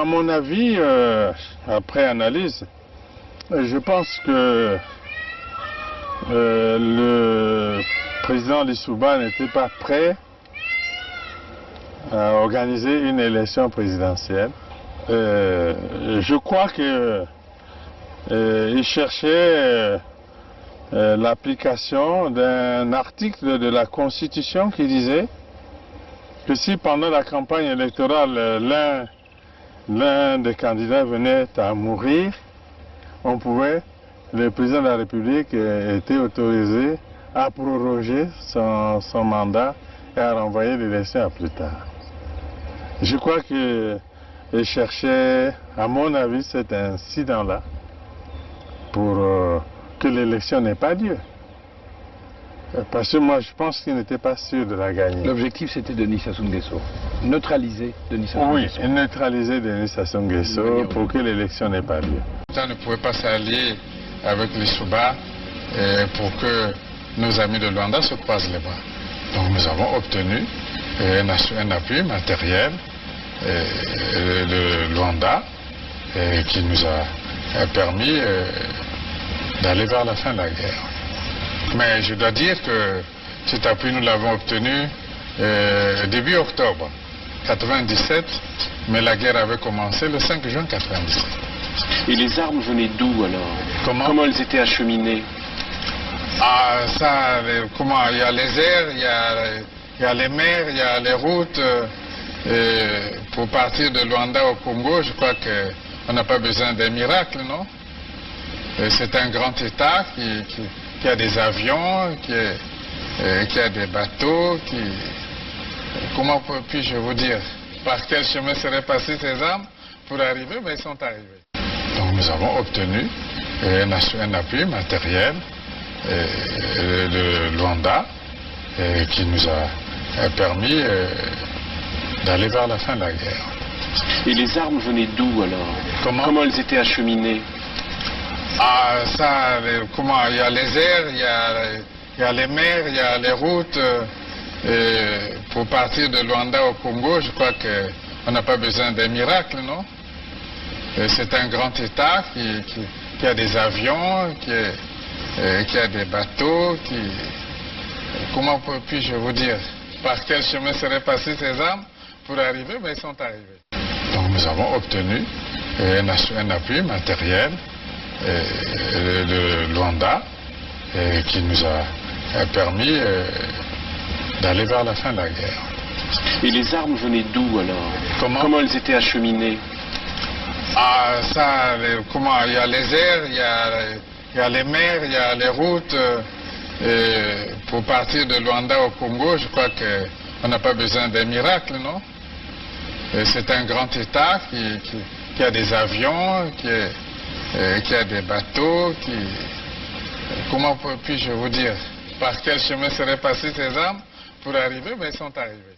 mon avis, après analyse, je pense que le président Lissouba n'était pas prêt à organiser une élection présidentielle. Je crois qu'il cherchait l'application d'un article de la Constitution qui disait que si pendant la campagne électorale l'un des candidats venait à mourir, le président de la République était autorisé à proroger son mandat et à renvoyer l'élection à plus tard. Je crois qu'il cherchait, à mon avis, cet incident-là pour que l'élection n'ait pas lieu. Parce que moi, je pense qu'il n'était pas sûr de la gagner. L'objectif, c'était Denis Sassou Nguesso. Neutraliser Denis Sassou Nguesso. Oui, neutraliser Denis Sassou Nguesso pour que l'élection n'ait pas lieu. On ne pouvait pas s'allier avec les Souba pour que nos amis de Luanda se croisent les bras. Donc nous avons obtenu un appui matériel de Luanda qui nous a permis d'aller vers la fin de la guerre. Mais je dois dire que cet appui, nous l'avons obtenu début octobre 1997, mais la guerre avait commencé le 5 juin 1997. Et les armes venaient d'où alors? Comment elles étaient acheminées? Ah, ça, comment? Il y a les airs, il y a les mers, il y a les routes. Pour partir de Luanda au Congo, je crois qu'on n'a pas besoin d'un miracle, non? C'est un grand État qui a des avions, qui a des bateaux, comment puis-je vous dire? Par quel chemin seraient passées ces armes pour arriver? Mais ils sont arrivés. Donc nous avons obtenu un appui matériel de Luanda qui nous a permis d'aller vers la fin de la guerre. Et les armes venaient d'où alors? Comment elles étaient acheminées? Ah, ça, comment? Il y a les airs, il y a les mers, il y a les routes. Pour partir de Luanda au Congo, je crois qu'on n'a pas besoin d'un miracle, non? C'est un grand État qui a des avions, qui a des bateaux, comment puis-je vous dire? Par quel chemin seraient passées ces armes pour arriver? Mais ils sont arrivés. Donc nous avons obtenu un appui matériel de Luanda qui nous a permis d'aller vers la fin de la guerre. Et les armes venaient d'où alors? Comment elles étaient acheminées? Ah, ça, comment? Il y a les airs, il y a les mers, il y a les routes. Pour partir de Luanda au Congo, je crois qu'on n'a pas besoin d'un miracle, non? C'est un grand État qui a des avions, qui a des bateaux, comment puis-je vous dire? Par quel chemin seraient passées ces armes pour arriver? Mais ils sont arrivés.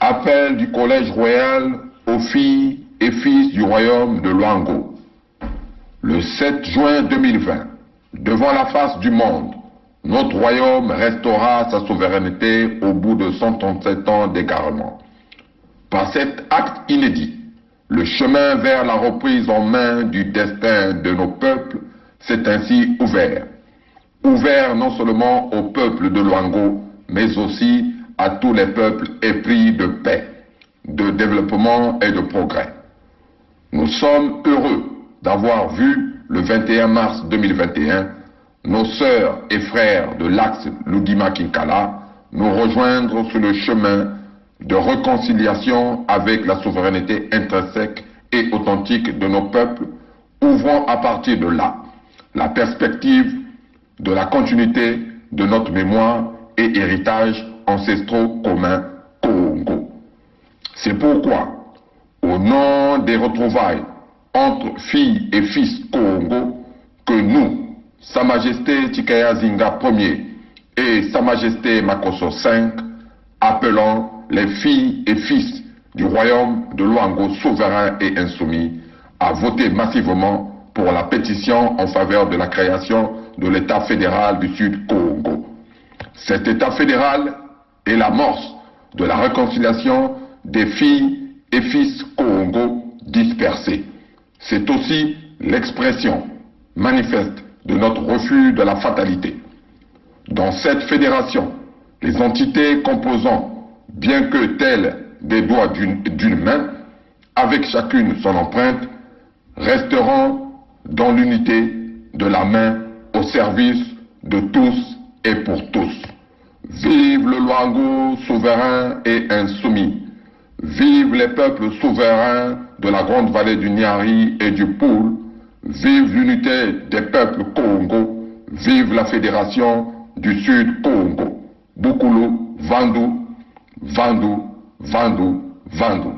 Appel du Collège royal aux filles et fils du royaume de Luango. Le 7 juin 2020, devant la face du monde, notre royaume restaura sa souveraineté au bout de 137 ans d'égarement. Par cet acte inédit, le chemin vers la reprise en main du destin de nos peuples s'est ainsi ouvert. Ouvert non seulement au peuple de Luango, mais aussi à tous les peuples épris de paix, de développement et de progrès. Nous sommes heureux d'avoir vu le 21 mars 2021 nos sœurs et frères de l'axe Lugima-Kinkala nous rejoindre sur le chemin de réconciliation avec la souveraineté intrinsèque et authentique de nos peuples, ouvrant à partir de là la perspective de la continuité de notre mémoire et héritage ancestraux communs Congo. C'est pourquoi, au nom des retrouvailles entre filles et fils Congo, que nous, Sa Majesté Tikaya Zinga Ier et Sa Majesté Makosso V, appelons les filles et fils du royaume de Luango souverain et insoumis à voter massivement pour la pétition en faveur de la création de l'État fédéral du Sud Congo. Cet État fédéral est l'amorce de la réconciliation des filles et fils Congo dispersés. C'est aussi l'expression manifeste de notre refus de la fatalité. Dans cette fédération, les entités composant, bien que telles des doigts d'une main, avec chacune son empreinte, resteront dans l'unité de la main au service de tous et pour tous. Vive le Luango souverain et insoumis. Vive les peuples souverains de la grande vallée du Nyari et du Poul. Vive l'unité des peuples Congo. Vive la fédération du Sud Congo. Bukulu, Vandu, Vandu, Vandu, Vandu.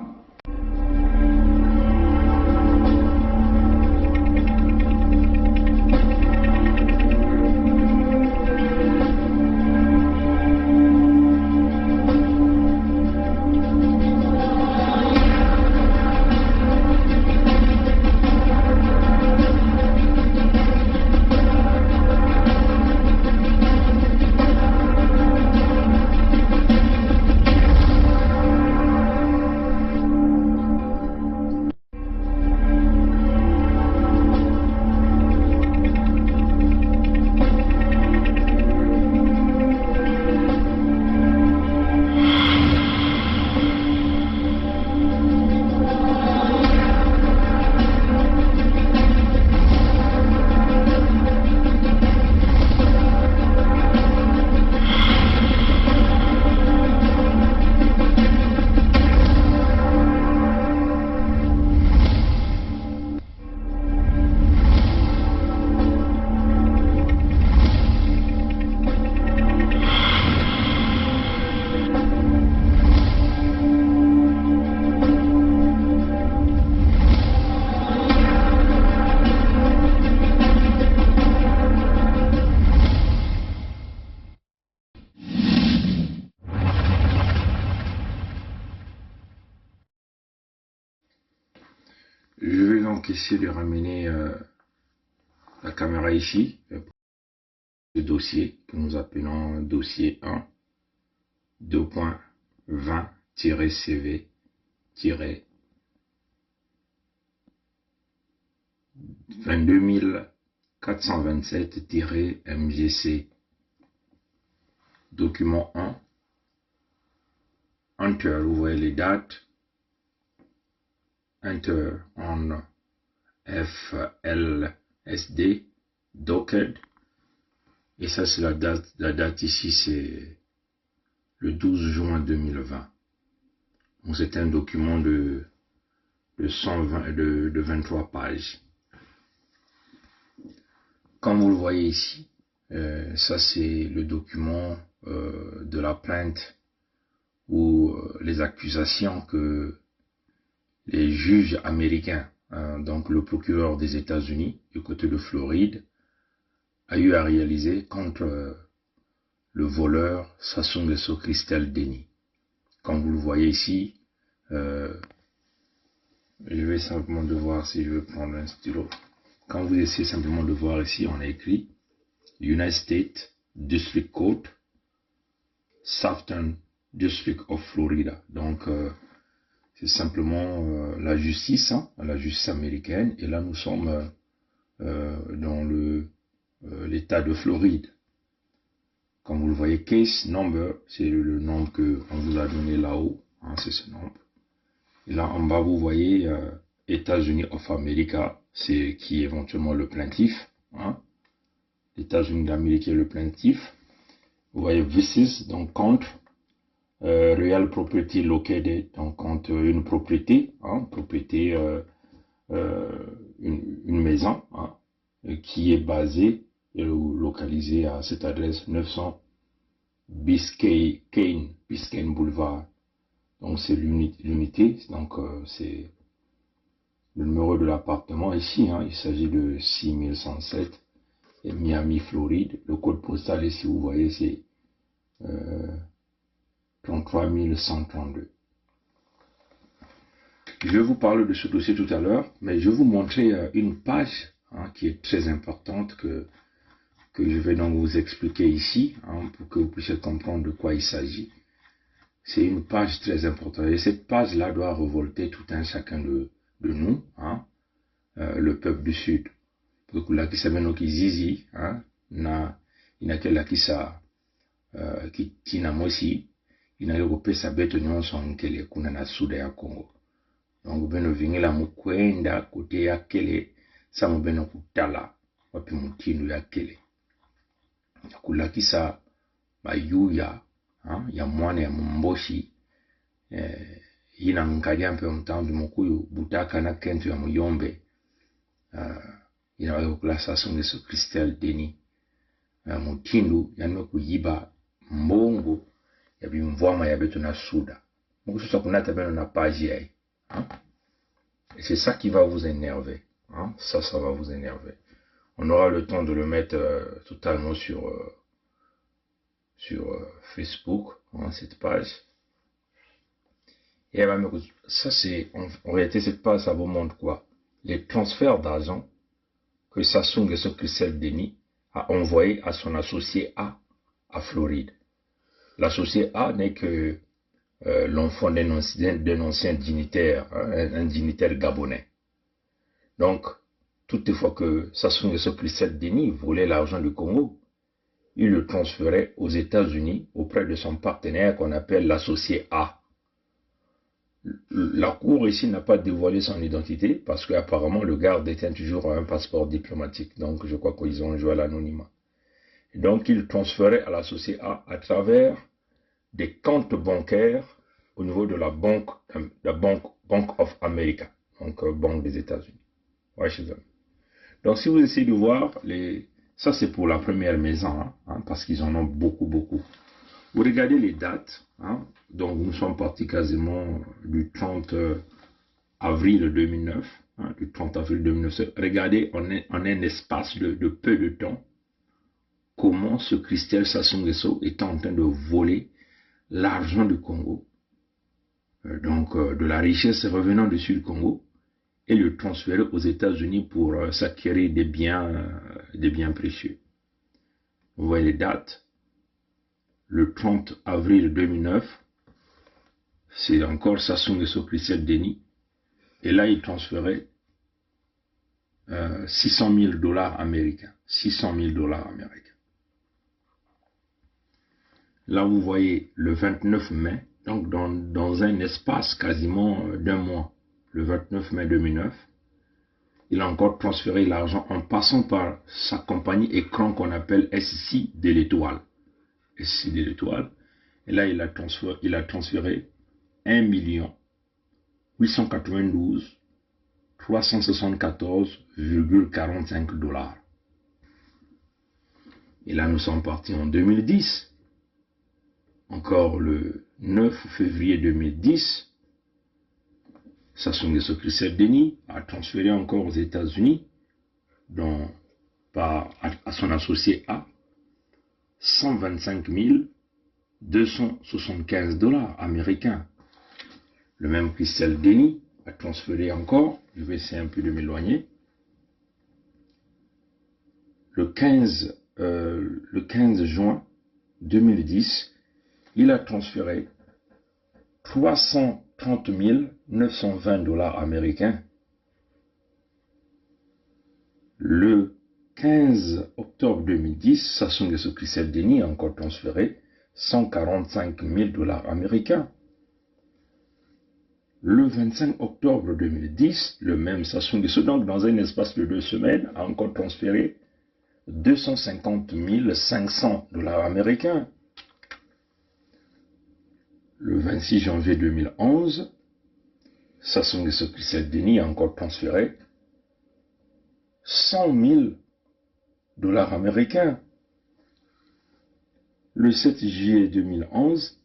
Je vais donc essayer de ramener la caméra ici, le dossier que nous appelons dossier 1, 2.20-CV-22427-MGC. Document 1. Enter, vous voyez les dates. Enter on FLSD, Docked. Et ça, c'est la date ici, c'est le 12 juin 2020. Donc, c'est un document de 23 pages. Comme vous le voyez ici, ça, c'est le document de la plainte ou les accusations que les juges américains, donc le procureur des États-Unis du côté de Floride, a eu à réaliser contre le voleur Sassou Nguesso Christelle Denis. Comme vous le voyez ici, je vais simplement devoir, si je veux prendre un stylo, quand vous essayez simplement de voir ici, on a écrit United States District Court, Southern District of Florida. Donc, c'est simplement la justice américaine. Et là, nous sommes dans l'État de Floride. Comme vous le voyez, case number, c'est le nombre qu'on vous a donné là-haut. Hein, c'est ce nombre. Et là, en bas, vous voyez États-Unis of America, c'est qui est éventuellement le plaintif. Hein. États-Unis d'Amérique est le plaintif. Vous voyez VICIS, donc contre Real Property Located, donc contre une propriété, une maison qui est basée ou localisée à cette adresse 900 Biscayne Boulevard. Donc c'est l'unité, donc c'est le numéro de l'appartement ici, il s'agit de 6107 et Miami, Floride. Le code postal ici, vous voyez, c'est 33132. Je vais vous parler de ce dossier tout à l'heure, mais je vais vous montrer une page qui est très importante que je vais donc vous expliquer ici, pour que vous puissiez comprendre de quoi il s'agit. C'est une page très importante et cette page-là doit révolter tout un chacun de nous, le peuple du Sud. Pour que la qui s'amène qui zizi, na inakela qui sa qui tina mosi, inalogope sa bête nyon son kele kuna na Suda ya Congo. Donc beno vingela mukwenda kote ya kele sa mubeno kutala wapi mutindu ya kele. Kulakisa bayuya ya mwana ya mumboshi ina nkalia mpe mtambi mukuyu butaka na kentu ya muyombe ina wale kulasa songeso Christel Denis mutindu yanwe kuyiba mbongo ya bimvwama ya beto na Suda mukususa kunata beno na page ya et c'est ça qui va vous énerver ça va vous énerver. On aura le temps de le mettre totalement sur Facebook, cette page. Et ça c'est, en réalité cette page, ça vous montre quoi? Les transferts d'argent que Sassou Nguesso Christel Denis a envoyé à son associé A à Floride. L'associé A n'est que l'enfant d'un ancien dignitaire, un dignitaire gabonais. Donc, toutefois que Sassou Nguesso Christel Denis volait l'argent du Congo, il le transférait aux États-Unis auprès de son partenaire qu'on appelle l'associé A. La cour ici n'a pas dévoilé son identité parce qu'apparemment le gars détient toujours un passeport diplomatique. Donc je crois qu'ils ont joué à l'anonymat. Donc il transférait à l'associé A à travers des comptes bancaires au niveau de la Bank of America, donc Banque des États-Unis. Washington. Donc si vous essayez de voir, ça c'est pour la première maison, parce qu'ils en ont beaucoup. Vous regardez les dates, donc nous sommes partis quasiment du 30 avril 2009, du 30 avril 2009. Regardez en un espace de peu de temps, comment ce Christel Sassou Nguesso est en train de voler l'argent du Congo, donc de la richesse revenant du Sud-Congo, et le transférer aux États-Unis pour s'acquérir des biens précieux. Vous voyez les dates. Le 30 avril 2009, c'est encore Sassou Nguesso Christel Denis. Et là, il transférait $600,000 américains. $600,000 américains. Là, vous voyez le 29 mai, donc dans un espace quasiment d'un mois, le 29 mai 2009, il a encore transféré l'argent en passant par sa compagnie écran qu'on appelle SC de l'Étoile. SC de l'Étoile. Et là, il a transféré 1 892 374,45 $. Et là, nous sommes partis en 2010. Encore le 9 février 2010, Sassou Nguesso Christel Denis a transféré encore aux États-Unis à son associé A 125 275 $ américains. Le même Christel Denis a transféré encore, je vais essayer un peu de m'éloigner, le 15 juin 2010, il a transféré 330 920 $ américains. Le 15 octobre 2010, Sassou Nguesso Christel Denis a encore transféré 145 000 $ américains. Le 25 octobre 2010, le même Sassou Nguesso, donc dans un espace de 2 semaines, a encore transféré 250 500 $ américains. le 26 janvier 2011, Sassou Nguesso Christelle Denis a encore transféré 100 000 dollars américains. Le 7 juillet 2011,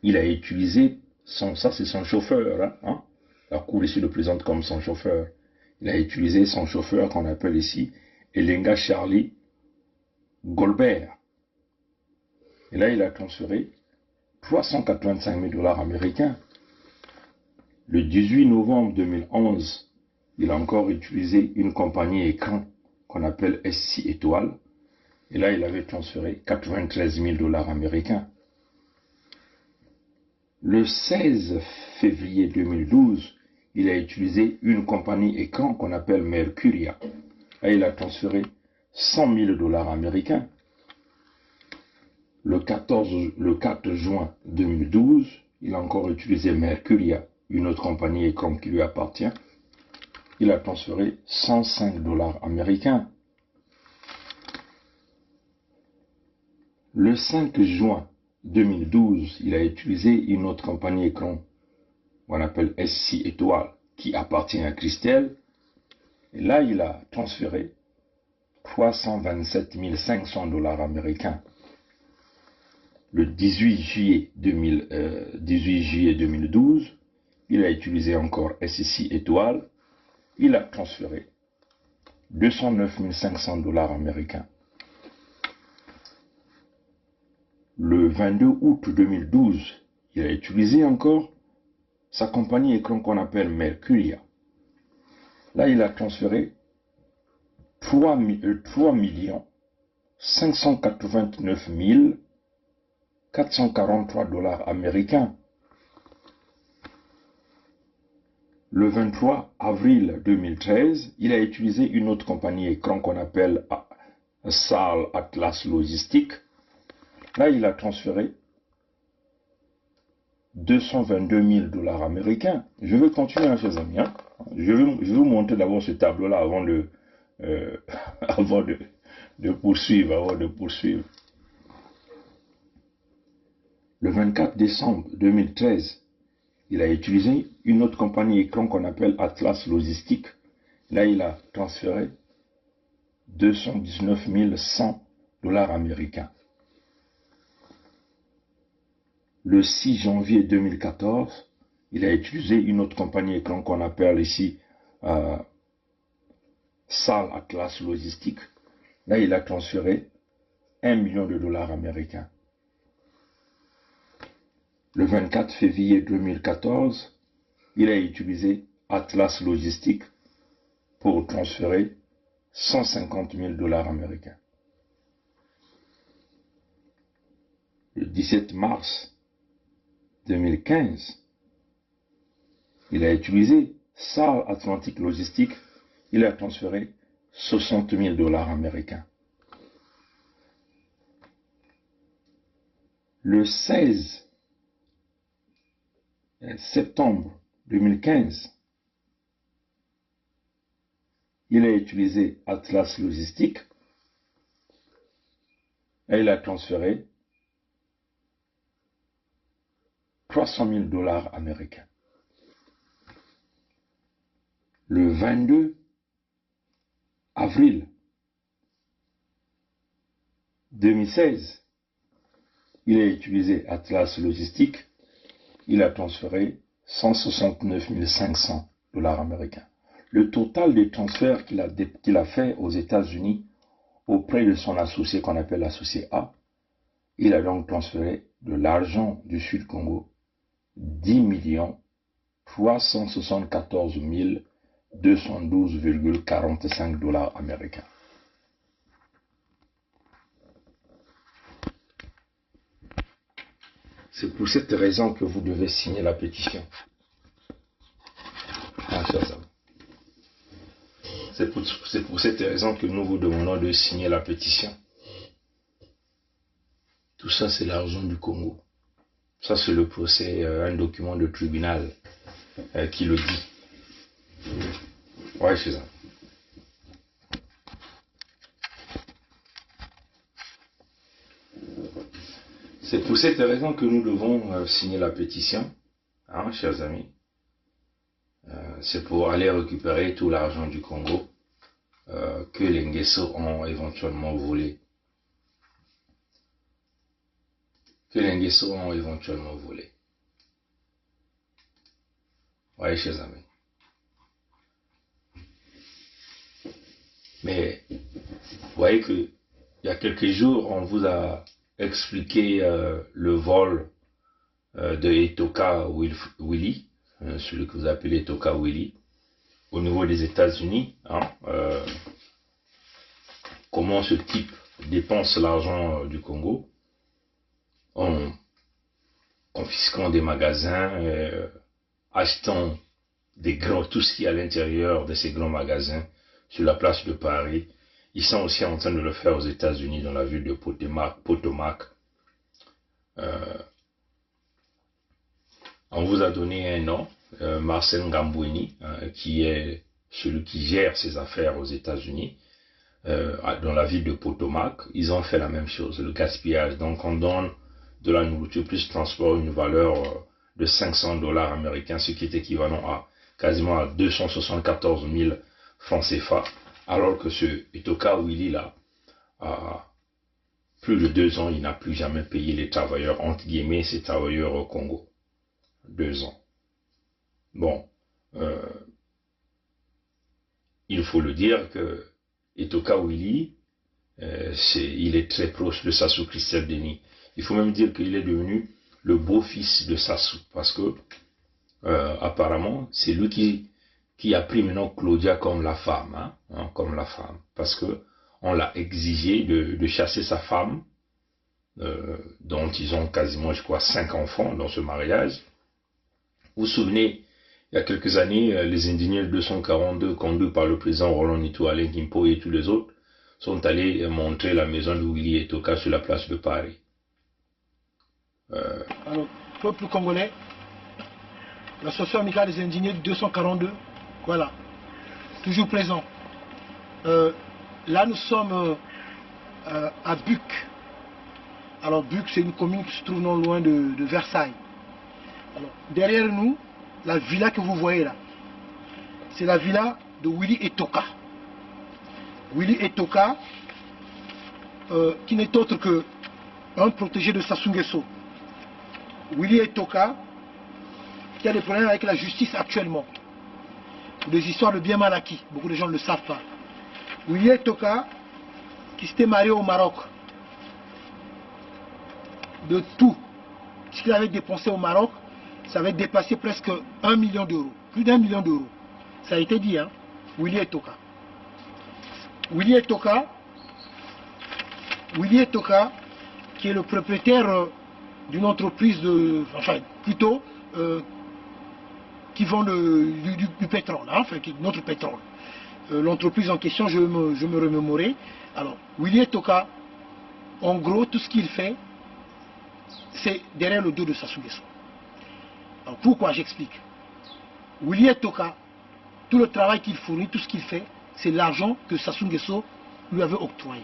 il a utilisé ça c'est son chauffeur, hein. La cour ici le présente comme son chauffeur. Il a utilisé son chauffeur qu'on appelle ici Elenga Charlie Goldberg. Et là, il a transféré 385 000 dollars américains. Le 18 novembre 2011, il a encore utilisé une compagnie écran qu'on appelle SC Étoile. Et là, il avait transféré 93 000 dollars américains. Le 16 février 2012, il a utilisé une compagnie écran qu'on appelle Mercuria. Là, il a transféré 100 000 dollars américains. Le 4 juin 2012, il a encore utilisé Mercuria, une autre compagnie écran qui lui appartient. Il a transféré 105 dollars américains. Le 5 juin 2012, il a utilisé une autre compagnie écran qu'on appelle SC Étoile, qui appartient à Christelle. Et là, il a transféré 327 500 dollars américains. Le 18 juillet 2012, il a utilisé encore SC Étoile. Il a transféré 209 500 dollars américains. Le 22 août 2012, il a utilisé encore sa compagnie écran qu'on appelle Mercuria. Là, il a transféré 3 589 443 dollars américains. Le 23 avril 2013, il a utilisé une autre compagnie écran qu'on appelle SAL Atlas Logistique. Là, il a transféré 222 000 dollars américains. Je vais continuer, hein, chers amis. Hein. Je vais vous montrer d'abord ce tableau-là avant de poursuivre. Le 24 décembre 2013, il a utilisé une autre compagnie écran qu'on appelle Atlas Logistique. Là, il a transféré 219 100 dollars américains. Le 6 janvier 2014, il a utilisé une autre compagnie écran qu'on appelle ici SAL Atlas Logistique. Là, il a transféré 1 million de dollars américains. Le 24 février 2014, il a utilisé Atlas Logistique pour transférer 150 000 dollars américains. Le 17 mars 2015, il a utilisé SAL Atlantic Logistique, il a transféré 60 000 dollars américains. Le 16 septembre 2015, il a utilisé Atlas Logistique et il a transféré 300 000 dollars américains. Le 22 avril 2016, il a utilisé Atlas Logistique, il a transféré 169 500 dollars américains. Le total des transferts qu'il a fait aux États-Unis auprès de son associé qu'on appelle l'associé A, il a donc transféré de l'argent du Sud-Congo 10 374 212,45 dollars américains. C'est pour cette raison que vous devez signer la pétition. C'est pour cette raison que nous vous demandons de signer la pétition. Tout ça, c'est l'argent du Congo. Ça, c'est le procès, un document de tribunal qui le dit. Ouais, c'est ça. C'est pour cette raison que nous devons signer la pétition, hein, chers amis. C'est pour aller récupérer tout l'argent du Congo que les Nguesso ont éventuellement volé. Oui, chers amis. Mais, vous voyez que il y a quelques jours, on vous a expliqué le vol de Etoka Willy, celui que vous appelez Etoka Willy, au niveau des États-Unis. Hein, comment ce type dépense l'argent du Congo en confisquant des magasins, achetant tout ce qui est à l'intérieur de ces grands magasins sur la place de Paris. Ils sont aussi en train de le faire aux États-Unis, dans la ville de Potomac. On vous a donné un nom, Marcel Ngambouini, qui est celui qui gère ces affaires aux États-Unis, dans la ville de Potomac. Ils ont fait la même chose, le gaspillage. Donc on donne de la nourriture plus transport, une valeur de $500 américains, ce qui est équivalent à quasiment à 274 000 francs CFA, alors que ce Etoka Willy là, à plus de 2 ans, il n'a plus jamais payé les travailleurs, entre guillemets, ces travailleurs au Congo. 2 ans. Bon, il faut le dire que Etoka Willy, il est très proche de Sassou Christophe Denis. Il faut même dire qu'il est devenu le beau-fils de Sassou, parce que apparemment, c'est lui qui a pris maintenant Claudia comme la femme, comme la femme, parce que on l'a exigé de chasser sa femme, dont ils ont quasiment, je crois, 5 enfants dans ce mariage. Vous vous souvenez, il y a quelques années, les indignés de 242, conduits par le président Roland Nito, Alain Kimpo et tous les autres, sont allés montrer la maison de Willy Etoka sur la place de Paris. Alors, peuple congolais, l'association amicale des indignés de 242, voilà, toujours présent. Là, nous sommes à Buc. Alors, Buc, c'est une commune qui se trouve non loin de Versailles. Alors, derrière nous, la villa que vous voyez là, c'est la villa de Willy Etoka. Willy Etoka, qui n'est autre qu'un protégé de Sassou Nguesso. Willy Etoka, qui a des problèmes avec la justice actuellement. Des histoires de bien mal acquis. Beaucoup de gens ne le savent pas. Willy Etoka, qui s'était marié au Maroc. De tout ce qu'il avait dépensé au Maroc, ça avait dépassé presque 1 million d'euros. Plus d'1 million d'euros. Ça a été dit, hein. Willy Etoka. Willy Etoka, qui est le propriétaire d'une entreprise qui vend du pétrole, hein, enfin notre pétrole. L'entreprise en question, je me remémorais. Alors, Willy Etoka, en gros, tout ce qu'il fait, c'est derrière le dos de Sassou Nguesso. Alors, pourquoi j'explique? Willy Etoka, tout le travail qu'il fournit, tout ce qu'il fait, c'est l'argent que Sassou Nguesso lui avait octroyé.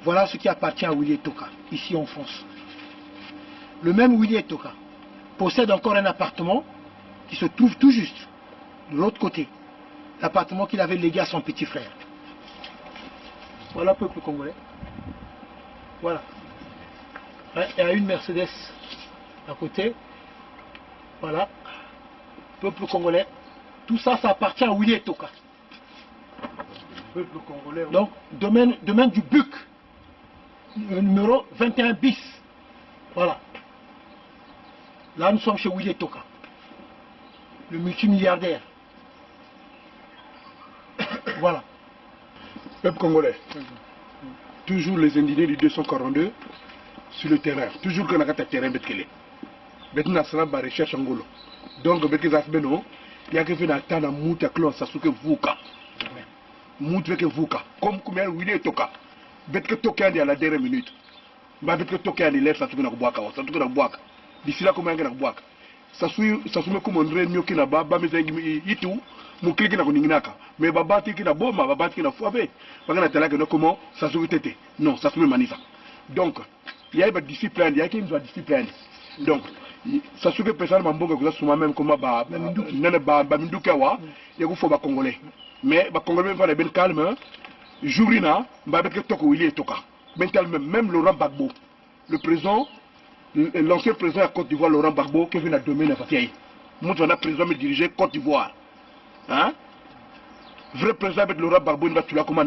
Voilà ce qui appartient à Willy Etoka, ici en France. Le même Willy Etoka possède encore un appartement qui se trouve tout juste de l'autre côté. L'appartement qu'il avait légué à son petit frère. Voilà, peuple congolais. Voilà. Il y a une Mercedes à côté. Voilà. Peuple congolais. Tout ça, ça appartient à Willy Etoka. Peuple congolais. Donc, domaine du Buc. Numéro 21 bis. Voilà. Là, nous sommes chez Willy Etoka. Le multimilliardaire. Voilà. Peuple congolais. Toujours les indignés du 242 sur le terrain. Toujours que nous avons un terrain betkele. Maintenant, c'est la recherche en Golo. Donc, il y a que fait un temps de mouta clon, ça souke vuka. Mouta que vuka. Comme Willy Etoka. Betke toke à la dernière minute. Betke toke à l'air, ça souke na boaka. Ça souke na boaka. D'ici là, comment on a boaka. Ça souke comme on dirait mieux qu'il n'a pas, mais c'est tout. Mon clic na kuninginaka mais babati ki na boma babati ki na fouabe bagana tala que comment ça se tete non ça se manisa donc il y a une discipline, il y a une discipline. Donc, ça se fait personne mambonga kuza suma même comme ba nana ba minduka wa ya ko fo ba congolais. Mais ba congolais va ben calme. Jourina ba beke toko wili toka. Ben calme même Laurent Gbagbo. Le président l'ancien président de Côte d'Ivoire Laurent Gbagbo qui vient à dominer la Fatia. Montre la président me diriger Côte d'Ivoire. Hein? Vrai président avec Laurent Gbagbo il va tuer comme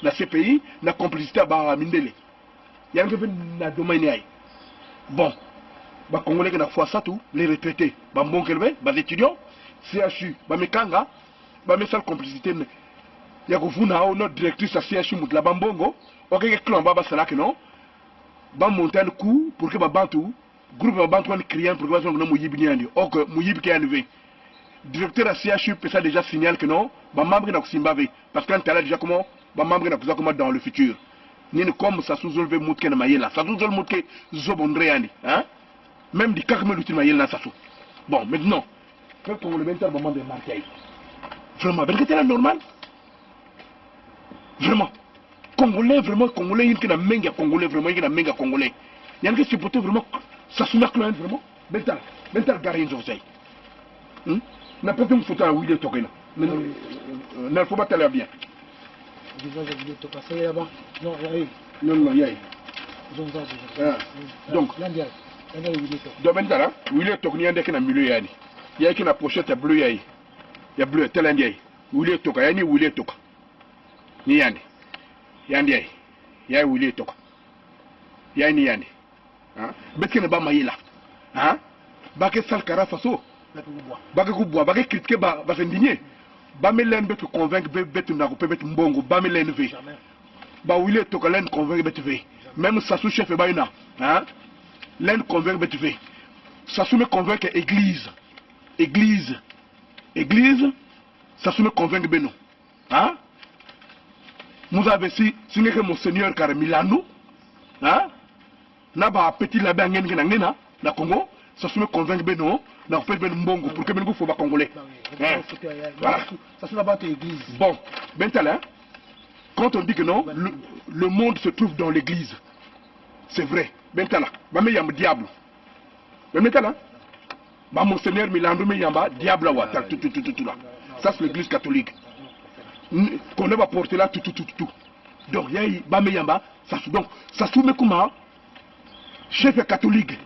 na CPI, na complicité ba Mindele. Il y a un qui vient à dominer. Bon. Les Congolais qui ont fait tout, les retraités, les étudiants, CHU, les Mekanga, les salles complicité. Il y a notre directrice à CHU, la Bambongo, ok, il y a un clan, non, il monter le coup pour que Bantou, groupe Bantou, un client pour que Mouyib n'y ait pas. Ok, Mouyib qui est arrivé. Directeur à CHU, peut ça déjà signale que non, les membres de Zimbabwe, parce qu'on a déjà comment, les membres de dans le futur. Ni comme ça sous-levé Moutke Namayela, ça sous-levé Moutke Zobondréani, hein? Même des carmes l'ultime il n'a pas. Bon, maintenant, quand on le met à un moment de marquage, vraiment, c'est normal. Vraiment. Congolais, vraiment, Congolais, il y a un méga Congolais, vraiment, il y a un méga Congolais. Il y a un qui se peut vraiment, ça se met vraiment. Mental, Garin José. N'a pas de photo à Willy Tokena. N'a pas t'aller bien. Non, il y a. Donc, maintenant, Willy Tokena, il y a un milieu. Il y a une pochette bleue. Il y a bleu, tel indien. Willy Tokena, il y a Willy Tokena. Ni yandi. Yandi. Il y a Willy Tokena. Il y a ni yandi. Betke ne ba mayila. Baké Salkara Faso. Baké Kouboua. Baké critiquer ba s'indigner. Ba melen betu convaincre betu na couper betu mbongo. Ba melen ve. Ba Willy Tokena len convaincre betu ve. Même Sassou chef ba ina. L'un convaincre betu ve. Sassou me convaincre église. Église, Sassou me convaincre beno. Nous avons si que mon Seigneur car Milano. Na ba petit la ba ngena ngena na Congo, Sassou me convaincre beno. Na fait ben mbongo pour que ben faut pas congolais. Voilà. Ça c'est battre église. Bon, maintenant quand on dit que non, le monde se trouve dans l'église. C'est vrai. Maintenant, ba me yam diable. Maintenant, ba mon Seigneur Milano me yamba diable wa tout là. Ça c'est l'église catholique. Qu'on va porter là tout. Donc il y a ba me yamba, ça donc ça soumet comment chef catholique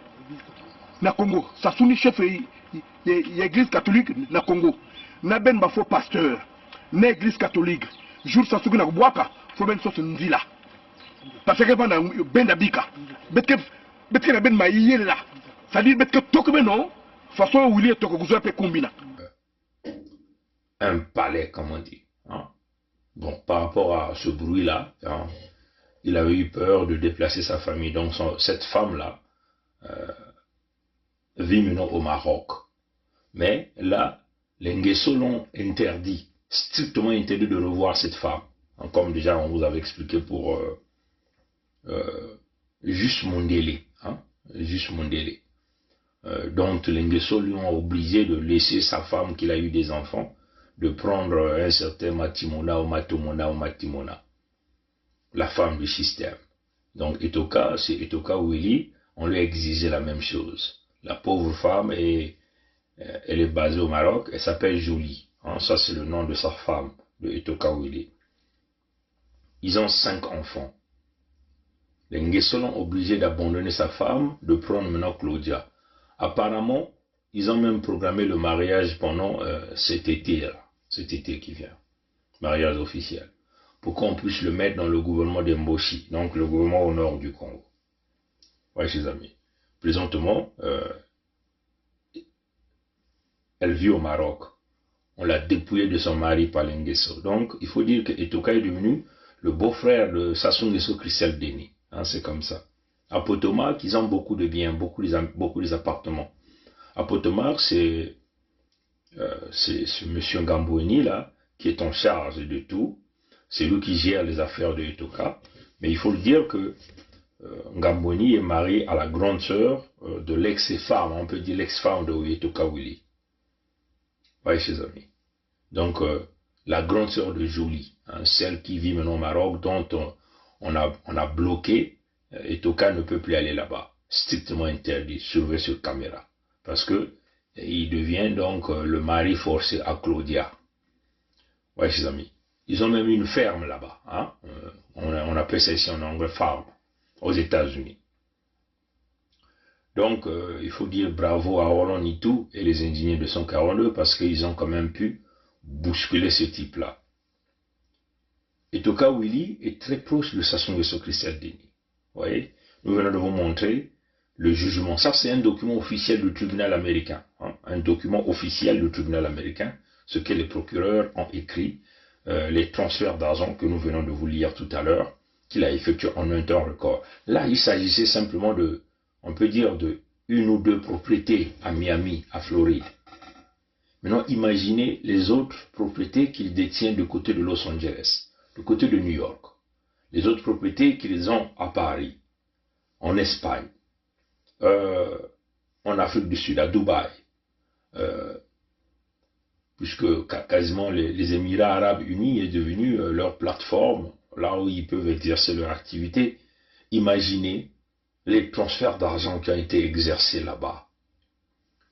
na Congo, ça soumet chef église catholique na Congo. Na ben ba faux pasteur, na église catholique. Jour ça soumet na boaka, faut ben so nzila. Parce que pendant ben dabika, betke na ben ma yela. Ça dit betke tokbe non, façon où il est tokouzo pe combina. Un palais comme on dit. Bon, par rapport à ce bruit-là, il avait eu peur de déplacer sa famille. Donc cette femme-là vit maintenant au Maroc. Mais là, les Nguesso l'ont interdit, strictement interdit de revoir cette femme. Comme déjà on vous avait expliqué pour Juste Mondele. Juste Mondele. Donc les Nguesso lui ont obligé de laisser sa femme, qu'il a eu des enfants, de prendre un certain Matimona ou Matimona, la femme du système. Donc Etoka, c'est Etoka Willy, on lui a exigé la même chose. La pauvre femme, elle est basée au Maroc, elle s'appelle Jolie. Ça c'est le nom de sa femme, de Etoka Willy. Ils ont 5 enfants. Les Nguesso l'ont obligé d'abandonner sa femme, de prendre maintenant Claudia. Apparemment, ils ont même programmé le mariage pendant cet été qui vient. Mariage officiel. Pour qu'on puisse le mettre dans le gouvernement d'Mboshi, donc le gouvernement au nord du Congo. Oui, chers amis. Présentement, elle vit au Maroc. On l'a dépouillée de son mari par les Nguesso. Donc, il faut dire que Etoka est devenu le beau-frère de Sassou Nguesso Christelle Denis. C'est comme ça. À Potomac, ils ont beaucoup de biens, beaucoup des appartements. À Potomac, c'est ce monsieur Ngamboueni là, qui est en charge de tout. C'est lui qui gère les affaires de Etoka. Mais il faut le dire que Ngamboueni est marié à la grande sœur de l'ex-femme, on peut dire l'ex-femme de Etoka Willy. Oui, chers amis. Donc, la grande sœur de Jolie, celle qui vit maintenant au Maroc, dont on a bloqué Etoka ne peut plus aller là-bas. Strictement interdit, surveillé sur caméra. Parce que il devient donc le mari forcé à Claudia. Ouais, chers amis. Ils ont même une ferme là-bas. Hein? On appelle ça ici en anglais farm, aux États-Unis. Donc, il faut dire bravo à Oron Itou et les ingénieurs de 142 parce qu'ils ont quand même pu bousculer ce type-là. Etoka Willy est très proche de Sassou Nguesso Christelle Denis. Vous voyez, nous venons de vous montrer le jugement. Ça, c'est un document officiel du tribunal américain. Hein? Un document officiel du tribunal américain, ce que les procureurs ont écrit, les transferts d'argent que nous venons de vous lire tout à l'heure, qu'il a effectué en un temps record. Là, il s'agissait simplement de, on peut dire, de une ou deux propriétés à Miami, à Floride. Maintenant, imaginez les autres propriétés qu'il détient du côté de Los Angeles, du côté de New York, les autres propriétés qu'ils ont à Paris, en Espagne, en Afrique du Sud, à Dubaï, puisque quasiment les Émirats Arabes Unis est devenu leur plateforme, là où ils peuvent exercer leur activité. Imaginez les transferts d'argent qui ont été exercés là-bas.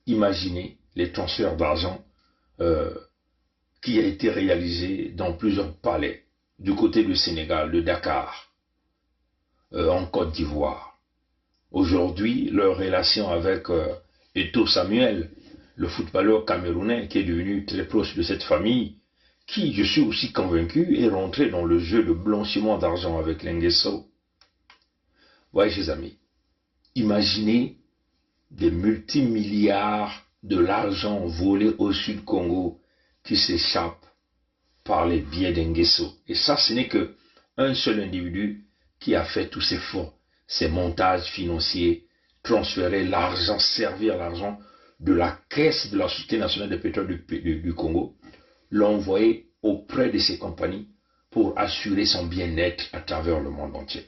Imaginez les transferts d'argent qui a été réalisé dans plusieurs palais, du côté du Sénégal, de Dakar, en Côte d'Ivoire. Aujourd'hui, leur relation avec Eto'o Samuel, le footballeur camerounais qui est devenu très proche de cette famille, qui, je suis aussi convaincu, est rentré dans le jeu de blanchiment d'argent avec l'Nguesso. Voyez, chers amis, imaginez des multimilliards de l'argent volé au Sud Congo qui s'échappe par les biais d'Nguesso. Et ça, ce n'est qu'un seul individu qui a fait tous ces fonds, ces montages financiers, transférer l'argent, servir l'argent de la caisse de la Société nationale de pétrole du Congo, l'envoyer auprès de ces compagnies pour assurer son bien-être à travers le monde entier.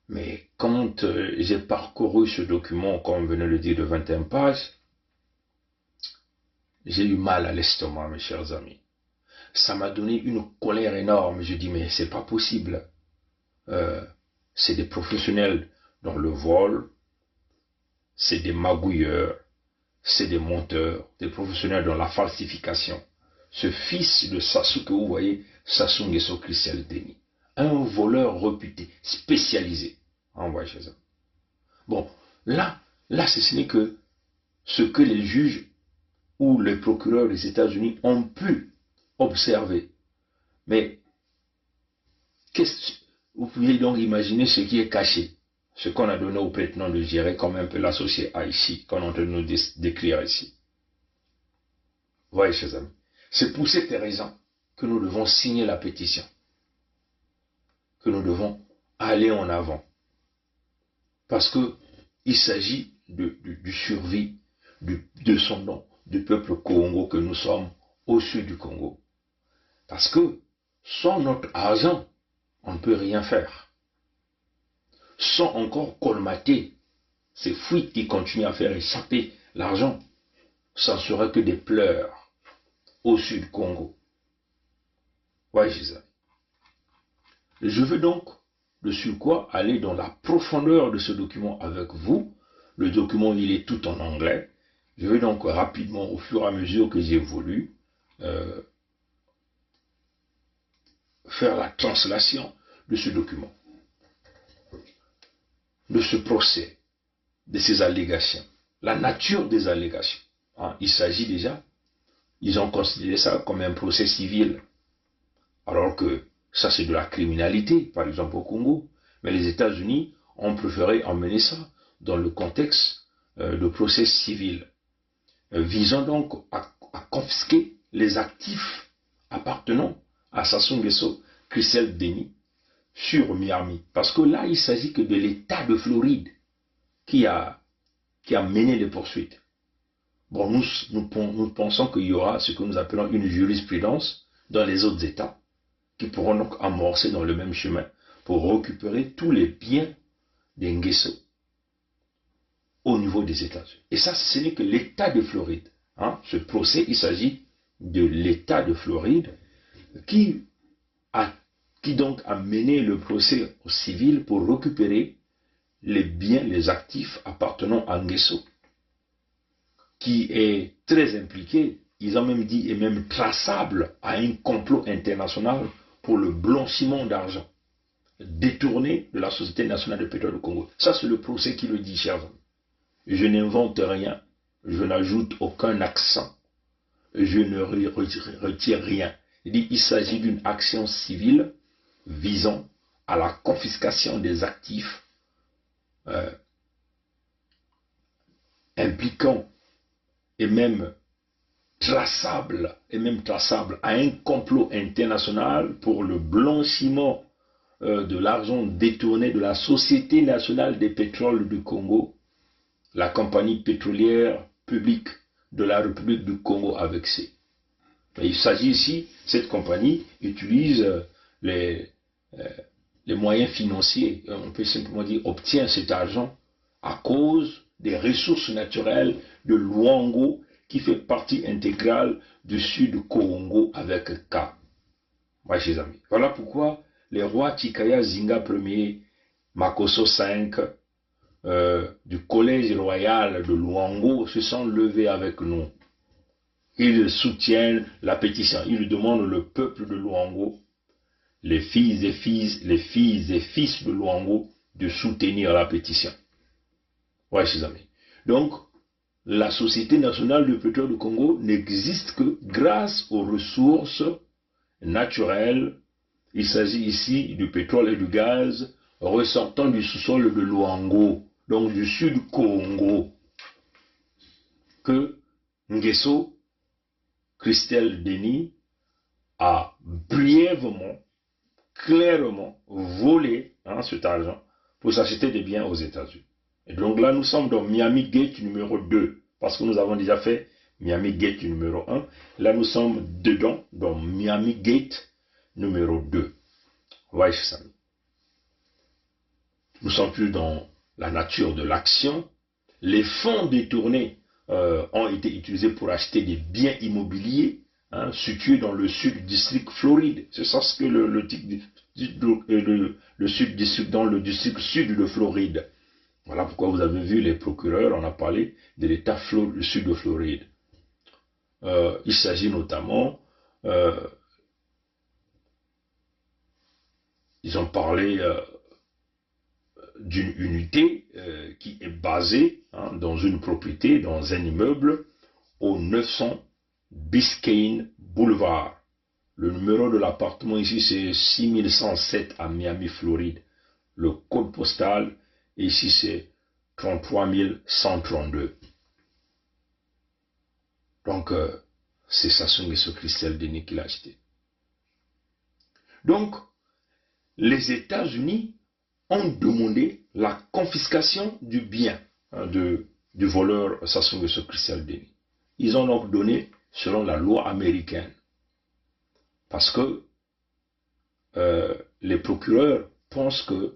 Mais quand j'ai parcouru ce document, comme on venait de le dire, de 21 pages, j'ai eu mal à l'estomac, mes chers amis. Ça m'a donné une colère énorme. Je dis, mais c'est pas possible. C'est des professionnels dans le vol, c'est des magouilleurs, c'est des menteurs, des professionnels dans la falsification. Ce fils de Sassou que vous voyez, Sassou Nguesso Christelle Denis, un voleur réputé, spécialisé. Envoyé chez eux. Bon, là, ce n'est que ce que les juges ou les procureurs des États-Unis ont pu observer. Mais vous pouvez donc imaginer ce qui est caché, ce qu'on a donné au prétenant de gérer comme un peu l'associé à ici, qu'on est en train de nous décrire ici. Voyez, chers amis, c'est pour cette raison que nous devons signer la pétition, que nous devons aller en avant. Parce qu'il s'agit du survie de son nom, du peuple Congo que nous sommes au sud du Congo. Parce que sans notre argent, on ne peut rien faire. Sans encore colmater ces fuites qui continuent à faire échapper l'argent, ça ne serait que des pleurs au sud Congo. Ouais, Gisèle. Je veux donc de surcroît aller dans la profondeur de ce document avec vous. Le document, il est tout en anglais. Je vais donc rapidement, au fur et à mesure que j'évolue, faire la translation de ce document, de ce procès, de ces allégations, la nature des allégations. Hein, il s'agit déjà, ils ont considéré ça comme un procès civil, alors que ça c'est de la criminalité, par exemple au Congo, mais les États-Unis ont préféré emmener ça dans le contexte de procès civil, visant donc à confisquer les actifs appartenant à Sassou Nguesso Christelle Denis sur Miami. Parce que là, il s'agit que de l'État de Floride qui a mené les poursuites. Bon, nous pensons qu'il y aura ce que nous appelons une jurisprudence dans les autres États qui pourront donc amorcer dans le même chemin pour récupérer tous les biens des Nguesso au niveau des États-Unis. Et ça, ce n'est que l'État de Floride. Hein. Ce procès, il s'agit de l'État de Floride qui qui donc a mené le procès au civil pour récupérer les biens, les actifs appartenant à Nguesso, qui est très impliqué, ils ont même dit, et même traçable à un complot international pour le blanchiment d'argent détourné de la Société nationale de pétrole du Congo. Ça, c'est le procès qui le dit, chers amis. Je n'invente rien, je n'ajoute aucun accent, je ne retire rien. Il dit il s'agit d'une action civile visant à la confiscation des actifs impliquant et même traçable à un complot international pour le blanchiment de l'argent détourné de la Société nationale des pétroles du Congo, la compagnie pétrolière publique de la République du Congo avec C. Il s'agit ici, cette compagnie utilise les moyens financiers, on peut simplement dire obtient cet argent à cause des ressources naturelles de Luango qui fait partie intégrale du Sud Congo avec K. Moi, chers amis, voilà pourquoi les rois Chikaya Zinga Ier, Makoso V, du collège royal de Luango se sont levés avec nous. Ils soutiennent la pétition. Ils demandent le peuple de Luango, les filles et fils de Luango, de soutenir la pétition. Ouais, chers amis. Donc, la Société nationale de pétrole du Congo n'existe que grâce aux ressources naturelles. Il s'agit ici du pétrole et du gaz ressortant du sous-sol de Luango, donc du Sud Congo, que Nguesso Christelle Denis a brièvement, clairement volé cet argent pour s'acheter des biens aux États-Unis. Et donc là, nous sommes dans Miami Gate numéro 2, parce que nous avons déjà fait Miami Gate numéro 1. Là, nous sommes dedans, dans Miami Gate numéro 2. Ouais, ça. Nous sommes plus dans la nature de l'action. Les fonds détournés ont été utilisés pour acheter des biens immobiliers situés dans le sud district Floride. C'est ça ce que le sud district, dans le district sud de Floride. Voilà pourquoi vous avez vu les procureurs, on a parlé de l'État sud de Floride. Il s'agit notamment, ils ont parlé d'une unité qui est basée dans une propriété, dans un immeuble au 900 Biscayne Boulevard. Le numéro de l'appartement ici c'est 6107 à Miami, Floride. Le code postal ici c'est 33132. Donc c'est Sassou Nguesso Christelle Denis qui l'a acheté. Donc les États-Unis ont demandé la confiscation du bien du voleur Sassou Nguesso Christelle Denis. Ils ont donc donné selon la loi américaine. Parce que les procureurs pensent que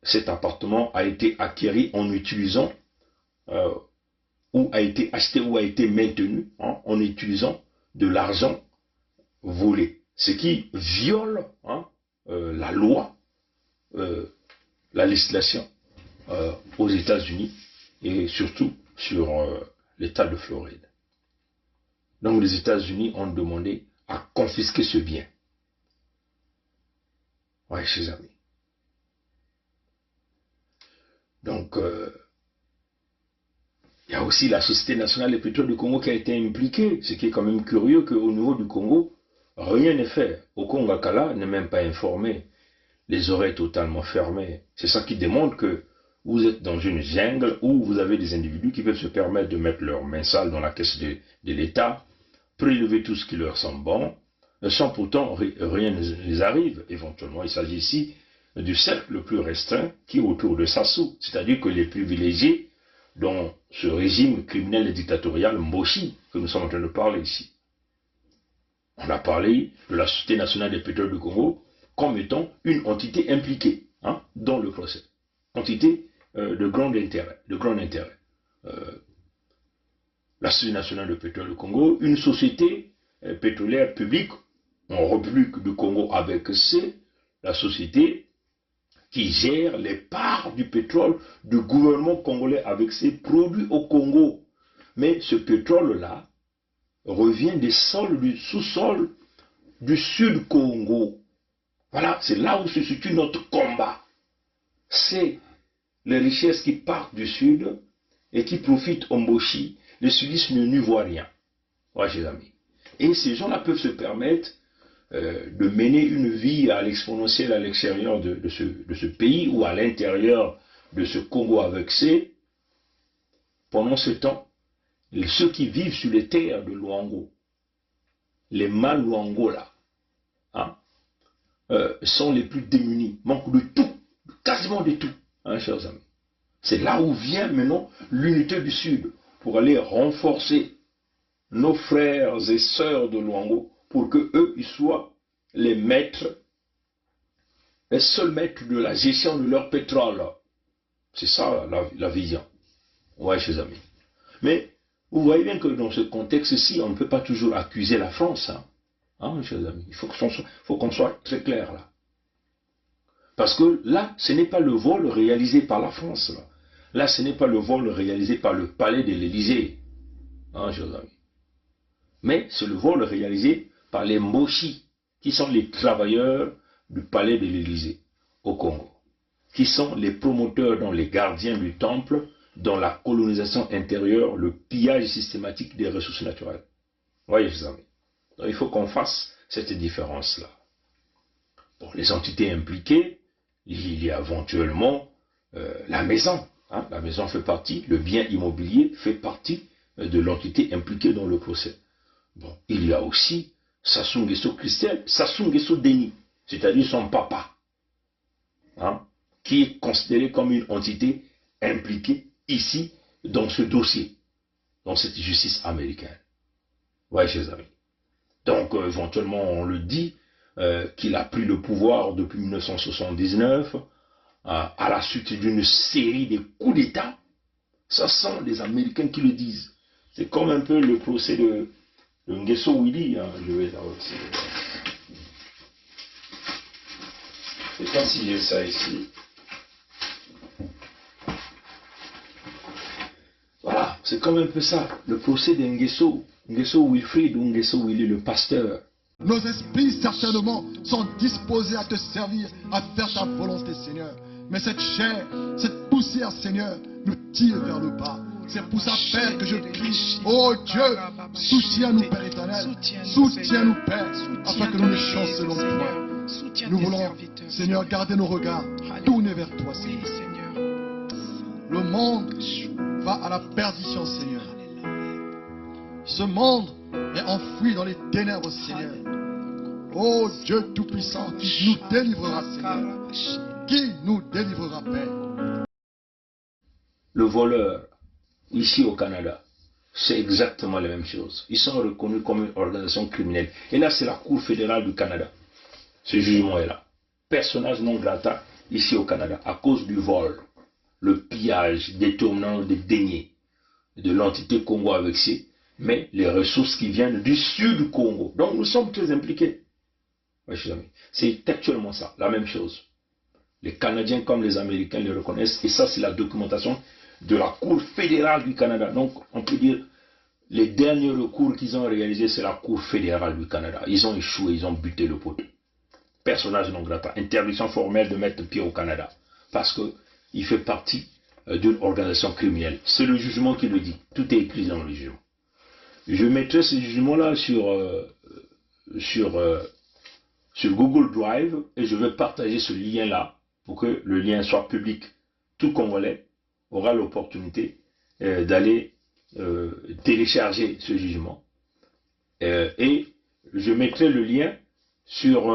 cet appartement a été acquis en utilisant, ou a été acheté ou a été maintenu en utilisant de l'argent volé. Ce qui viole la loi, la législation aux États-Unis et surtout sur l'État de Floride. Donc les États-Unis ont demandé à confisquer ce bien. Ouais, chers amis. Donc, il y a aussi la Société nationale des pétroles du Congo qui a été impliquée. Ce qui est quand même curieux qu'au niveau du Congo, rien n'est fait. Au Congo-Kala n'est même pas informé. Les oreilles totalement fermées. C'est ça qui démontre que vous êtes dans une jungle où vous avez des individus qui peuvent se permettre de mettre leurs mains sales dans la caisse de l'État, prélever tout ce qui leur semble bon, sans pourtant rien ne les arrive. Éventuellement, il s'agit ici du cercle le plus restreint qui est autour de Sassou, c'est-à-dire que les privilégiés dans ce régime criminel et dictatorial Mboshi que nous sommes en train de parler ici. On a parlé de la Société nationale des pétroles du Congo comme étant une entité impliquée dans le procès. Entité de grand intérêt. La Société nationale de pétrole du Congo, une société pétrolière publique en République du Congo avec C, la société qui gère les parts du pétrole du gouvernement congolais avec ses produits au Congo. Mais ce pétrole-là revient des sols, du sous-sol du Sud Congo. Voilà, c'est là où se situe notre combat. C'est les richesses qui partent du Sud et qui profitent au Mboshi. Les sudistes n'y voient rien. Ouais, chers amis. Et ces gens-là peuvent se permettre de mener une vie à l'exponentielle à l'extérieur de ce pays ou à l'intérieur de ce Congo avec C. Pendant ce temps, ceux qui vivent sur les terres de Luango, les Maluango là, hein, sont les plus démunis, manquent de tout, quasiment de tout, hein, chers amis. C'est là où vient maintenant l'unité du Sud pour aller renforcer nos frères et sœurs de Luango pour que eux ils soient les maîtres, les seuls maîtres de la gestion de leur pétrole. C'est ça la vision. Ouais, chers amis. Mais vous voyez bien que dans ce contexte-ci, on ne peut pas toujours accuser la France. Hein, chers amis. Il faut qu'on soit très clair là. Parce que là, ce n'est pas le vol réalisé par la France. Là, ce n'est pas le vol réalisé par le palais de l'Élysée. Hein, chers amis. Mais c'est le vol réalisé par les Moshi, qui sont les travailleurs du palais de l'Élysée au Congo, qui sont les promoteurs, dans les gardiens du temple, dans la colonisation intérieure, le pillage systématique des ressources naturelles. Voyez, chers amis. Donc, il faut qu'on fasse cette différence-là. Pour les entités impliquées, il y a éventuellement la maison. Hein, la maison fait partie, le bien immobilier fait partie de l'entité impliquée dans le procès. Bon, il y a aussi Sassou Nguesso Christelle, Sassou Nguesso Denis, c'est-à-dire son papa, hein, qui est considéré comme une entité impliquée ici dans ce dossier, dans cette justice américaine. Oui, chers amis. Donc, éventuellement, on le dit, qu'il a pris le pouvoir depuis 1979, à la suite d'une série de coups d'État. Ça sont les Américains qui le disent. C'est comme un peu le procès de Nguesso Willy. Hein, je vais là aussi. Je ne sais pas si j'ai ça ici. Voilà, c'est comme un peu ça, le procès de Nguesso Wilfried ou Nguesso Willy, le pasteur. Nos esprits certainement sont disposés à te servir, à faire ta volonté, Seigneur. Mais cette chair, cette poussière, Seigneur, nous tire vers le bas. C'est pour ça, Père, que je crie. Oh Dieu, soutiens-nous, Père éternel. Soutiens-nous, Père, afin que nous ne chancelons point. Nous voulons, Seigneur, garder nos regards tournés vers toi, Seigneur. Le monde va à la perdition, Seigneur. Ce monde est enfoui dans les ténèbres, Seigneur. Oh Dieu Tout-Puissant, qui nous délivrera, Seigneur. Qui nous délivrera, Père. Le voleur, ici au Canada, c'est exactement la même chose. Ils sont reconnus comme une organisation criminelle. Et là, c'est la Cour fédérale du Canada. Ce jugement est là. Personnage non grata, ici au Canada, à cause du vol, le pillage, détournant des deniers de l'entité Congo avec C, mais les ressources qui viennent du sud du Congo. Donc nous sommes très impliqués. Ouais, chers amis. C'est actuellement ça, la même chose. Les Canadiens comme les Américains le reconnaissent, et ça c'est la documentation de la Cour fédérale du Canada. Donc on peut dire, les derniers recours qu'ils ont réalisés, c'est la Cour fédérale du Canada. Ils ont échoué, ils ont buté le poteau. Personnage non grata, interdiction formelle de mettre pied au Canada, parce qu'il fait partie d'une organisation criminelle. C'est le jugement qui le dit, tout est écrit dans le jugement. Je mettrai ce jugement-là sur Google Drive et je vais partager ce lien-là pour que le lien soit public. Tout Congolais aura l'opportunité d'aller télécharger ce jugement. Et je mettrai le lien sur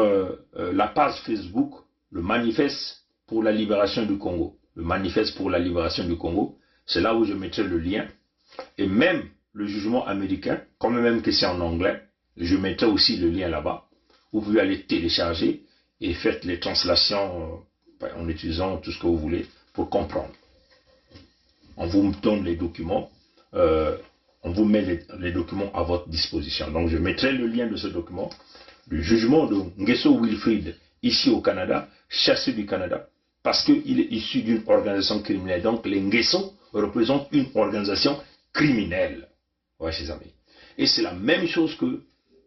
la page Facebook, le manifeste pour la libération du Congo. Le manifeste pour la libération du Congo, c'est là où je mettrai le lien. Et même le jugement américain, comme même que c'est en anglais, je mettrai aussi le lien là-bas. Vous pouvez aller télécharger et faire les translations en utilisant tout ce que vous voulez pour comprendre. On vous donne les documents, on vous met les documents à votre disposition. Donc je mettrai le lien de ce document, le jugement de Nguesso Wilfried ici au Canada, chassé du Canada, parce qu'il est issu d'une organisation criminelle. Donc les Nguesso représentent une organisation criminelle. Ouais, chers amis. Et c'est la même chose que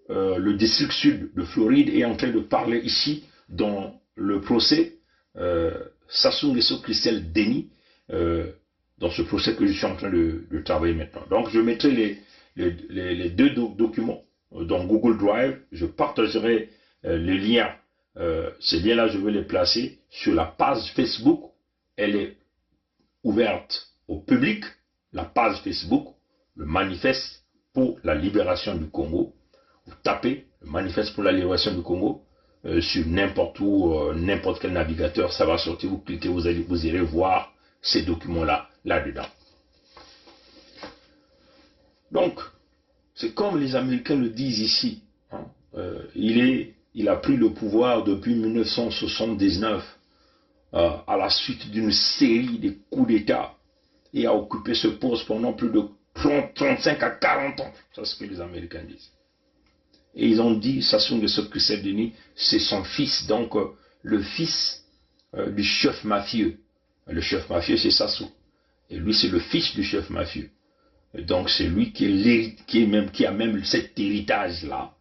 le district sud de Floride est en train de parler ici dans le procès Sassou Nguesso Christelle Denis, dans ce procès que je suis en train de travailler maintenant. Donc je mettrai les deux documents dans Google Drive, je partagerai les liens, ces liens-là je vais les placer sur la page Facebook, elle est ouverte au public, la page Facebook, le manifeste pour la libération du Congo. Vous tapez le manifeste pour la libération du Congo sur n'importe où, n'importe quel navigateur, ça va sortir, vous cliquez, vous irez voir ces documents-là, là-dedans. Donc, c'est comme les Américains le disent ici, hein, il a pris le pouvoir depuis 1979 à la suite d'une série de coups d'État et a occupé ce poste pendant plus de 35 à 40 ans. C'est ce que les Américains disent. Et ils ont dit, Sassou Nguesso Christelle Denis, c'est son fils, donc le fils du chef mafieux. Le chef mafieux, c'est Sassou. Et lui, c'est le fils du chef mafieux. Et donc, c'est lui qui a même cet héritage-là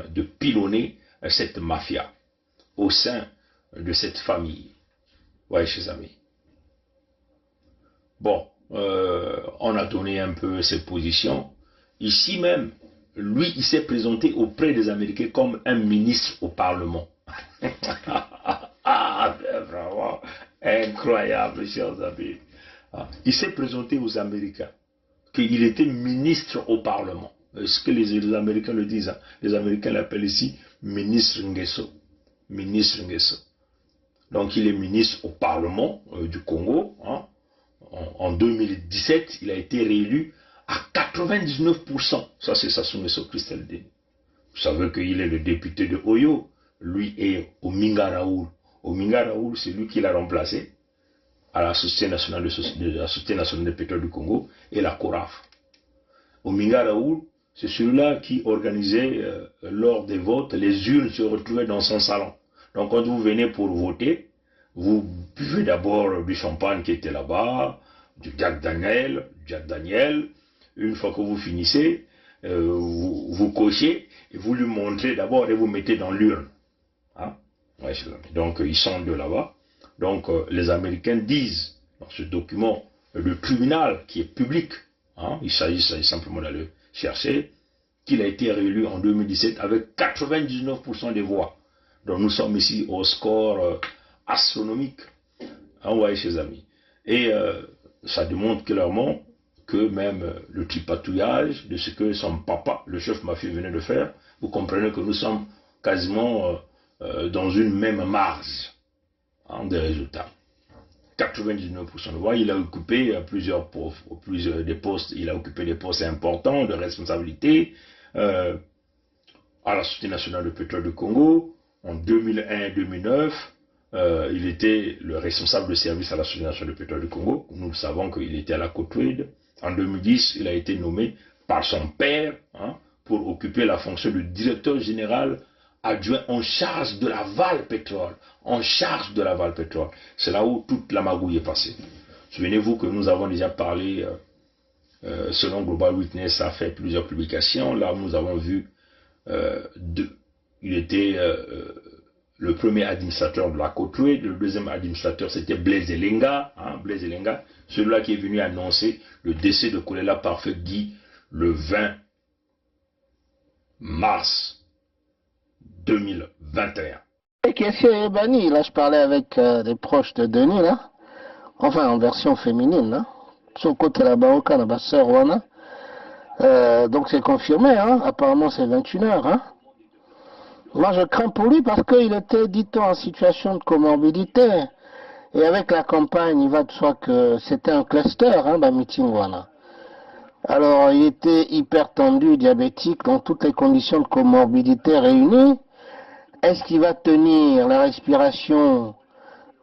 de pilonner cette mafia au sein de cette famille. Ouais, chers amis. Bon, on a donné un peu ses positions. Ici même, lui, il s'est présenté auprès des Américains comme un ministre au Parlement. Ah, vraiment incroyable, chers amis. Il s'est présenté aux Américains qu'il était ministre au Parlement. Ce que les Américains le disent, hein. Les Américains l'appellent ici ministre Nguesso. Ministre Nguesso. Donc il est ministre au Parlement du Congo. Hein. En 2017, il a été réélu à 99%. Ça, c'est Sassou Nguesso Christelle Denis. Vous savez qu'il est le député de Oyo. Lui est Ominga Raoul. Ominga Raoul, c'est lui qui l'a remplacé à la Société nationale de pétrole du Congo et la CORAF. Ominga Raoul, c'est celui-là qui organisait lors des votes, les urnes se retrouvaient dans son salon. Donc quand vous venez pour voter, vous buvez d'abord du champagne qui était là-bas, du Jack Daniel. Une fois que vous finissez, vous cochez et vous lui montrez d'abord et vous mettez dans l'urne. Hein? Ouais, donc ils sont de là-bas. Donc les Américains disent dans ce document, le tribunal qui est public, hein, il s'agit simplement d'aller chercher, qu'il a été réélu en 2017 avec 99% des voix. Donc nous sommes ici au score astronomique. Hein, ouais, chers amis. Et ça démontre clairement que même le tripatouillage de ce que son papa, le chef mafieux, venait de faire, vous comprenez que nous sommes quasiment dans une même marge des résultats. 99% de voix, il a occupé plusieurs postes, il a occupé des postes importants de responsabilité à la Société nationale de pétrole du Congo. En 2001 et 2009, il était le responsable de service à la Société nationale de pétrole du Congo. Nous savons qu'il était à la Côte-Ouide. En 2010, il a été nommé par son père pour occuper la fonction de directeur général adjoint en charge de la Val Pétrole. En charge de la Val Pétrole. C'est là où toute la magouille est passée. Souvenez-vous que nous avons déjà parlé, selon Global Witness, ça a fait plusieurs publications. Là, nous avons vu il était le premier administrateur de la Côte-Ouest. Le deuxième administrateur, c'était Blaise Elenga. Blaise Elenga, celui-là qui est venu annoncer le décès de Kolela Parfait Guy le 20 mars 2021. Et question est bannie. Là, je parlais avec des proches de Denis, là. Enfin, en version féminine, là. Son côté là-bas, au Canada, sœur Wana. Donc, c'est confirmé, hein. Apparemment, c'est 21h, hein. Moi, je crains pour lui parce qu'il était, dit-on, en situation de comorbidité. Et avec la campagne, il va de soi que c'était un cluster, hein, dans meeting Wana. Alors, il était hyper tendu, diabétique, dans toutes les conditions de comorbidité réunies. Est-ce qu'il va tenir la respiration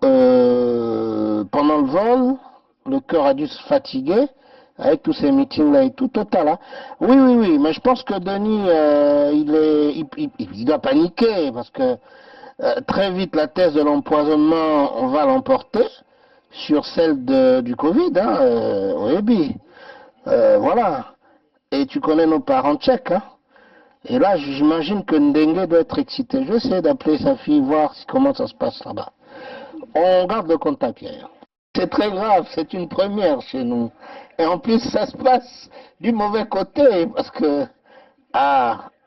pendant le vol? Le cœur a dû se fatiguer avec tous ces meetings-là et tout, total. Hein. Oui, mais je pense que Denis, il doit paniquer parce que très vite la thèse de l'empoisonnement, on va l'emporter sur celle du Covid, au Ebi. Voilà. Et tu connais nos parents tchèques, hein. Et là, j'imagine que Ndengue doit être excité. Je vais essayer d'appeler sa fille, voir comment ça se passe là-bas. On garde le contact, Yaya. C'est très grave, c'est une première chez nous. Et en plus, ça se passe du mauvais côté, parce que,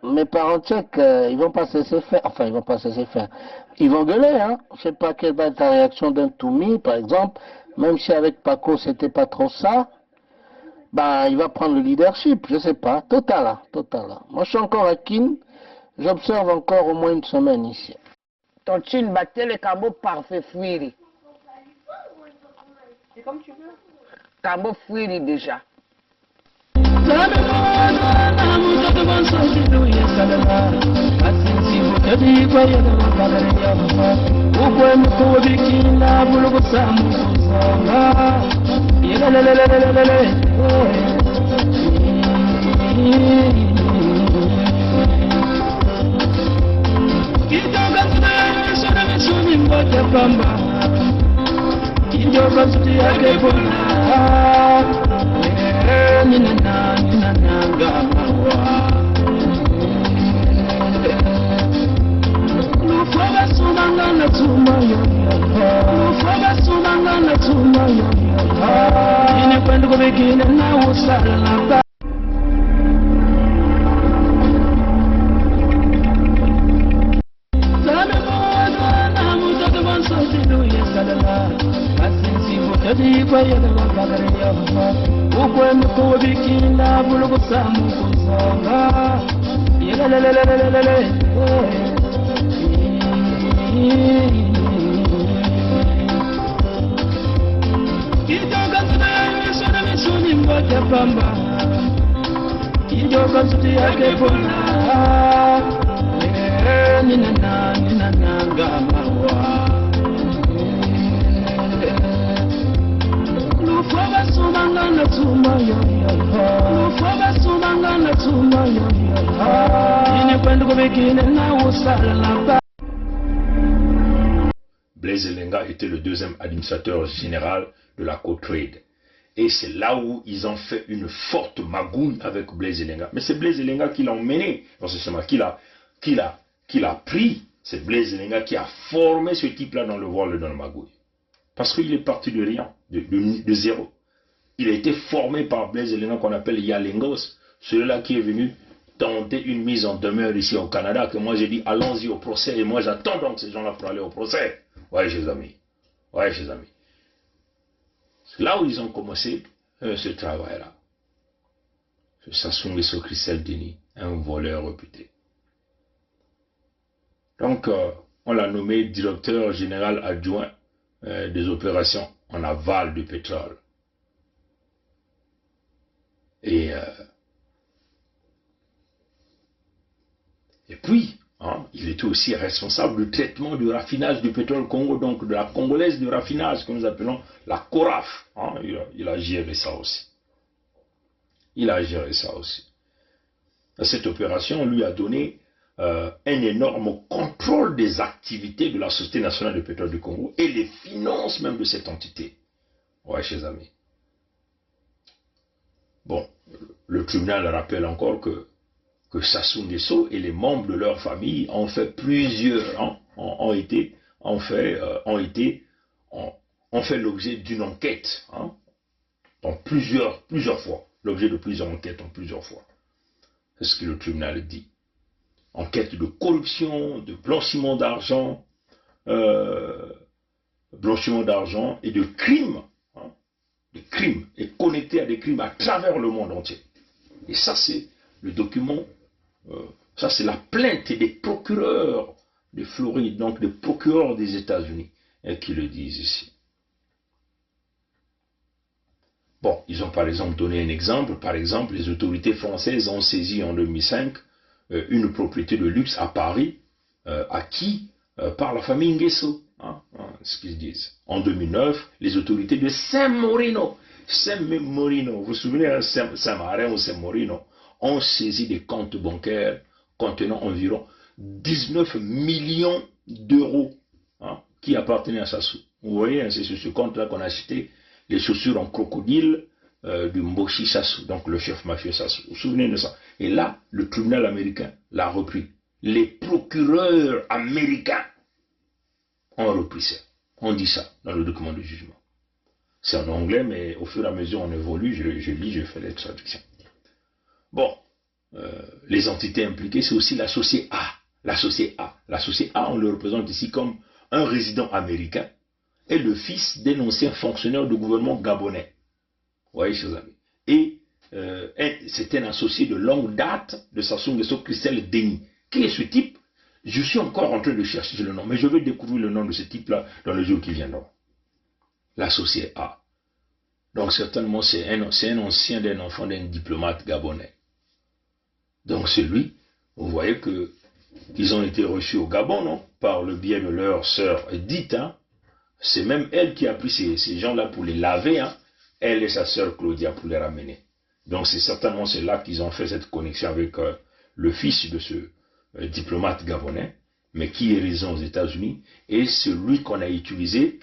mes parents tchèques, ils vont pas se laisser faire. Enfin, ils vont pas se laisser faire. Ils vont gueuler, hein. Je sais pas quelle va être la réaction d'un Toumi, par exemple. Même si avec Paco, c'était pas trop ça. Ben, il va prendre le leadership, je sais pas. Total. Moi, je suis encore à Kin. J'observe encore au moins une semaine ici. Ton chin battait le cambo parfait fuiri. C'est comme tu veux. Cambo fuiri déjà. Blaise Elenga était le deuxième administrateur général de la Co-Trade. Et c'est là où ils ont fait une forte magouille avec Blaise Elenga. Mais c'est Blaise Elenga qui l'a emmené, qui l'a pris. C'est Blaise Elenga qui a formé ce type-là dans le voile dans la magouille. Parce qu'il est parti de rien, de zéro. Il a été formé par Blaise Elenga qu'on appelle Yalengos, celui-là qui est venu tenter une mise en demeure ici au Canada, que moi j'ai dit allons-y au procès, et moi j'attends donc ces gens-là pour aller au procès. Ouais, chers amis. C'est là où ils ont commencé ce travail-là. Ce Sassou Nguesso Christelle Denis, un voleur réputé. Donc, on l'a nommé directeur général adjoint des opérations en aval du pétrole. Et puis, il était aussi responsable du traitement du raffinage du pétrole Congo, donc de la congolaise du raffinage que nous appelons la CORAF. Il a géré ça aussi. Cette opération lui a donné un énorme contrôle des activités de la Société nationale de pétrole du Congo et les finances même de cette entité. Ouais, chers amis. Bon, le tribunal rappelle encore que Sassou Nguesso et les membres de leur famille ont fait ont fait l'objet d'une enquête, donc plusieurs fois, l'objet de plusieurs enquêtes en plusieurs fois. C'est ce que le tribunal dit. Enquête de corruption, de blanchiment d'argent et de crimes, et connectés à des crimes à travers le monde entier. Et ça, c'est le document. Ça, c'est la plainte des procureurs de Floride, donc des procureurs des États-Unis, qui le disent ici. Bon, ils ont par exemple donné un exemple. Par exemple, les autorités françaises ont saisi en 2005 une propriété de luxe à Paris, acquis par la famille Nguesso. Ce qu'ils disent. En 2009, les autorités de Saint-Morino, vous vous souvenez, Saint-Marin ou Saint-Morino, ont saisi des comptes bancaires contenant environ 19 millions d'euros hein, qui appartenaient à Sassou. Vous voyez, hein, c'est sur ce compte-là qu'on a cité les chaussures en crocodile du Mboshi Sassou, donc le chef mafieux Sassou. Vous vous souvenez de ça? Et là, le tribunal américain l'a repris. Les procureurs américains ont repris ça. On dit ça dans le document de jugement. C'est en anglais, mais au fur et à mesure on évolue, je lis, je fais les traductions. Bon, les entités impliquées, c'est aussi l'associé A. L'associé A. L'associé A, on le représente ici comme un résident américain et le fils d'un ancien fonctionnaire du gouvernement gabonais. Vous voyez, chers amis. Et c'est un associé de longue date de Sassou Nguesso, Christelle Denis. Qui est ce type? Je suis encore en train de chercher le nom, mais je vais découvrir le nom de ce type-là dans les jours qui viendront. L'associé A. Donc certainement c'est un ancien d'un enfant d'un diplomate gabonais. Donc c'est lui, vous voyez qu'ils ont été reçus au Gabon, non? Par le biais de leur sœur Edith, hein? C'est même elle qui a pris ces gens-là pour les laver, hein? Elle et sa sœur Claudia pour les ramener. Donc c'est certainement là qu'ils ont fait cette connexion avec le fils de ce diplomate gabonais, mais qui est résident aux États-Unis, et celui qu'on a utilisé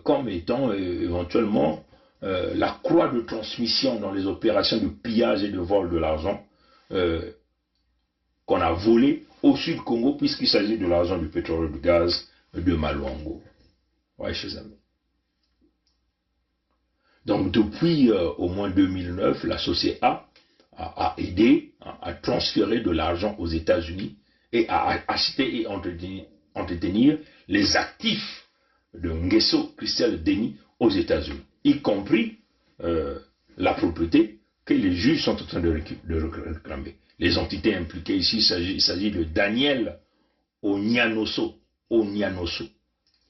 comme étant éventuellement la croix de transmission dans les opérations de pillage et de vol de l'argent qu'on a volé au Sud Congo, puisqu'il s'agit de l'argent du pétrole et du gaz de Maluango. Ouais, chers amis. Donc depuis au moins 2009, l'associé A a aidé à transférer de l'argent aux États-Unis et à acheter et entretenir les actifs de Nguesso Christelle Denis aux États-Unis, y compris la propriété que les juges sont en train de réclamer. Les entités impliquées ici, il s'agit de Daniel Onyanoso,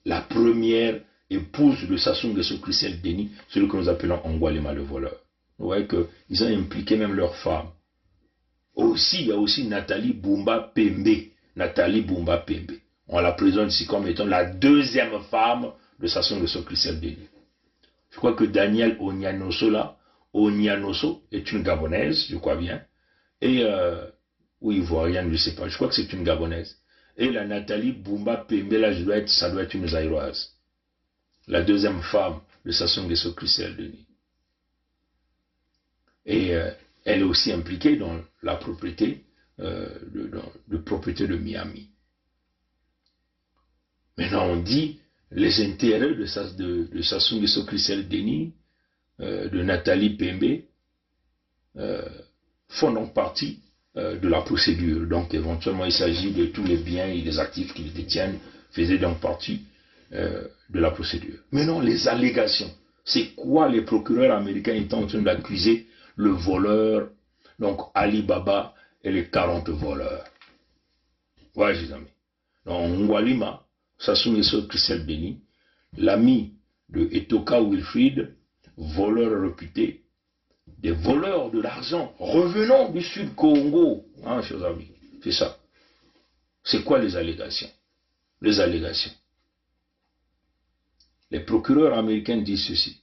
la première épouse de Sassou Nguesso Christelle Denis, celui que nous appelons Ongwalema le voleur. Vous voyez qu'ils ont impliqué même leurs femmes. Aussi, il y a aussi Nathalie Bumba Pembe. Nathalie Bumba Pembe. On la présente ici comme étant la deuxième femme de Sassou Nguesso Christelle Denis. Je crois que Daniel Onyanoso est une Gabonaise, je crois bien. Et, ou ivoirienne, je ne sais pas. Je crois que c'est une Gabonaise. Et la Nathalie Bumba Pembe, là, ça doit être une Zaïroise. La deuxième femme de Sassou Nguesso Christelle Denis. Et elle est aussi impliquée dans la propriété, de propriété de Miami. Maintenant, on dit les intérêts de Sassou Nguesso Christelle Denis, de Nathalie Pembe, font donc partie de la procédure. Donc, éventuellement, il s'agit de tous les biens et les actifs qu'ils détiennent, faisaient donc partie de la procédure. Maintenant, les allégations. C'est quoi les procureurs américains étant en train d'accuser le voleur, donc Ali Baba et les 40 voleurs? Voilà, les amis. Donc, Ngwalima, Sassou Nguesso Christelle Denis, l'ami de Etoka Wilfried, voleur réputé, des voleurs de l'argent revenant du Sud Congo. Hein, chers amis, c'est ça. C'est quoi les allégations? Les allégations. Les procureurs américains disent ceci.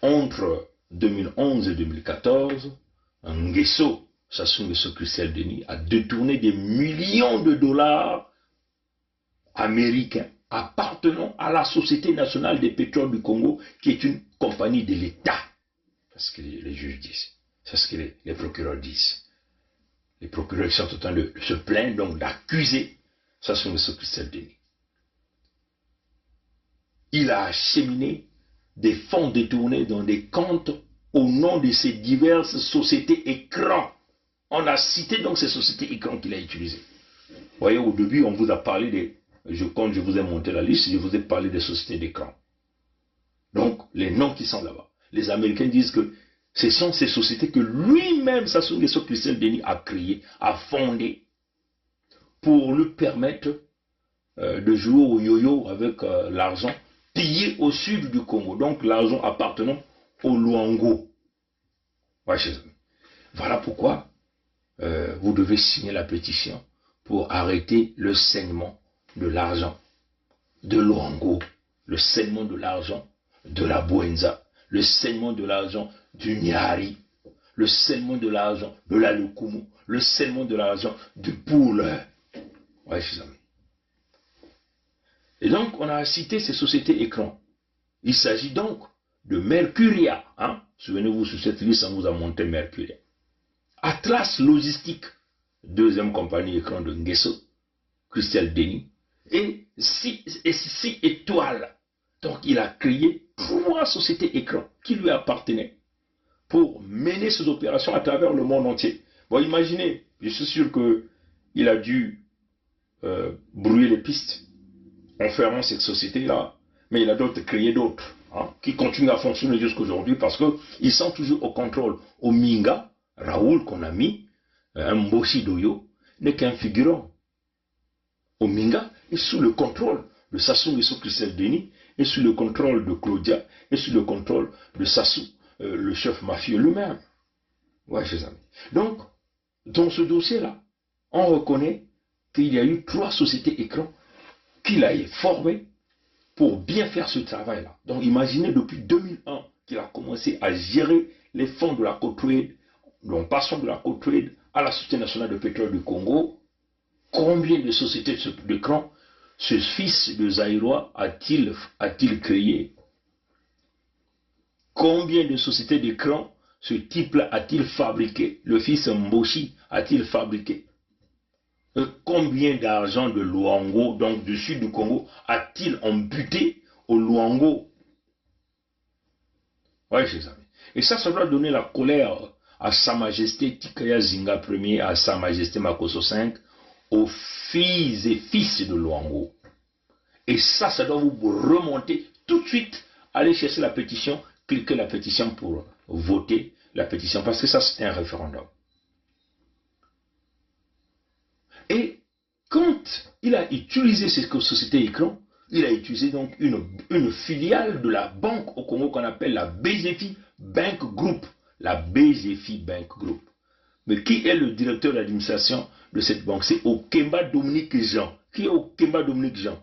Entre 2011 et 2014, Nguesso, Sassou Nguesso Christelle Denis, a détourné des millions de dollars américains appartenant à la Société nationale des pétroles du Congo, qui est une compagnie de l'État. C'est ce que les juges disent. C'est ce que les procureurs disent. Les procureurs sont en train de se plaindre, donc d'accuser Sassou Nguesso Christelle Denis. Il a acheminé des fonds détournés dans des comptes au nom de ces diverses sociétés écrans. On a cité donc ces sociétés écrans qu'il a utilisées. Vous voyez, au début, on vous a parlé des... Quand je vous ai monté la liste, je vous ai parlé des sociétés d'écran. Donc, les noms qui sont là-bas. Les Américains disent que ce sont ces sociétés que lui-même, Sassou Nguesso Christelle Denis, a créées, a fondées, pour lui permettre de jouer au yo-yo avec l'argent pillé au sud du Congo. Donc, l'argent appartenant au Luango. Ouais, voilà pourquoi vous devez signer la pétition pour arrêter le saignement de l'argent de Luango, le saignement de l'argent de la Bouenza, le saignement de l'argent du Nyari, le saignement de l'argent de la Lukumu, le saignement de l'argent du Poule. Ouais, chers amis. Et donc, on a cité ces sociétés écrans. Il s'agit donc de Mercuria. Hein? Souvenez-vous, sur cette liste, on vous a monté Mercuria. Atlas Logistique, deuxième compagnie écran de Nguesso, Christelle Denis, et 6 étoiles. Donc, il a créé 3 sociétés écrans qui lui appartenaient pour mener ses opérations à travers le monde entier. Bon, imaginez, je suis sûr qu'il a dû brouiller les pistes en fermant cette société-là, mais il a créé d'autres qui continuent à fonctionner jusqu'aujourd'hui parce qu'ils sont toujours au contrôle. Ominga, Raoul qu'on a mis, Mboshi Doyo, n'est qu'un figurant. Ominga est sous le contrôle de Sassou Nguesso Christelle Denis, est sous le contrôle de Claudia, est sous le contrôle de Sassou, le chef mafieux lui-même. Ouais, chers amis. Donc, dans ce dossier-là, on reconnaît qu'il y a eu 3 sociétés écrans qu'il a formées pour bien faire ce travail-là. Donc, imaginez depuis 2001 qu'il a commencé à gérer les fonds de la Côte-Ouest, donc passant de la Côte-Ouest à la Société nationale de pétrole du Congo. Combien de sociétés d'écran ce fils de Zaïrois a-t-il créé? Combien de sociétés d'écran ce type-là a-t-il fabriqué? Le fils Mboshi a-t-il fabriqué? Combien d'argent de Luango, donc du sud du Congo, a-t-il amputé au Luango? Oui, chers amis. Et ça doit donner la colère à Sa Majesté Tikaya Zinga Ier, à Sa Majesté Makosso V, aux filles et fils de Luango. Et ça doit vous remonter tout de suite, aller chercher la pétition, cliquer la pétition pour voter la pétition, parce que ça c'est un référendum. Et quand il a utilisé ces sociétés écrans, il a utilisé donc une filiale de la banque au Congo qu'on appelle la BGFI Bank Group. La BGFI Bank Group. Mais qui est le directeur d'administration de cette banque? C'est Okemba Dominique Jean. Qui est Okemba Dominique Jean?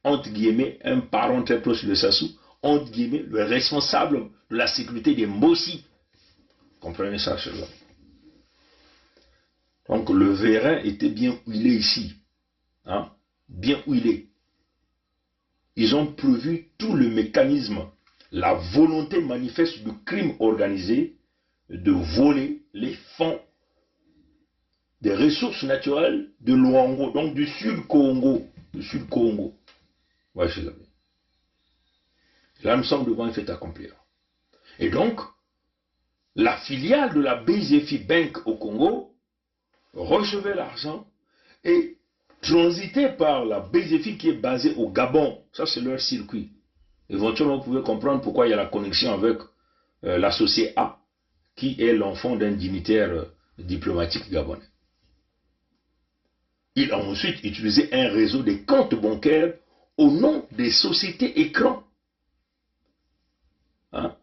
Entre guillemets, un parent très proche de Sassou, entre guillemets, le responsable de la sécurité des Mboshi. Comprenez ça, cela. Donc le vérin était bien où il est ici. Hein? Bien où il est. Ils ont prévu tout le mécanisme, la volonté manifeste du crime organisé de voler les fonds des ressources naturelles de Luango, donc du Sud Congo. Du Sud Congo. Ouais, chers amis. Là, nous sommes devant un fait accompli. Et donc, la filiale de la BGFI Bank au Congo recevait l'argent et transitait par la BGFI qui est basée au Gabon. Ça, c'est leur circuit. Éventuellement, vous pouvez comprendre pourquoi il y a la connexion avec l'associé A, qui est l'enfant d'un dignitaire diplomatique gabonais. Il a ensuite utilisé un réseau de comptes bancaires au nom des sociétés écrans, hein,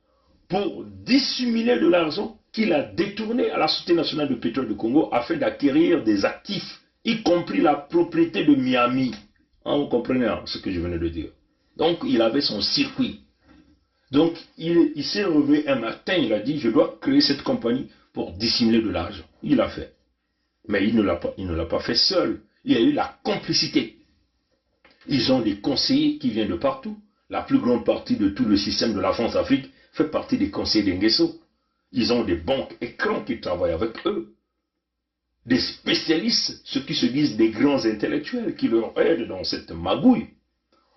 pour dissimuler de l'argent qu'il a détourné à la Société nationale de pétrole du Congo afin d'acquérir des actifs, y compris la propriété de Miami. Hein, vous comprenez ce que je venais de dire. Donc, il avait son circuit. Donc, il s'est réveillé un matin, il a dit, je dois créer cette compagnie pour dissimuler de l'argent. Il l'a fait. Mais il ne l'a pas fait seul. Il y a eu la complicité. Ils ont des conseillers qui viennent de partout. La plus grande partie de tout le système de la France-Afrique fait partie des conseillers d'Nguesso. Ils ont des banques écrans qui travaillent avec eux. Des spécialistes, ceux qui se disent des grands intellectuels, qui leur aident dans cette magouille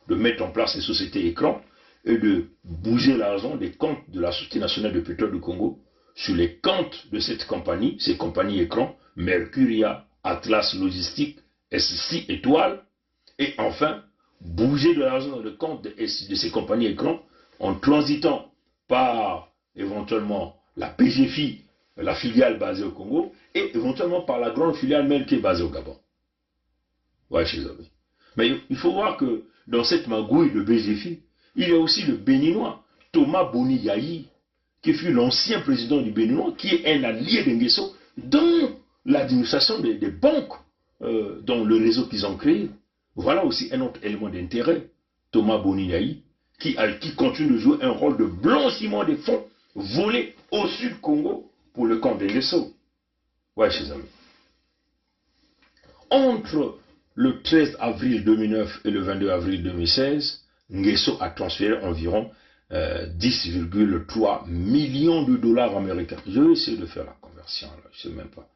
de mettre en place les sociétés écrans et de bouger l'argent des comptes de la Société nationale de pétrole du Congo sur les comptes de cette compagnie, ces compagnies écrans, Mercuria, Atlas Logistique, S6 étoiles, et enfin, bouger de l'argent dans le compte de ces compagnies écrans en transitant par éventuellement la PGFI, la filiale basée au Congo, et éventuellement par la grande filiale même qui est basée au Gabon. Ouais, chez eux. Mais il faut voir que dans cette magouille de BGFI, il y a aussi le Béninois, Thomas Boni Yahi, qui fut l'ancien président du Béninois, qui est un allié d'Nguesso dans l'administration des banques, dans le réseau qu'ils ont créé. Voilà aussi un autre élément d'intérêt. Thomas Boni Yahi, qui continue de jouer un rôle de blanchiment des fonds volés au Sud Congo pour le compte d'Nguesso. Ouais, chers amis. Entre le 13 avril 2009 et le 22 avril 2016, Nguesso a transféré environ 10,3 millions de dollars américains. Je vais essayer de faire la conversion, là. Je ne sais même pas.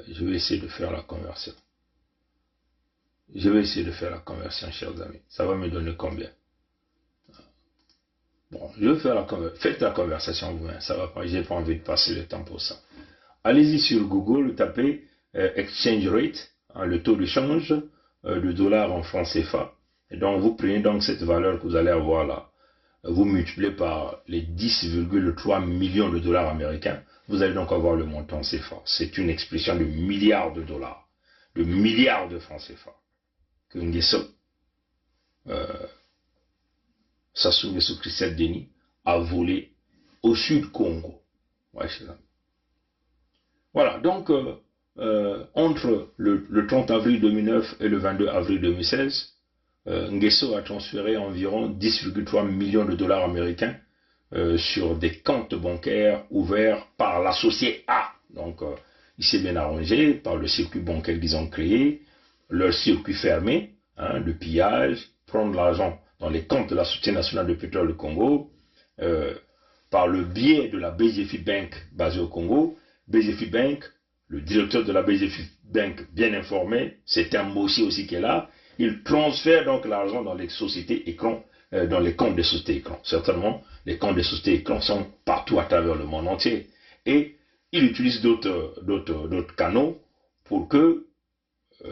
Je vais essayer de faire la conversion. Je vais essayer de faire la conversion, chers amis. Ça va me donner combien? Bon, je vais faire la conversion. Faites la conversation vous-même. Ça va pas. J'ai pas envie de passer le temps pour ça. Allez-y sur Google, tapez exchange rate, hein, le taux de change de dollar en francs CFA. Et donc vous prenez donc cette valeur que vous allez avoir là. Vous multipliez par les 10,3 millions de dollars américains. Vous allez donc avoir le montant CFA. C'est une expression de milliards de dollars, de milliards de francs CFA. Que Nguesso, Sassou Nguesso Christelle Denis, a volé au sud Congo. Ouais, c'est ça. Voilà, donc entre le 30 avril 2009 et le 22 avril 2016, Nguesso a transféré environ 10,3 millions de dollars américains sur des comptes bancaires ouverts par l'associé A. Donc, il s'est bien arrangé par le circuit bancaire qu'ils ont créé, leur circuit fermé, hein, de pillage, prendre l'argent dans les comptes de la Société nationale de pétrole du Congo, par le biais de la BGFI Bank basée au Congo. BGFI Bank, le directeur de la BGFI Bank, bien informé, c'est un Mbossi aussi qui est là, il transfère donc l'argent dans les sociétés écrans, dans les comptes des sociétés écrans. Certainement, les comptes des sociétés écrans sont partout à travers le monde entier. Et il utilise d'autres canaux pour que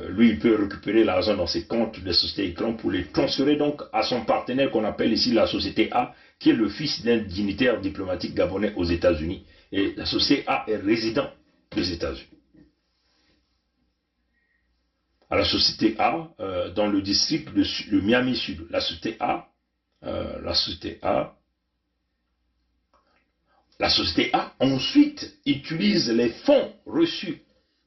lui, il peut récupérer l'argent dans ses comptes des sociétés écrans pour les transférer donc à son partenaire qu'on appelle ici la société A, qui est le fils d'un dignitaire diplomatique gabonais aux États-Unis. Et la société A est résident des États-Unis. À la société A, dans le district de Miami Sud, la société A ensuite utilise les fonds reçus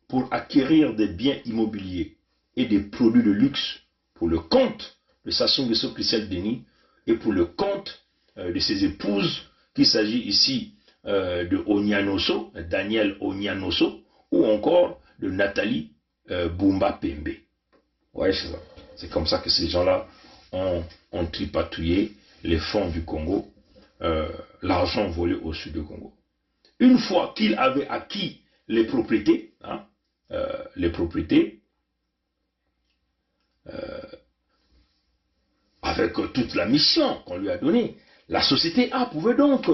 pour acquérir des biens immobiliers et des produits de luxe pour le compte de Sassou Nguesso Christelle Denis et pour le compte de ses épouses, qu'il s'agit ici de Onyanoso, Daniel Onyanoso, ou encore de Nathalie Bumba Pembe. Ouais, c'est comme ça que ces gens-là ont tripatouillé les fonds du Congo, l'argent volé au sud du Congo. Une fois qu'il avait acquis les propriétés, hein, avec toute la mission qu'on lui a donnée, la société A pouvait donc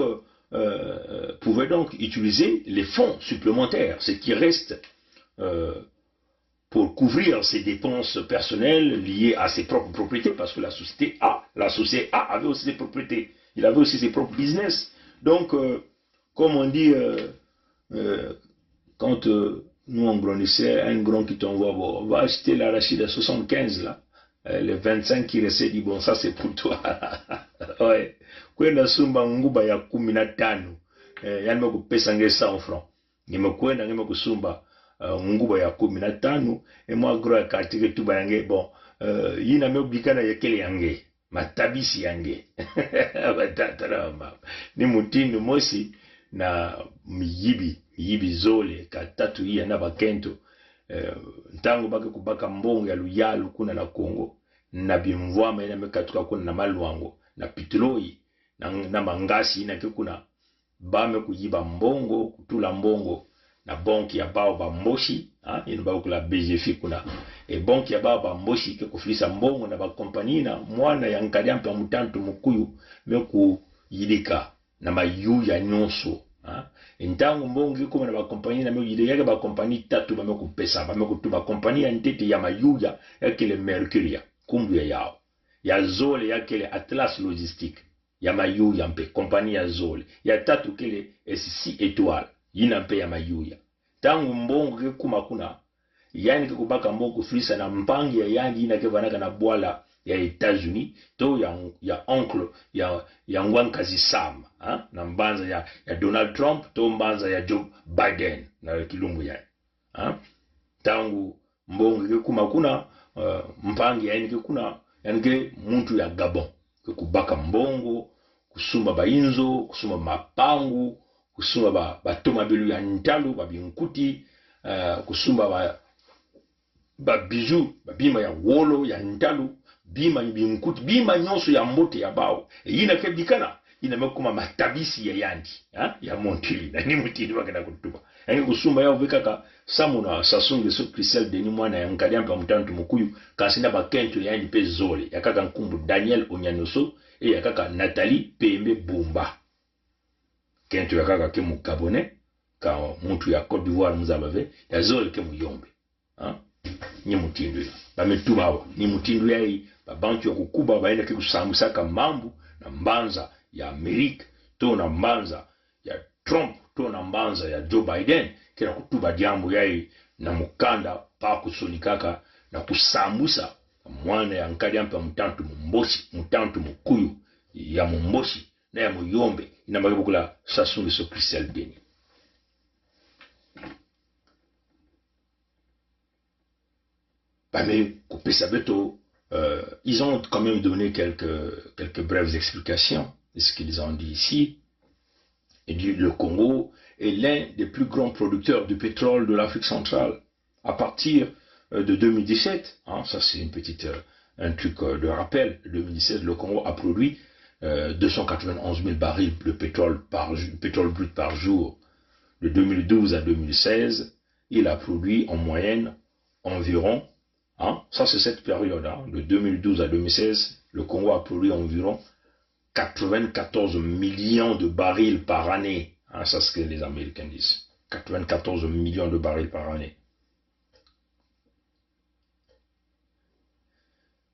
utiliser les fonds supplémentaires, ce qui reste pour couvrir ses dépenses personnelles liées à ses propres propriétés, parce que la société A avait aussi ses propriétés, il avait aussi ses propres business. Donc, comme on dit, quand nous on grandissait, un grand qui t'envoie, bon, va acheter l'arachide à 75 là, les 25 qui restaient, dit bon, ça c'est pour toi. Ouais. Kwenda sumba nguba ya 15, yani mekupesa nge 100 francs. Nimekwenda kusumba nguba ya 15, et moi gros ya katike tuba yange, bon, yina mebikana yakele yange, matabisi yange. Ni mutinu mosi na miyibi zole katatu iya na bakento, ntango bake kubaka mbongo ya luyalu kuna na Congo, na bimvwama ina mekatuka kuna na malwango, na pitroi, na mangasi ina kuna bame kuyiba mbongo, kutula mbongo, na banki ya bao ba mboshi, ino bao kula BGFI kuna, banki ya bao ba mboshi ke kufilisa mbongo na ba kompani na mwana ya nkadiampa mutantu mukuyu, meku yidika, na mayu ya nyonso. Ntango mbongo kuma na ba kompani na meku yidika yake ba kompani tatu ba meku pesa, ba meku tuba kompani ya ntete ya mayuya, yake le Mercuria, kumbu ya yao, ya Zole yake le Atlas Logistique, ya mayu ya mpe, kompani ya Zole, ya tatu kele SC Etoile, yina mpe ya mayuya. Tangu mbongo kuma kuna, yani kubaka mbongo kufilisa na mpangi ya yangi ina kevanaka na bwala ya États-Unis, to ya oncle ya Ngwankazi Sam, na mbanza ya Donald Trump, to mbanza ya Joe Biden, na kilumbu ya. Tangu mbongo kuma kuna, mpangi ya yani kuna, yani muntu ya Gabon, kubaka mbongo, kusumba bainzo, kusumba mapangu, kusumba ba tomabilu ya ntalu, ba binkuti, kusumba ba bijou ba bima ya wolo ya ndalo bima binkuti bima nyonso ya mbote ya bao yina ke bikana ina mekuma matabisi ya yandi ya montili na ni mutini wakena kutuba yani kusumba yao vekaka samuna sasunge so Christel Denis mwana ya nkadia mpa mutantu mukuyu kasinda bakento yani pe zole ya kaka nkumbu Daniel Onyanoso e ya kaka Nathalie Pembe Bumba kento ya kaka ke mu Gabonais ka muntu ya Côte d'Ivoire muzabave ya zole ke muyombe ni mutindu ba metubawa ni mutindu yai babantu ya kukuba baenda ke kusamusaka mambo na mbanza ya Amerika to na mbanza ya Trump to na mbanza ya Joe Biden kila kutuba jambo yai na mukanda pa kusonikaka na kusambusa mwana ya nkadia mpa mutantu mumboshi mutantu mukuyu ya mumboshi na ya muyombe inambaki bukula Sassou so Christel Denis. Mais ils ont quand même donné quelques brèves explications de ce qu'ils ont dit ici. Et le Congo est l'un des plus grands producteurs de pétrole de l'Afrique centrale. À partir de 2017, ça c'est un truc de rappel, 2017, le Congo a produit 291 000 barils de pétrole brut par jour. De 2012 à 2016, il a produit en moyenne environ, ça c'est cette période, de 2012 à 2016, le Congo a produit environ 94 millions de barils par année. Ça c'est ce que les Américains disent. 94 millions de barils par année.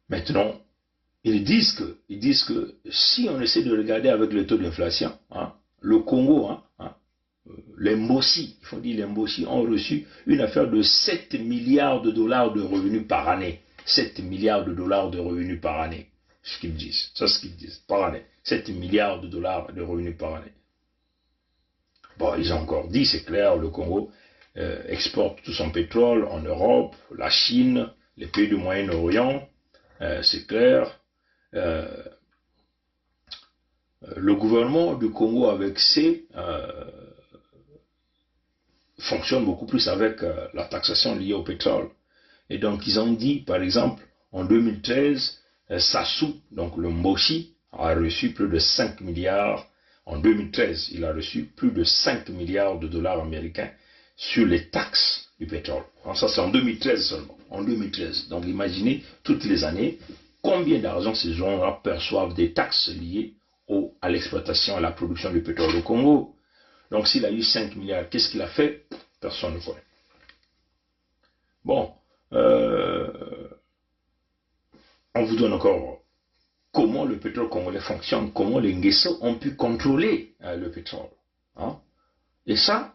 Maintenant, ils disent que si on essaie de regarder avec le taux d'inflation, le Congo, les Mbossi, il faut dire les Mbossi, ont reçu une affaire de 7 milliards de dollars de revenus par année. 7 milliards de dollars de revenus par année. Ce qu'ils disent. C'est ce qu'ils disent. Par année. 7 milliards de dollars de revenus par année. Bon, ils ont encore dit, c'est clair, le Congo exporte tout son pétrole en Europe, la Chine, les pays du Moyen-Orient, c'est clair. Le gouvernement du Congo avec ses fonctionne beaucoup plus avec la taxation liée au pétrole. Et donc ils ont dit, par exemple, en 2013, Sassou, donc le Mboshi, a reçu plus de 5 milliards. En 2013, il a reçu plus de 5 milliards de dollars américains sur les taxes du pétrole. Alors ça c'est en 2013 seulement, en 2013. Donc imaginez, toutes les années, combien d'argent ces gens-là perçoivent des taxes liées à l'exploitation, à la production du pétrole au Congo. Donc s'il a eu 5 milliards, qu'est-ce qu'il a fait? Personne ne connaît. Bon, on vous donne encore comment le pétrole congolais fonctionne, comment les Nguesso ont pu contrôler le pétrole. Et ça,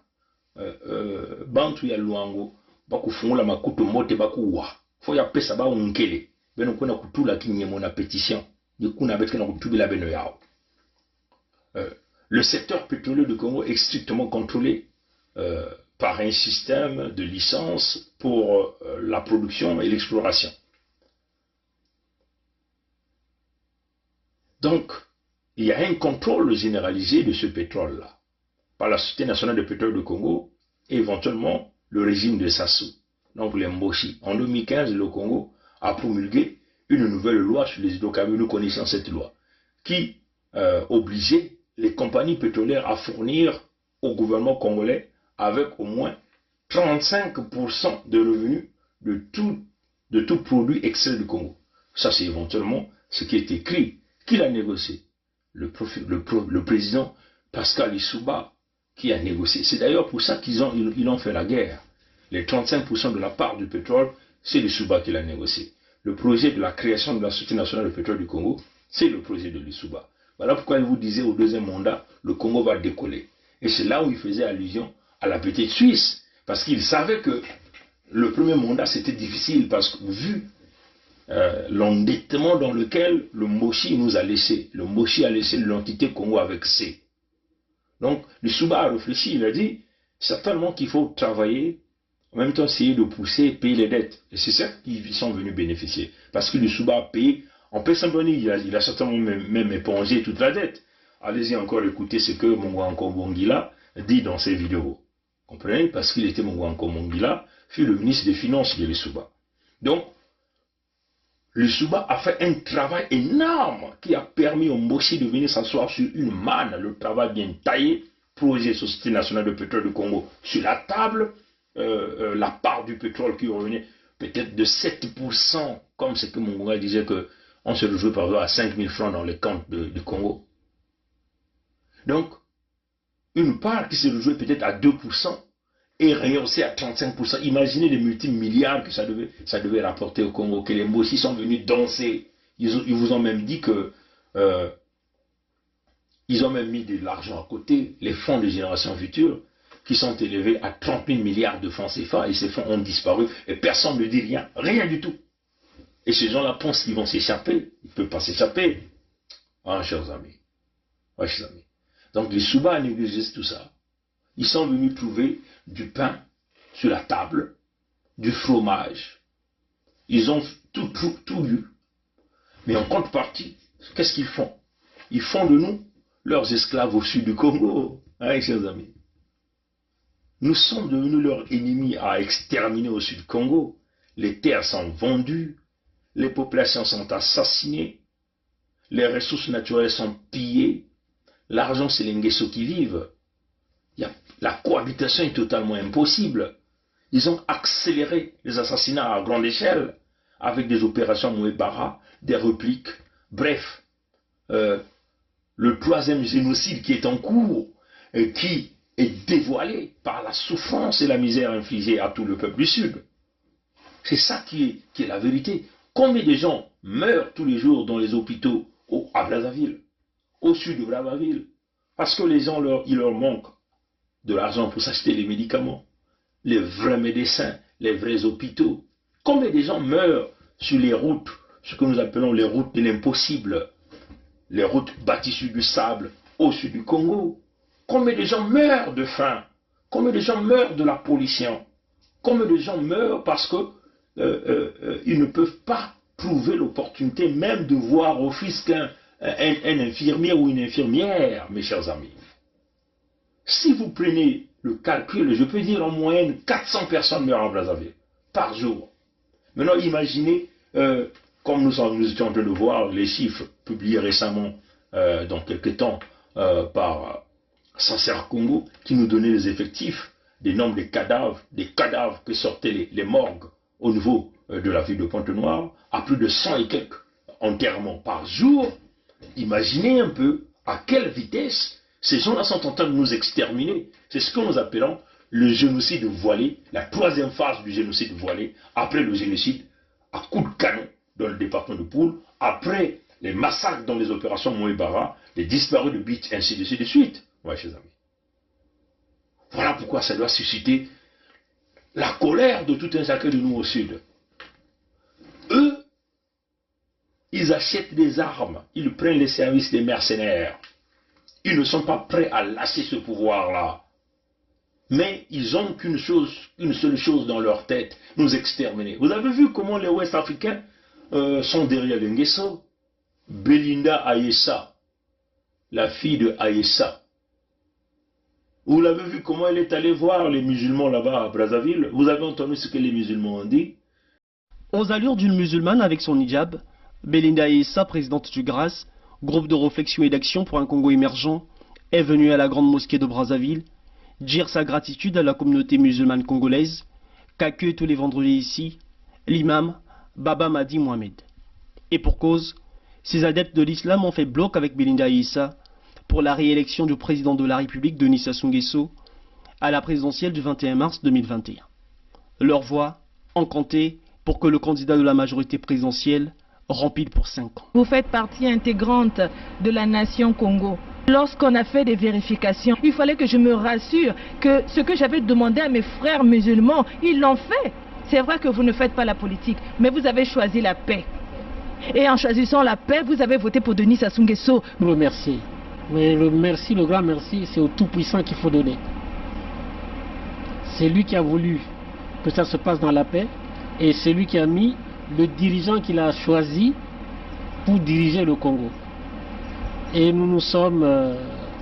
Bantu ya Luango, baku fungula makuto mote baku wa. Faut ya pesa ba unkele. Beno kuna kutula kinyemo na pétition. Yekuna betka na kutubila beno yao. Le secteur pétrolier du Congo est strictement contrôlé par un système de licence pour la production et l'exploration. Donc, il y a un contrôle généralisé de ce pétrole-là par la Société nationale de pétrole du Congo et éventuellement le régime de Sassou, donc les Mboshi. En 2015, le Congo a promulgué une nouvelle loi sur les hydrocarbures. Nous connaissons cette loi qui obligeait les compagnies pétrolières à fournir au gouvernement congolais avec au moins 35% de revenus de tout produit extrait du Congo. Ça, c'est éventuellement ce qui est écrit. Qui l'a négocié? Le président Pascal Lissouba qui a négocié. C'est d'ailleurs pour ça qu'ils ont fait la guerre. Les 35% de la part du pétrole, c'est Lissouba qui l'a négocié. Le projet de la création de la Société nationale de pétrole du Congo, c'est le projet de Lissouba. Voilà pourquoi il vous disait au deuxième mandat, le Congo va décoller. Et c'est là où il faisait allusion à la petite Suisse. Parce qu'il savait que le premier mandat c'était difficile parce que vu l'endettement dans lequel le Mboshi nous a laissé. Le Mboshi a laissé l'entité Congo avec C. Donc, le Souba a réfléchi, il a dit, certainement qu'il faut travailler, en même temps essayer de pousser et payer les dettes. Et c'est ça qu'ils sont venus bénéficier. Parce que le Souba a payé, en peut simplement, il a certainement même épongé toute la dette. Allez-y encore écouter ce que Mongwanko Bongila dit dans ses vidéos. Comprenez? Parce qu'il était Mongwanko Bongila, fut le ministre des Finances de l'Issouba. Donc, le Souba a fait un travail énorme qui a permis au Mboshi de venir s'asseoir sur une manne, le travail bien taillé, projet Société nationale de pétrole du Congo sur la table, la part du pétrole qui revenait peut-être de 7%, comme ce que Mongonga disait qu'on se rejoue par exemple à 5 000 francs dans les comptes du Congo. Donc, une part qui se rejouait peut-être à 2% et rehaussée à 35%. Imaginez les multimilliards que ça devait rapporter au Congo, que les Mbossi sont venus danser. Ils vous ont même dit que ils ont même mis de l'argent à côté, les fonds de génération future, qui sont élevés à 30 000 milliards de francs CFA, et ces fonds ont disparu, et personne ne dit rien, rien du tout. Et ces gens-là pensent qu'ils vont s'échapper, ils ne peuvent pas s'échapper. Ah, chers amis. Ah, chers amis. Donc les Souba négligent tout ça. Ils sont venus trouver du pain sur la table, du fromage. Ils ont tout eu. Mais en contrepartie, qu'est-ce qu'ils font? Ils font de nous leurs esclaves au sud du Congo. Hein, chers amis. Nous sommes devenus leurs ennemis à exterminer au sud du Congo. Les terres sont vendues, les populations sont assassinées, les ressources naturelles sont pillées, l'argent c'est les Nguesso qui vivent. La cohabitation est totalement impossible. Ils ont accéléré les assassinats à grande échelle avec des opérations Mouébara, des répliques. Bref, le troisième génocide qui est en cours, qui est dévoilé par la souffrance et la misère infligée à tout le peuple du Sud. C'est ça qui est la vérité. Combien de gens meurent tous les jours dans les hôpitaux à Brazzaville, au sud de Brazzaville, parce que les gens, il leur manque de l'argent pour s'acheter les médicaments, les vrais médecins, les vrais hôpitaux. Combien de gens meurent sur les routes, ce que nous appelons les routes de l'impossible, les routes bâties sur du sable au sud du Congo. Combien de gens meurent de faim? Combien de gens meurent de la pollution? Combien de gens meurent parce qu'ils ne peuvent pas trouver l'opportunité même de voir au fisc un infirmier ou une infirmière, mes chers amis. Si vous prenez le calcul, je peux dire en moyenne 400 personnes meurent en Brazzaville par jour. Maintenant, imaginez, comme nous étions en train de voir les chiffres publiés récemment, dans quelques temps, par Sincère Congo, qui nous donnait les effectifs, des nombres des cadavres que sortaient les morgues au niveau de la ville de Pointe-Noire, à plus de 100 et quelques enterrements par jour. Imaginez un peu à quelle vitesse ces gens-là sont en train de nous exterminer. C'est ce que nous appelons le génocide voilé, la troisième phase du génocide voilé, après le génocide à coups de canon dans le département de Poul, après les massacres dans les opérations Mouébara, les disparus de Beach, ainsi de suite. Ouais, chers amis. Voilà pourquoi ça doit susciter la colère de tout un chacun de nous au sud. Eux, ils achètent des armes, ils prennent les services des mercenaires. Ils ne sont pas prêts à lâcher ce pouvoir-là. Mais ils ont une seule chose dans leur tête, nous exterminer. Vous avez vu comment les Ouest-Africains sont derrière les Nguesso? Belinda Ayessa, la fille de Ayessa. Vous l'avez vu comment elle est allée voir les musulmans là-bas à Brazzaville? Vous avez entendu ce que les musulmans ont dit? Aux allures d'une musulmane avec son hijab, Belinda Ayessa, présidente du GRAS, groupe de réflexion et d'action pour un Congo émergent, est venue à la grande mosquée de Brazzaville dire sa gratitude à la communauté musulmane congolaise qu'accueille tous les vendredis ici l'imam Baba Madi Mohamed. Et pour cause, ces adeptes de l'islam ont fait bloc avec Belinda Ayessa pour la réélection du président de la République Denis Sassou Nguesso à la présidentielle du 21 mars 2021. Leur voix ont compté pour que le candidat de la majorité présidentielle rempile pour 5 ans. Vous faites partie intégrante de la nation Congo. Lorsqu'on a fait des vérifications, il fallait que je me rassure que ce que j'avais demandé à mes frères musulmans, ils l'ont fait. C'est vrai que vous ne faites pas la politique, mais vous avez choisi la paix. Et en choisissant la paix, vous avez voté pour Denis Sassou Nguesso. Le merci. Mais le grand merci, c'est au Tout-Puissant qu'il faut donner. C'est lui qui a voulu que ça se passe dans la paix et c'est lui qui a mis le dirigeant qu'il a choisi pour diriger le Congo. Et nous sommes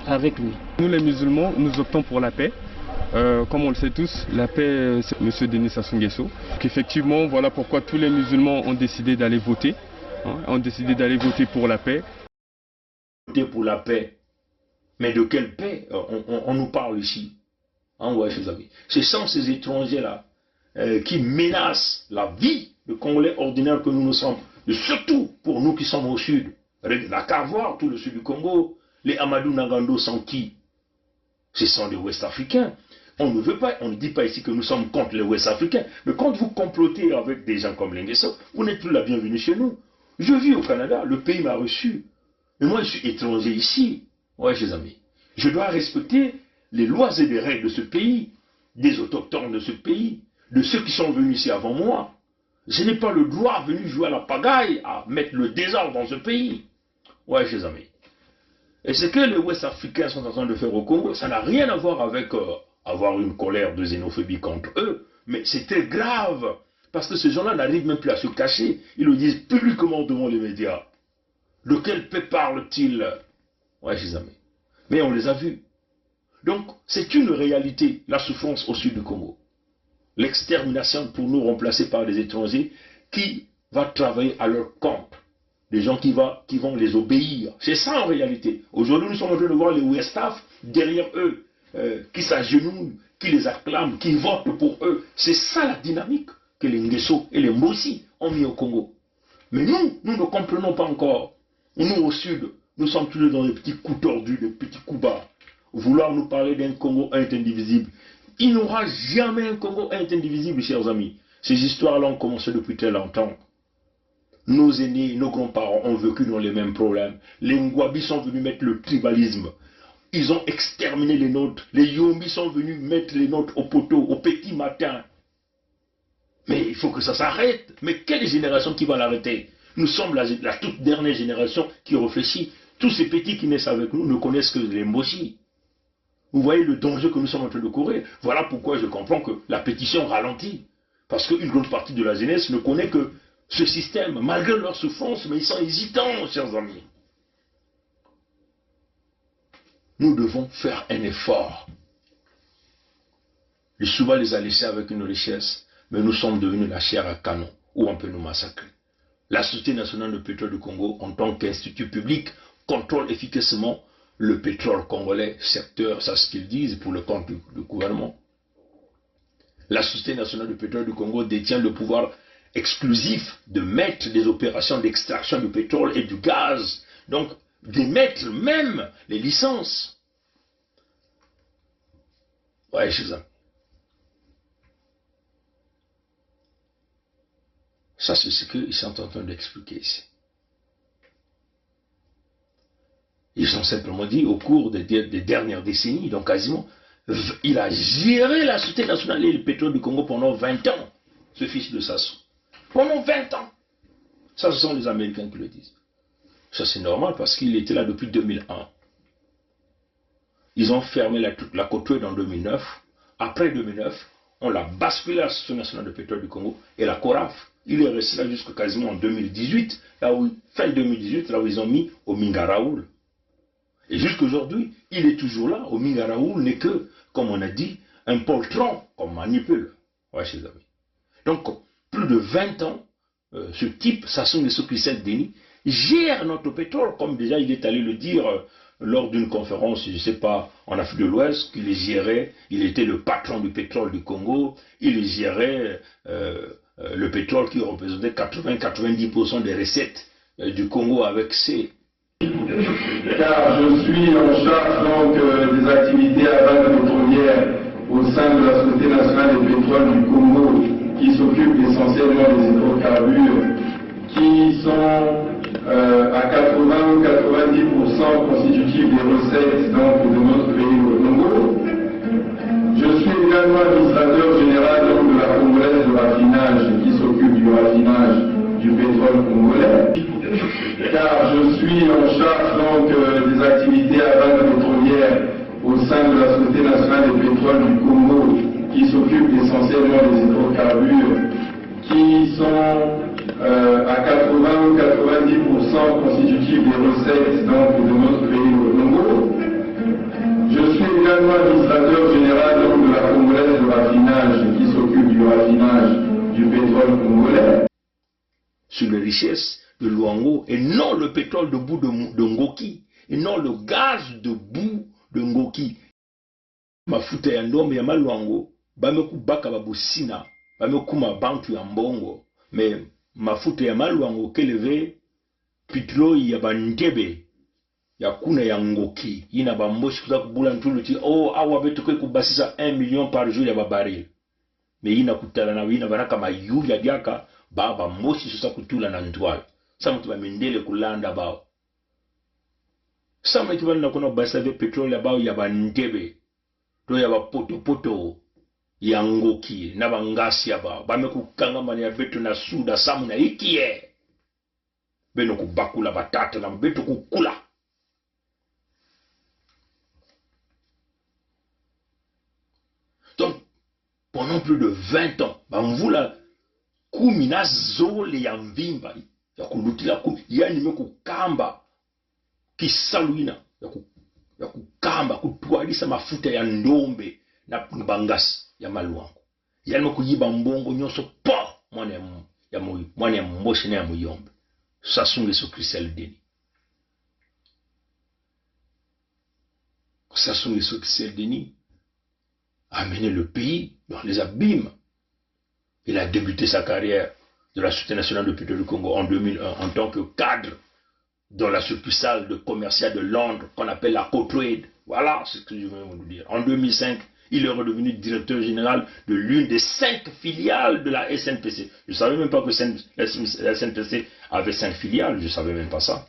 avec lui. Nous les musulmans, nous optons pour la paix. comme on le sait tous, la paix, c'est M. Denis Sassou Nguesso. Effectivement, voilà pourquoi tous les musulmans ont décidé d'aller voter, ont décidé d'aller voter pour la paix. Voter pour la paix. Mais de quelle paix on nous parle ici? Ouais, chers amis. Ce sont ces étrangers-là qui menacent la vie de Congolais ordinaires que nous sommes. Et surtout pour nous qui sommes au sud. La qu'à voir tout le sud du Congo. Les Amadou Nagando sont qui? Ce sont des Ouest-Africains. On ne veut pas, on ne dit pas ici que nous sommes contre les Ouest-Africains. Mais quand vous complotez avec des gens comme Nguesso, vous n'êtes plus la bienvenue chez nous. Je vis au Canada, le pays m'a reçu. Mais moi, je suis étranger ici. Ouais, chers amis. Je dois respecter les lois et les règles de ce pays, des autochtones de ce pays, de ceux qui sont venus ici avant moi. Je n'ai pas le droit de venir jouer à la pagaille, à mettre le désordre dans ce pays. Ouais, chers amis. Et ce que les Ouest-Africains sont en train de faire au Congo, ça n'a rien à voir avec avoir une colère de xénophobie contre eux, mais c'est très grave, parce que ces gens-là n'arrivent même plus à se cacher, ils le disent publiquement devant les médias. De quelle paix parlent-ils? Ouais, chers amis. Mais on les a vus. Donc, c'est une réalité, la souffrance au sud du Congo. L'extermination pour nous remplacée par des étrangers qui vont travailler à leur compte. Des gens qui vont les obéir. C'est ça en réalité. Aujourd'hui, nous sommes en train de voir les Ouest-Af derrière eux, qui s'agenouillent, qui les acclament, qui votent pour eux. C'est ça la dynamique que les Nguesso et les Mossi ont mis au Congo. Mais nous ne comprenons pas encore. Nous, au sud, nous sommes toujours dans des petits coups tordus, des petits coups bas. Vouloir nous parler d'un Congo indivisible. Il n'y aura jamais un Congo indivisible, chers amis. Ces histoires-là ont commencé depuis très longtemps. Nos aînés, nos grands-parents ont vécu dans les mêmes problèmes. Les Ngwabi sont venus mettre le tribalisme. Ils ont exterminé les nôtres. Les Yombi sont venus mettre les nôtres au poteau, au petit matin. Mais il faut que ça s'arrête. Mais quelle génération qui va l'arrêter? Nous sommes la toute dernière génération qui réfléchit. Tous ces petits qui naissent avec nous ne connaissent que les Mossi. Vous voyez le danger que nous sommes en train de courir. Voilà pourquoi je comprends que la pétition ralentit. Parce qu'une grande partie de la jeunesse ne connaît que ce système, malgré leur souffrance, mais ils sont hésitants, chers amis. Nous devons faire un effort. Le Souba les a laissés avec une richesse, mais nous sommes devenus la chair à canon, où on peut nous massacrer. La Société nationale de pétrole du Congo, en tant qu'institut public, contrôle efficacement le pétrole congolais, secteur, c'est ce qu'ils disent pour le compte du gouvernement. La Société nationale de pétrole du Congo détient le pouvoir exclusif de mettre des opérations d'extraction du pétrole et du gaz, donc d'émettre même les licences. Ouais, chez eux. Ça, c'est ce qu'ils sont en train d'expliquer ici. Ils ont simplement dit, au cours des dernières décennies, donc quasiment, il a géré la Société nationale et le pétrole du Congo pendant 20 ans, ce fils de Sassou. Pendant 20 ans. Ça, ce sont les Américains qui le disent. Ça, c'est normal parce qu'il était là depuis 2001. Ils ont fermé la côte en 2009. Après 2009, on l'a basculé à la Société nationale de pétrole du Congo et la CORAF. Il est resté là jusqu'à quasiment en 2018, là où, fin 2018, là où ils ont mis au Mingaraoul. Et jusqu'aujourd'hui, il est toujours là. Au Mingaraoul n'est que, comme on a dit, un poltron qu'on manipule. Ouais, chers amis. Donc, plus de 20 ans, ce type, Sassou Nguesso Christelle Denis, gère notre pétrole, comme déjà il est allé le dire lors d'une conférence, je ne sais pas, en Afrique de l'Ouest, qu'il gérait, il était le patron du pétrole du Congo, il gérait le pétrole qui représentait 80-90% des recettes du Congo avec ses... Car je suis en charge donc des activités à base pétrolière au sein de la Société nationale des pétroles du Congo, qui s'occupe essentiellement des hydrocarbures, qui sont à 80 ou 90% constitutifs des recettes donc, de notre pays, le Congo. Je suis également administrateur général donc, de la Congolaise de raffinage, qui s'occupe du raffinage du pétrole congolais. Car je suis en charge donc des activités à base pétrolière au sein de la Société nationale des pétroles du Congo, qui s'occupe essentiellement des hydrocarbures, qui sont à 80 ou 90% constitutifs des recettes donc, de notre pays, le Congo. Je suis également administrateur général donc, de la du pétrole congolais. Sur les richesses de Luango et non le pétrole de boue de Ngoki et non le gaz de boue de Ngoki. Mafuta ya ndombe ya Luango bameku baka babusina bameku mabantu ya mbongo mais mafuta ya Luango keleve pétrole ya bandebe ya kuna ya Ngoki ina bamboshi kuza kubula ntuluti oh awa betu kwe kubasisa 1 million par jour ya babaril mais ina kutala na ina baraka mayu ya diaka baba moshi sasa kutula na ntwala sa mtu bamendele kulanda bao sa mtu bana kuna basave petrol bao ya bandebe to ya bapoto ya Ngoki na bangasi ya bao bamekukanga mani ya betu na suda samu na ikie beno kubakula batata na betu kukula. Donc pendant plus de 20 ans bamvula kumina zole ya mvimba ya kulutila kumi yani mekukamba kisaluina ya kukamba kutwalisa mafuta ya ndombe na bangasi ya Luango yani mekuyiba mbongo nyonso po mwana ya mboshi na ya muyombe Sassou Nguesso Christelle Denis. Sassou Nguesso Christelle Denis a mené le pays dans les abîmes. Il a débuté sa carrière de la Société nationale de pétrole du Congo en 2001 en tant que cadre dans la succursale de commerciale de Londres qu'on appelle la Cotrade. Voilà ce que je veux vous dire. En 2005, il est redevenu directeur général de l'une des 5 filiales de la SNPC. Je ne savais même pas que la SNPC avait 5 filiales, je ne savais même pas ça.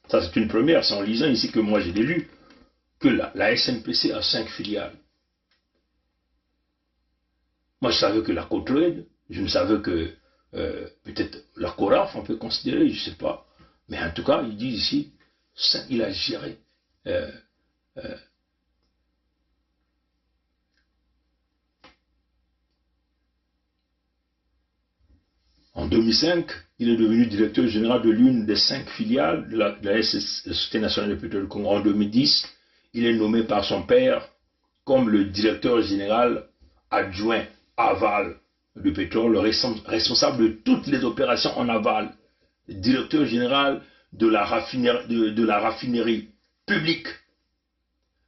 Ça c'est une première, c'est en lisant ici que moi j'ai lu que la SNPC a 5 filiales. Moi je savais que la Cotrade, je ne savais que peut-être la Coraf on peut considérer, je ne sais pas. Mais en tout cas, il dit ici, il a géré en 2005, il est devenu directeur général de l'une des 5 filiales de la Société nationale de pétrole du Congo. En 2010, il est nommé par son père comme le directeur général adjoint aval du pétrole, responsable de toutes les opérations en aval, directeur général de la raffinerie publique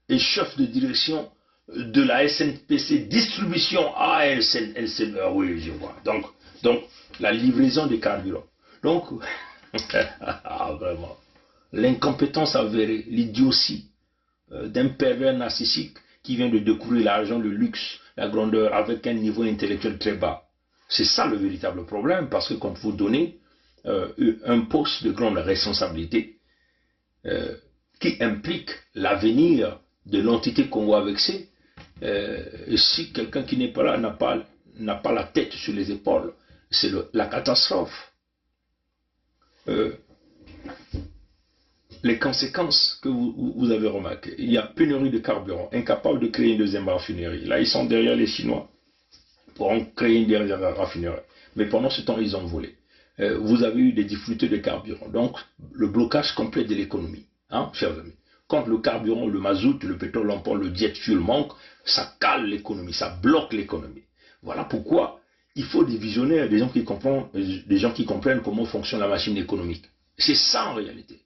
et chef de direction de la SNPC distribution oui, je vois. Donc, la livraison des carburants. Donc, vraiment, l'incompétence avérée, l'idiotie d'un pervers narcissique qui vient de découvrir l'argent, le luxe, la grandeur avec un niveau intellectuel très bas. C'est ça le véritable problème, parce que quand vous donnez un poste de grande responsabilité qui implique l'avenir de l'entité Congo avec C, si quelqu'un qui n'est pas là n'a pas la tête sur les épaules, c'est la catastrophe. Les conséquences que vous avez remarquées, il y a pénurie de carburant, incapable de créer une deuxième raffinerie. Là, ils sont derrière les Chinois pour en créer une deuxième raffinerie. Mais pendant ce temps, ils ont volé. Vous avez eu des difficultés de carburant. Donc, le blocage complet de l'économie, hein, chers amis. Quand le carburant, le mazout, le pétrole l'emporte, le jet fuel manque, ça cale l'économie, ça bloque l'économie. Voilà pourquoi il faut des visionnaires, des gens qui comprennent comment fonctionne la machine économique. C'est ça en réalité.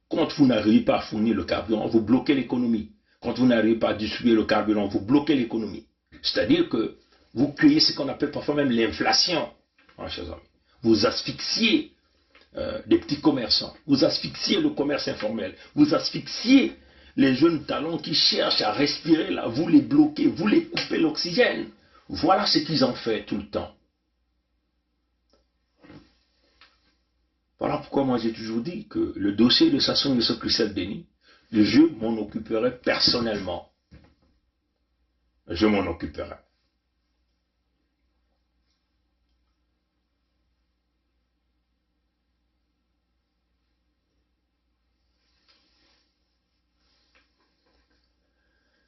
Quand vous n'arrivez pas à fournir le carburant, vous bloquez l'économie. Quand vous n'arrivez pas à distribuer le carburant, vous bloquez l'économie. C'est-à-dire que vous créez ce qu'on appelle parfois même l'inflation. Hein, chers amis. Vous asphyxiez des petits commerçants, vous asphyxiez le commerce informel, vous asphyxiez les jeunes talents qui cherchent à respirer là, vous les bloquez, vous les coupez l'oxygène. Voilà ce qu'ils ont fait tout le temps. Voilà pourquoi moi j'ai toujours dit que le dossier de Sassou Nguesso Christelle Denis, je m'en occuperai personnellement. Je m'en occuperai.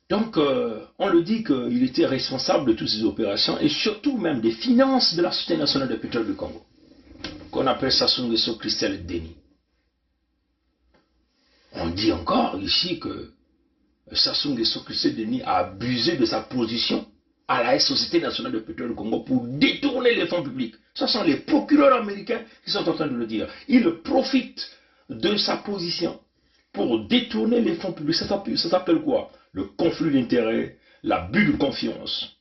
Donc, on le dit qu'il était responsable de toutes ces opérations et surtout même des finances de la Société nationale de pétrole du Congo, qu'on appelle Sassou Nguesso Christelle Denis. On dit encore ici que Sassou Nguesso Christelle Denis a abusé de sa position à la Société nationale de pétrole du Congo pour détourner les fonds publics. Ce sont les procureurs américains qui sont en train de le dire. Ils profitent de sa position pour détourner les fonds publics. Ça s'appelle quoi? Le conflit d'intérêts, l'abus de confiance.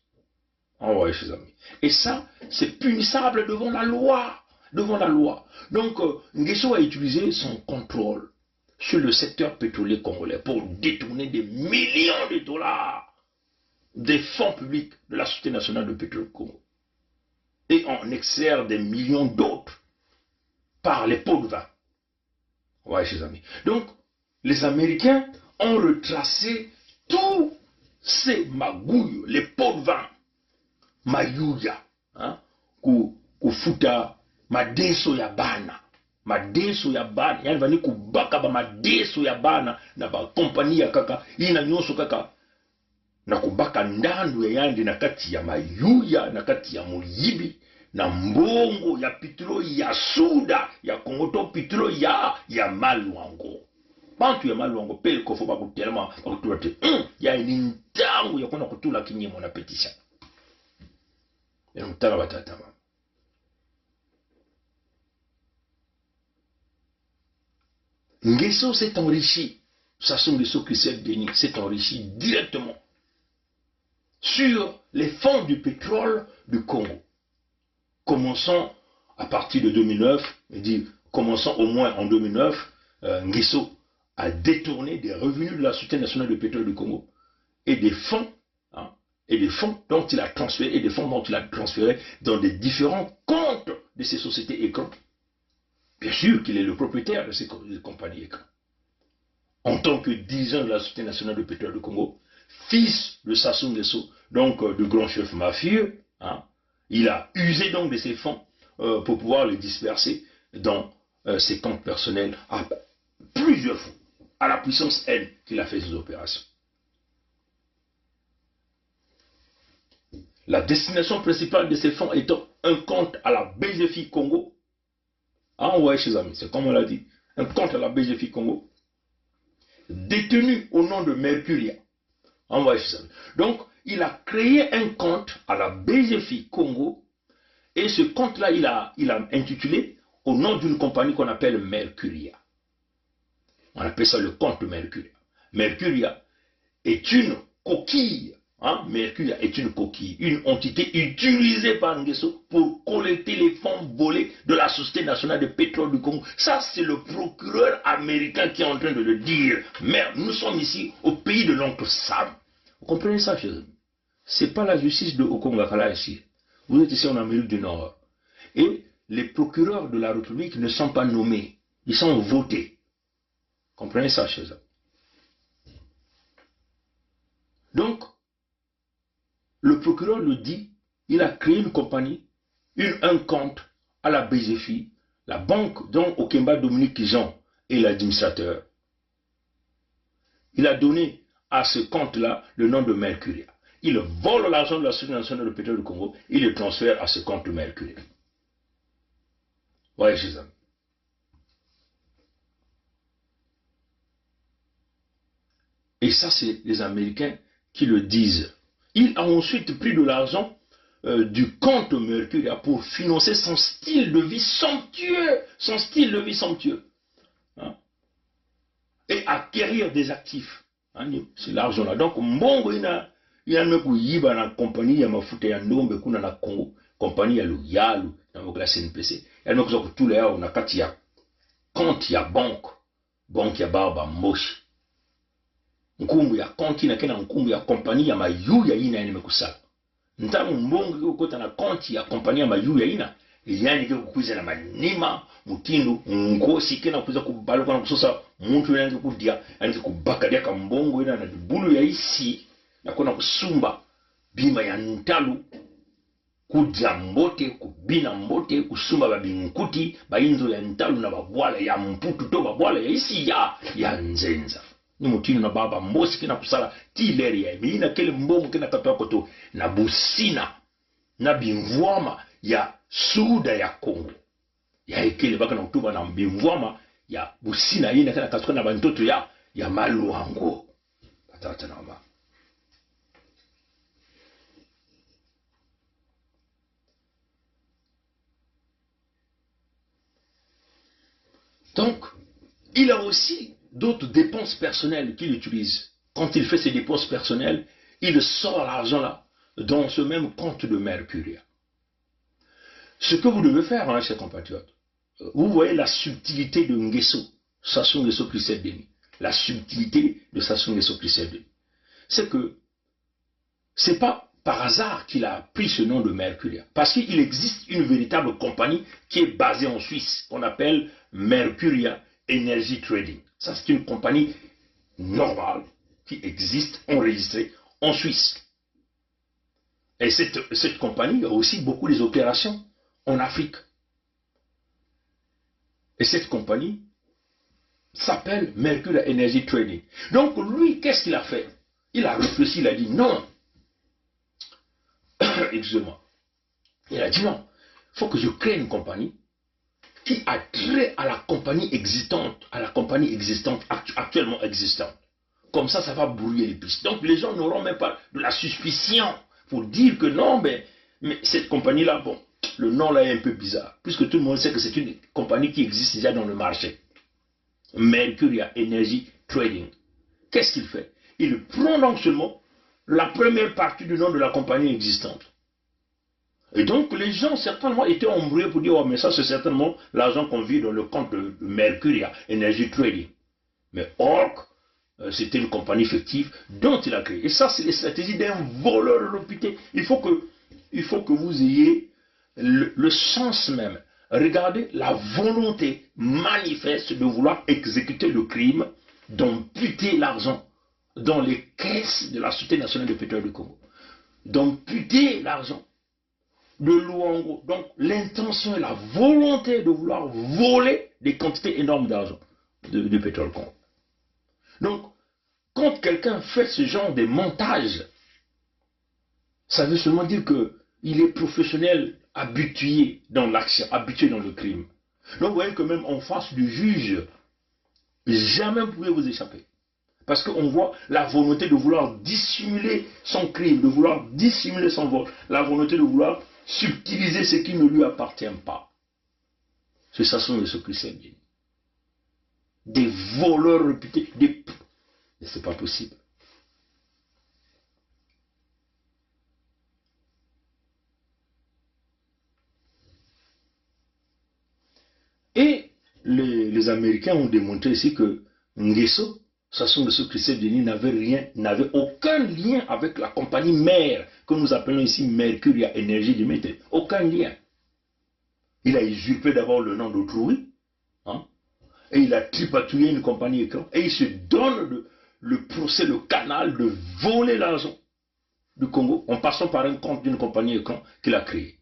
Ouais, chers amis. Et ça, c'est punissable devant la loi. Devant la loi. Donc, Nguesso a utilisé son contrôle sur le secteur pétrolier congolais pour détourner des millions de dollars des fonds publics de la Société nationale de pétrole du Congo. Et en extraire des millions d'autres par les pots de vin. Ouais, chers amis. Donc, les Américains ont retracé tous ces magouilles, les pots de vin, Mayuya, hein, Kufuta, Madeso ya bana, yani vani kubaka ba madeso ya bana, na ba kompani ya kaka, ina nyonso kaka, na kubaka ndandu ya yandi na kati ya Mayuya, na kati ya Muyibi, na mbongo ya pitro ya Suda, ya Kongoto pitro ya Maluango. Bantu ya Maluango pele kofo bakutelema, bakutulate, ya inintangu ya kuna kutula kinyemo na petisha. Ya mtala batatama. Nguesso s'est enrichi, Sassou Nguesso Christophe Denis s'est enrichi directement sur les fonds du pétrole du Congo. Commençons à partir de 2009, commençons au moins en 2009, Nguesso a détourné des revenus de la Société nationale de pétrole du Congo et des fonds, dont il a transféré, et des fonds dont il a transféré dans des différents comptes de ces sociétés écrans. Bien sûr qu'il est le propriétaire de ces compagnies écrans. En tant que dirigeant de la Société nationale de pétrole du Congo, fils de Sassou Nguesso, donc du grand chef mafieux, il a usé donc de ses fonds pour pouvoir les disperser dans ses comptes personnels à plusieurs fois, à la puissance N qu'il a fait ses opérations. La destination principale de ces fonds étant un compte à la BGFI Congo. Ouais, chers amis, c'est comme on l'a dit. Un compte à la BGFI Congo, détenu au nom de Mercuria. Ouais, chers amis. Donc, il a créé un compte à la BGFI Congo, et ce compte-là, il a intitulé au nom d'une compagnie qu'on appelle Mercuria. On appelle ça le compte Mercuria. Mercuria est une coquille. Mercuria est une coquille, une entité utilisée par Nguesso pour collecter les fonds volés de la Société nationale de pétrole du Congo. Ça, c'est le procureur américain qui est en train de le dire. Merde, nous sommes ici au pays de l'oncle Sam. Vous comprenez ça, chers amis? C'est pas la justice de Okongakala ici. Vous êtes ici en Amérique du Nord. Et les procureurs de la République ne sont pas nommés. Ils sont votés. Comprenez ça, chers amis? Donc, le procureur le dit, il a créé une compagnie, un compte à la BGFI, la banque dont Okemba Dominique Jean est l'administrateur. Il a donné à ce compte-là le nom de Mercuria. Il vole l'argent de la Société nationale de pétrole du Congo, il le transfère à ce compte de Mercuria. Voyez, chers amis. Et ça, c'est les Américains qui le disent. Il a ensuite pris de l'argent du compte Mercuria pour financer son style de vie somptueux. Son style de vie somptueux. Et acquérir des actifs. C'est l'argent-là. Donc, Mbongo, il y a une compagnie, il y a une Ndombe, il y a une Congo, compagnie, il y a le Yalu, il y a la CNPC. Il y a tout là, on a compte, il y a banque, il y a barba, moche. Nkumbu ya konti na kena nkumbu ya kompani ya mayu ya ina yani mekusala. Ntamu mbongo kukota na konti ya kompani ya mayu ya ina. Yani kiko kukuiza na manima, mutindu, ngosi kena kukuiza kubaluka na kusosa muntu yani kudia. Yani kubakadia ka mbongo ina na bulu ya isi. Na kuna kusumba bima ya ntalu. Kudza mbote, kubina mbote, kusumba babinkuti, bainzo ya ntalu na babwala ya mputu to babwala ya isi ya nzenza. Ni mutino na baba mbosi kina kusala tileri ya mina kele mbongo kina katoa koto na busina na bimvwama ya Suda ya Kongo ya ekele baka na kutuba na bimvwama ya busina ina kana katoka na bantoto ya Maluango atata na mama. Donc, il a aussi d'autres dépenses personnelles qu'il utilise. Quand il fait ses dépenses personnelles, il sort l'argent là dans ce même compte de Mercuria. Ce que vous devez faire, hein, chers compatriotes, vous voyez la subtilité de Nguesso, Sassou Nguesso Christophe Denis. La subtilité de Sassou Nguesso Christophe Denis. C'est que c'est pas par hasard qu'il a pris ce nom de Mercuria. Parce qu'il existe une véritable compagnie qui est basée en Suisse, qu'on appelle Mercuria Energy Trading. Ça, c'est une compagnie normale qui existe, enregistrée en Suisse. Et cette compagnie a aussi beaucoup des opérations en Afrique. Et cette compagnie s'appelle Mercuria Energy Trading. Donc lui, qu'est-ce qu'il a fait? Il a réfléchi, il a dit non. Excusez-moi. Il a dit non. Il faut que je crée une compagnie qui a trait à la compagnie existante, actuellement existante. Comme ça, ça va brouiller les pistes. Donc les gens n'auront même pas de la suspicion pour dire que non, mais cette compagnie-là, bon, le nom là est un peu bizarre, puisque tout le monde sait que c'est une compagnie qui existe déjà dans le marché. Mercuria Energy Trading. Qu'est-ce qu'il fait? Il prend donc seulement la première partie du nom de la compagnie existante. Et donc les gens certainement étaient embrouillés pour dire oh mais ça c'est certainement l'argent qu'on vit dans le compte de Mercuria Energy Trading. Mais or, c'était une compagnie fictive dont il a créé. Et ça c'est les stratégies d'un voleur réputé. Il faut que vous ayez le sens même. Regardez la volonté manifeste de vouloir exécuter le crime, d'amputer l'argent dans les caisses de la Société nationale de pétrole du Congo. D'amputer l'argent de Luango. Donc l'intention et la volonté de vouloir voler des quantités énormes d'argent de pétrole Congo. Donc, quand quelqu'un fait ce genre de montage, ça veut seulement dire qu'il est professionnel, habitué dans l'action, habitué dans le crime. Donc vous voyez que même en face du juge, jamais vous pouvez vous échapper. Parce qu'on voit la volonté de vouloir dissimuler son crime, de vouloir dissimuler son vol, la volonté de vouloir subtiliser ce qui ne lui appartient pas. C'est ça sont les Christophe Denis. Des voleurs réputés, des... Mais c'est pas possible. Et les Américains ont démontré ici que Nguesso, Sassou Nguesso Christophe Denis n'avait aucun lien avec la compagnie mère que nous appelons ici Mercuria Energy Limited. Aucun lien. Il a usurpé d'abord le nom d'autrui, hein, et il a tripatouillé une compagnie écran, et il se donne le procès, le canal de voler l'argent du Congo en passant par un compte d'une compagnie écran qu'il a créée.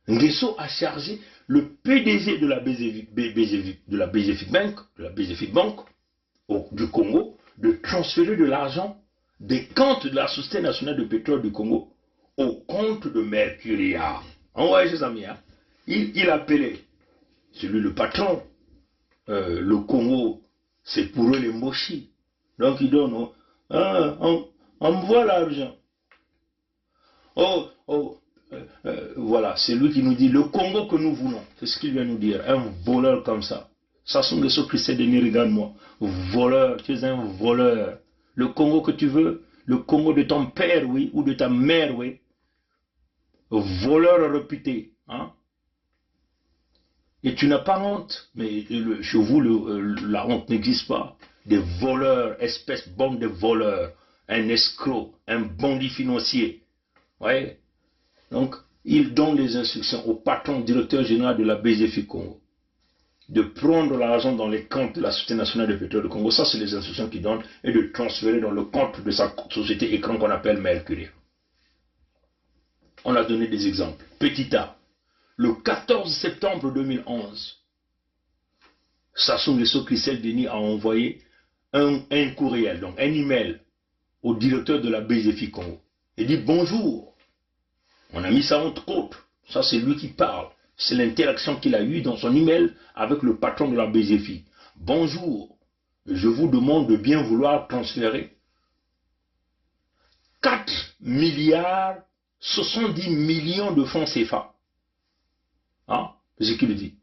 Nguesso a chargé le PDG de la BGFIC Bank du Congo de transférer de l'argent des comptes de la Société nationale de pétrole du Congo au compte de Mercuria. On voit ses amis, hein? Il appelait celui le patron, le Congo, c'est pour eux les mochis. Donc il donne, on me voit l'argent. Voilà, c'est lui qui nous dit le Congo que nous voulons. C'est ce qu'il vient nous dire. Un voleur comme ça. Sassou Nguesso Christophe Denis, regarde-moi. Voleur, tu es un voleur. Le Congo que tu veux, le Congo de ton père, oui, ou de ta mère, oui. Voleur réputé. Hein? Et tu n'as pas honte. Mais chez vous, la honte n'existe pas. Des voleurs, espèce bande de voleurs. Un escroc, un bandit financier. Ouais. Donc, il donne les instructions au patron directeur général de la BGFIC Congo de prendre l'argent dans les comptes de la Société nationale de pétrole du Congo. Ça, c'est les instructions qu'il donne, et de transférer dans le compte de sa société écran qu'on appelle Mercuria. On a donné des exemples. Petit A, le 14 septembre 2011, Sassou Nguesso Christophe Denis a envoyé un courriel, donc un email au directeur de la BGFIC Congo. Il dit bonjour. On a mis ça entre côtes. Ça, c'est lui qui parle. C'est l'interaction qu'il a eue dans son email avec le patron de la BGFIC. Bonjour, je vous demande de bien vouloir transférer 4 milliards 70 millions de francs CFA Hein? C'est ce qu'il dit.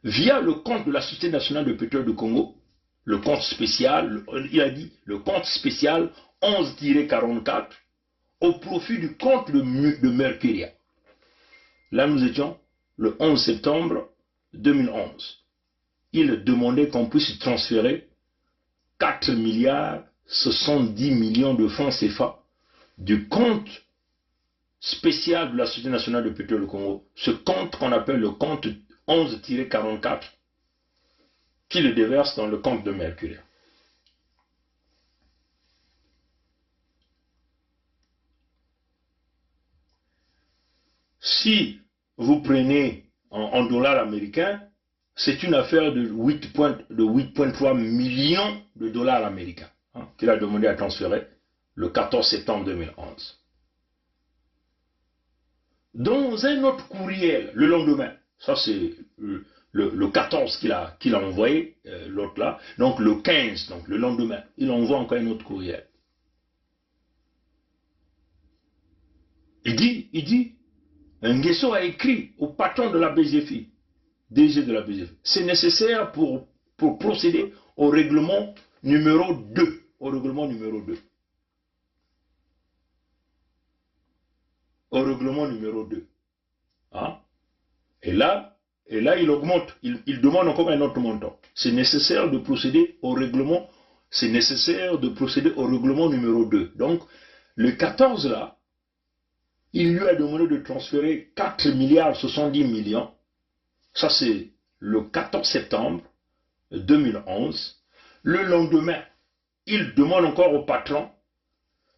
Via le compte de la Société nationale de pétrole du Congo, le compte spécial, il a dit le compte spécial 11-44 au profit du compte de Mercuria. Là, nous étions le 11 septembre 2011. Il demandait qu'on puisse transférer 4 milliards 70 millions de francs CFA du compte spécial de la Société nationale de pétrole du Congo, ce compte qu'on appelle le compte 11-44, qui le déverse dans le compte de Mercuria. Si vous prenez en dollars américains, c'est une affaire de 8,3 millions de dollars américains qu'il a demandé à transférer le 14 septembre 2011. Dans un autre courriel, le lendemain, ça c'est le 14 qu'il a envoyé, l'autre là, donc le 15, donc le lendemain, il envoie encore un autre courriel. Il dit, Nguesso a écrit au patron de la BGFI, DG de la BGFI, c'est nécessaire pour procéder au règlement numéro 2. Au règlement numéro 2. Au règlement numéro 2. Hein? Et là, il augmente, il demande encore un autre montant. C'est nécessaire de procéder au règlement, numéro 2. Donc, le 14 là, il lui a demandé de transférer 4 milliards 70 millions. Ça, c'est le 14 septembre 2011. Le lendemain, il demande encore au patron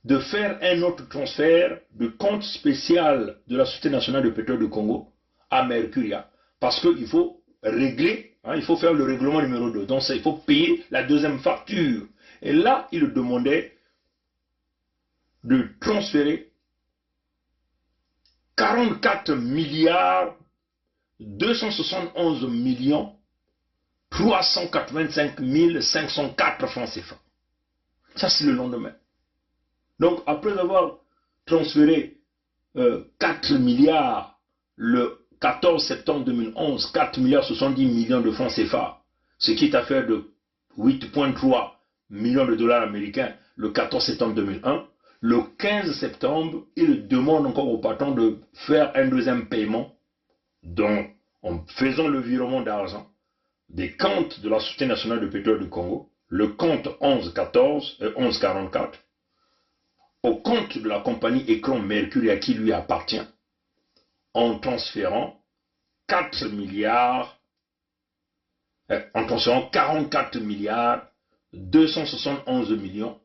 de faire un autre transfert de compte spécial de la Société nationale de pétrole du Congo à Mercuria. Parce qu'il faut régler, il faut faire le règlement numéro 2. Donc, il faut payer la deuxième facture. Et là, il demandait de transférer 44 milliards 271 millions 385 504 francs CFA. Ça, c'est le lendemain. Donc, après avoir transféré 4 milliards le 14 septembre 2011, 4 milliards 70 millions de francs CFA, ce qui est affaire de 8,3 millions de dollars américains le 14 septembre 2001, le 15 septembre, il demande encore au patron de faire un deuxième paiement en faisant le virement d'argent des comptes de la Société nationale de pétrole du Congo, le compte 1144, au compte de la compagnie Écran Mercuria qui lui appartient, en transférant 44 milliards 271 millions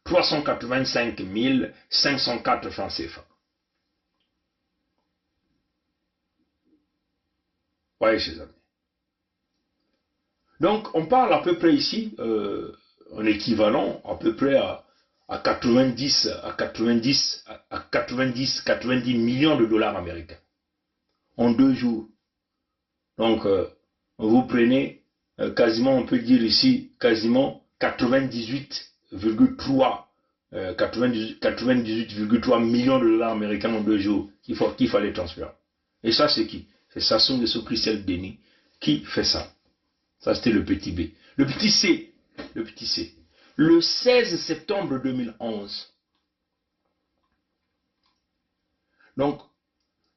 385 504 francs CFA. Voyez, chers amis. Donc, on parle à peu près ici, en équivalent, à peu près à 90 millions de dollars américains. En 2 jours. Donc, vous prenez quasiment, on peut dire ici, quasiment 98,3 millions de dollars américains en 2 jours qu'il fallait transférer. Et ça, c'est qui? C'est Sassou Nguesso Christelle Denis qui fait ça. Ça, c'était le petit B. Le petit C. Le 16 septembre 2011. Donc,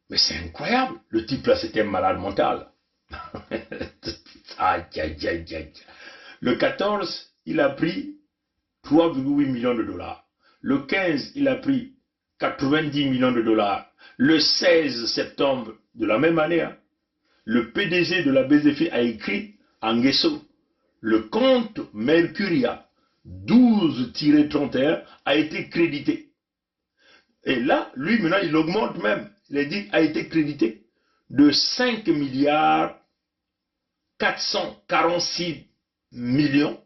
mais c'est incroyable. Le type là, c'était un malade mental. Aïe, aïe, aïe, aïe. Le 14, il a pris 3,8 millions de dollars. Le 15, il a pris 90 millions de dollars. Le 16 septembre de la même année, le PDG de la BZFI a écrit à Nguesso, le compte Mercuria 12-31 a été crédité. Et là, lui, maintenant, il augmente même. Il a dit, a été crédité de 5 milliards 446 millions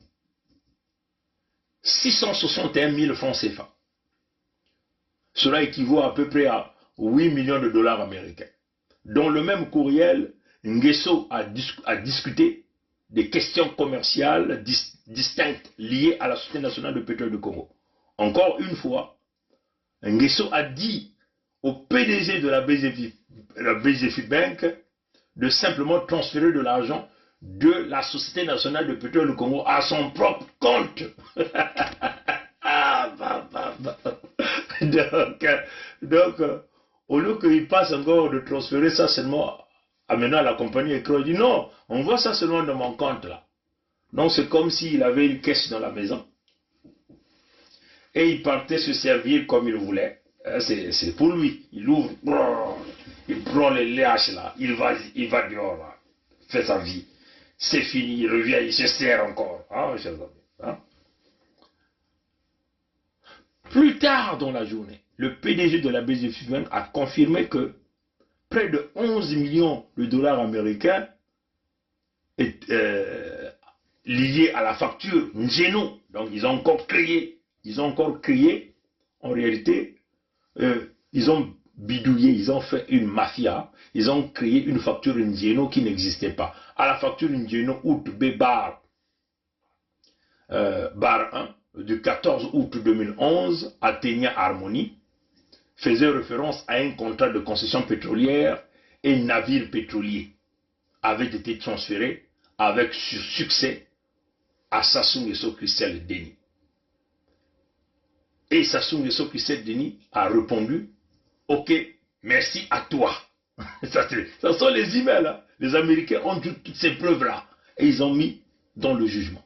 661 000 francs CFA. Cela équivaut à peu près à 8 millions de dollars américains. Dans le même courriel, Nguesso a discuté des questions commerciales distinctes liées à la Société nationale de pétrole du Congo. Encore une fois, Nguesso a dit au PDG de la BGFI Bank de simplement transférer de l'argent de la Société nationale de pétrole du Congo à son propre compte. Donc, au lieu qu'il passe encore de transférer ça seulement amenant à la compagnie écran, il dit non, on voit ça seulement dans mon compte là. Donc c'est comme s'il avait une caisse dans la maison. Et il partait se servir comme il voulait. C'est pour lui. Il ouvre, il prend les lâches là, il va dehors là, fait sa vie. C'est fini, il revient, il se sert encore. Hein, chers amis, hein? Plus tard dans la journée, le PDG de la BGF Bank a confirmé que près de 11 millions de dollars américains est liés à la facture Ngeno. Donc ils ont encore créé, en réalité, ils ont bidouillé, ils ont fait une mafia, ils ont créé une facture Ngeno qui n'existait pas. À la facture Ngeno août B bar 1 du 14 août 2011 à Ténia Harmonie faisait référence à un contrat de concession pétrolière et navire pétrolier avait été transféré avec succès à Sassou Nguesso Christelle Denis. Et Sassou Nguesso Christelle Denis a répondu « Ok, merci à toi ». Ça sont les emails. Hein. Les Américains ont dit toutes ces preuves-là. Et ils ont mis dans le jugement.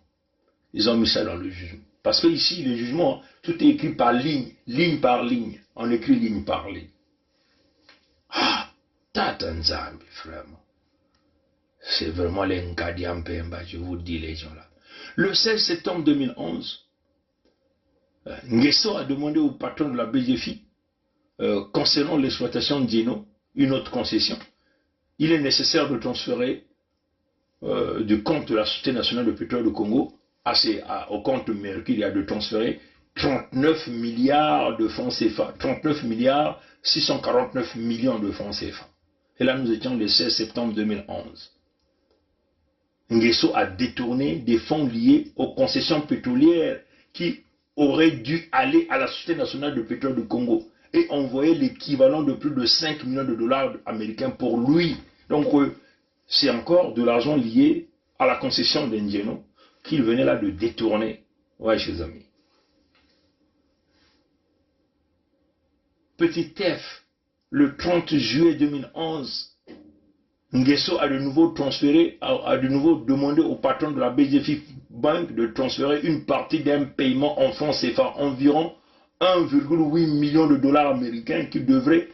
Ils ont mis ça dans le jugement. Parce que ici, le jugement, tout est écrit par ligne par ligne. On écrit ligne par ligne. Ah, Tatanzambi, vraiment. C'est vraiment les Nkadiampemba, je vous dis les gens là. Le 16 septembre 2011, Nguesso a demandé au patron de la BGFI, concernant l'exploitation de Ngeno, une autre concession, il est nécessaire de transférer du compte de la Société nationale de pétrole du Congo au compte Mercure, il y a de transférer 39 milliards de francs CFA, 39 milliards 649 millions de francs CFA. Et là, nous étions le 16 septembre 2011. Nguesso a détourné des fonds liés aux concessions pétrolières qui auraient dû aller à la Société nationale de pétrole du Congo et envoyer l'équivalent de plus de 5 millions de dollars américains pour lui. Donc, c'est encore de l'argent lié à la concession d'Ngeno qu'il venait là de détourner. Ouais, chers amis. Petit F, le 30 juillet 2011, Nguesso a de nouveau demandé au patron de la BGF Bank de transférer une partie d'un paiement en francs CFA, environ 1,8 million de dollars américains qui devrait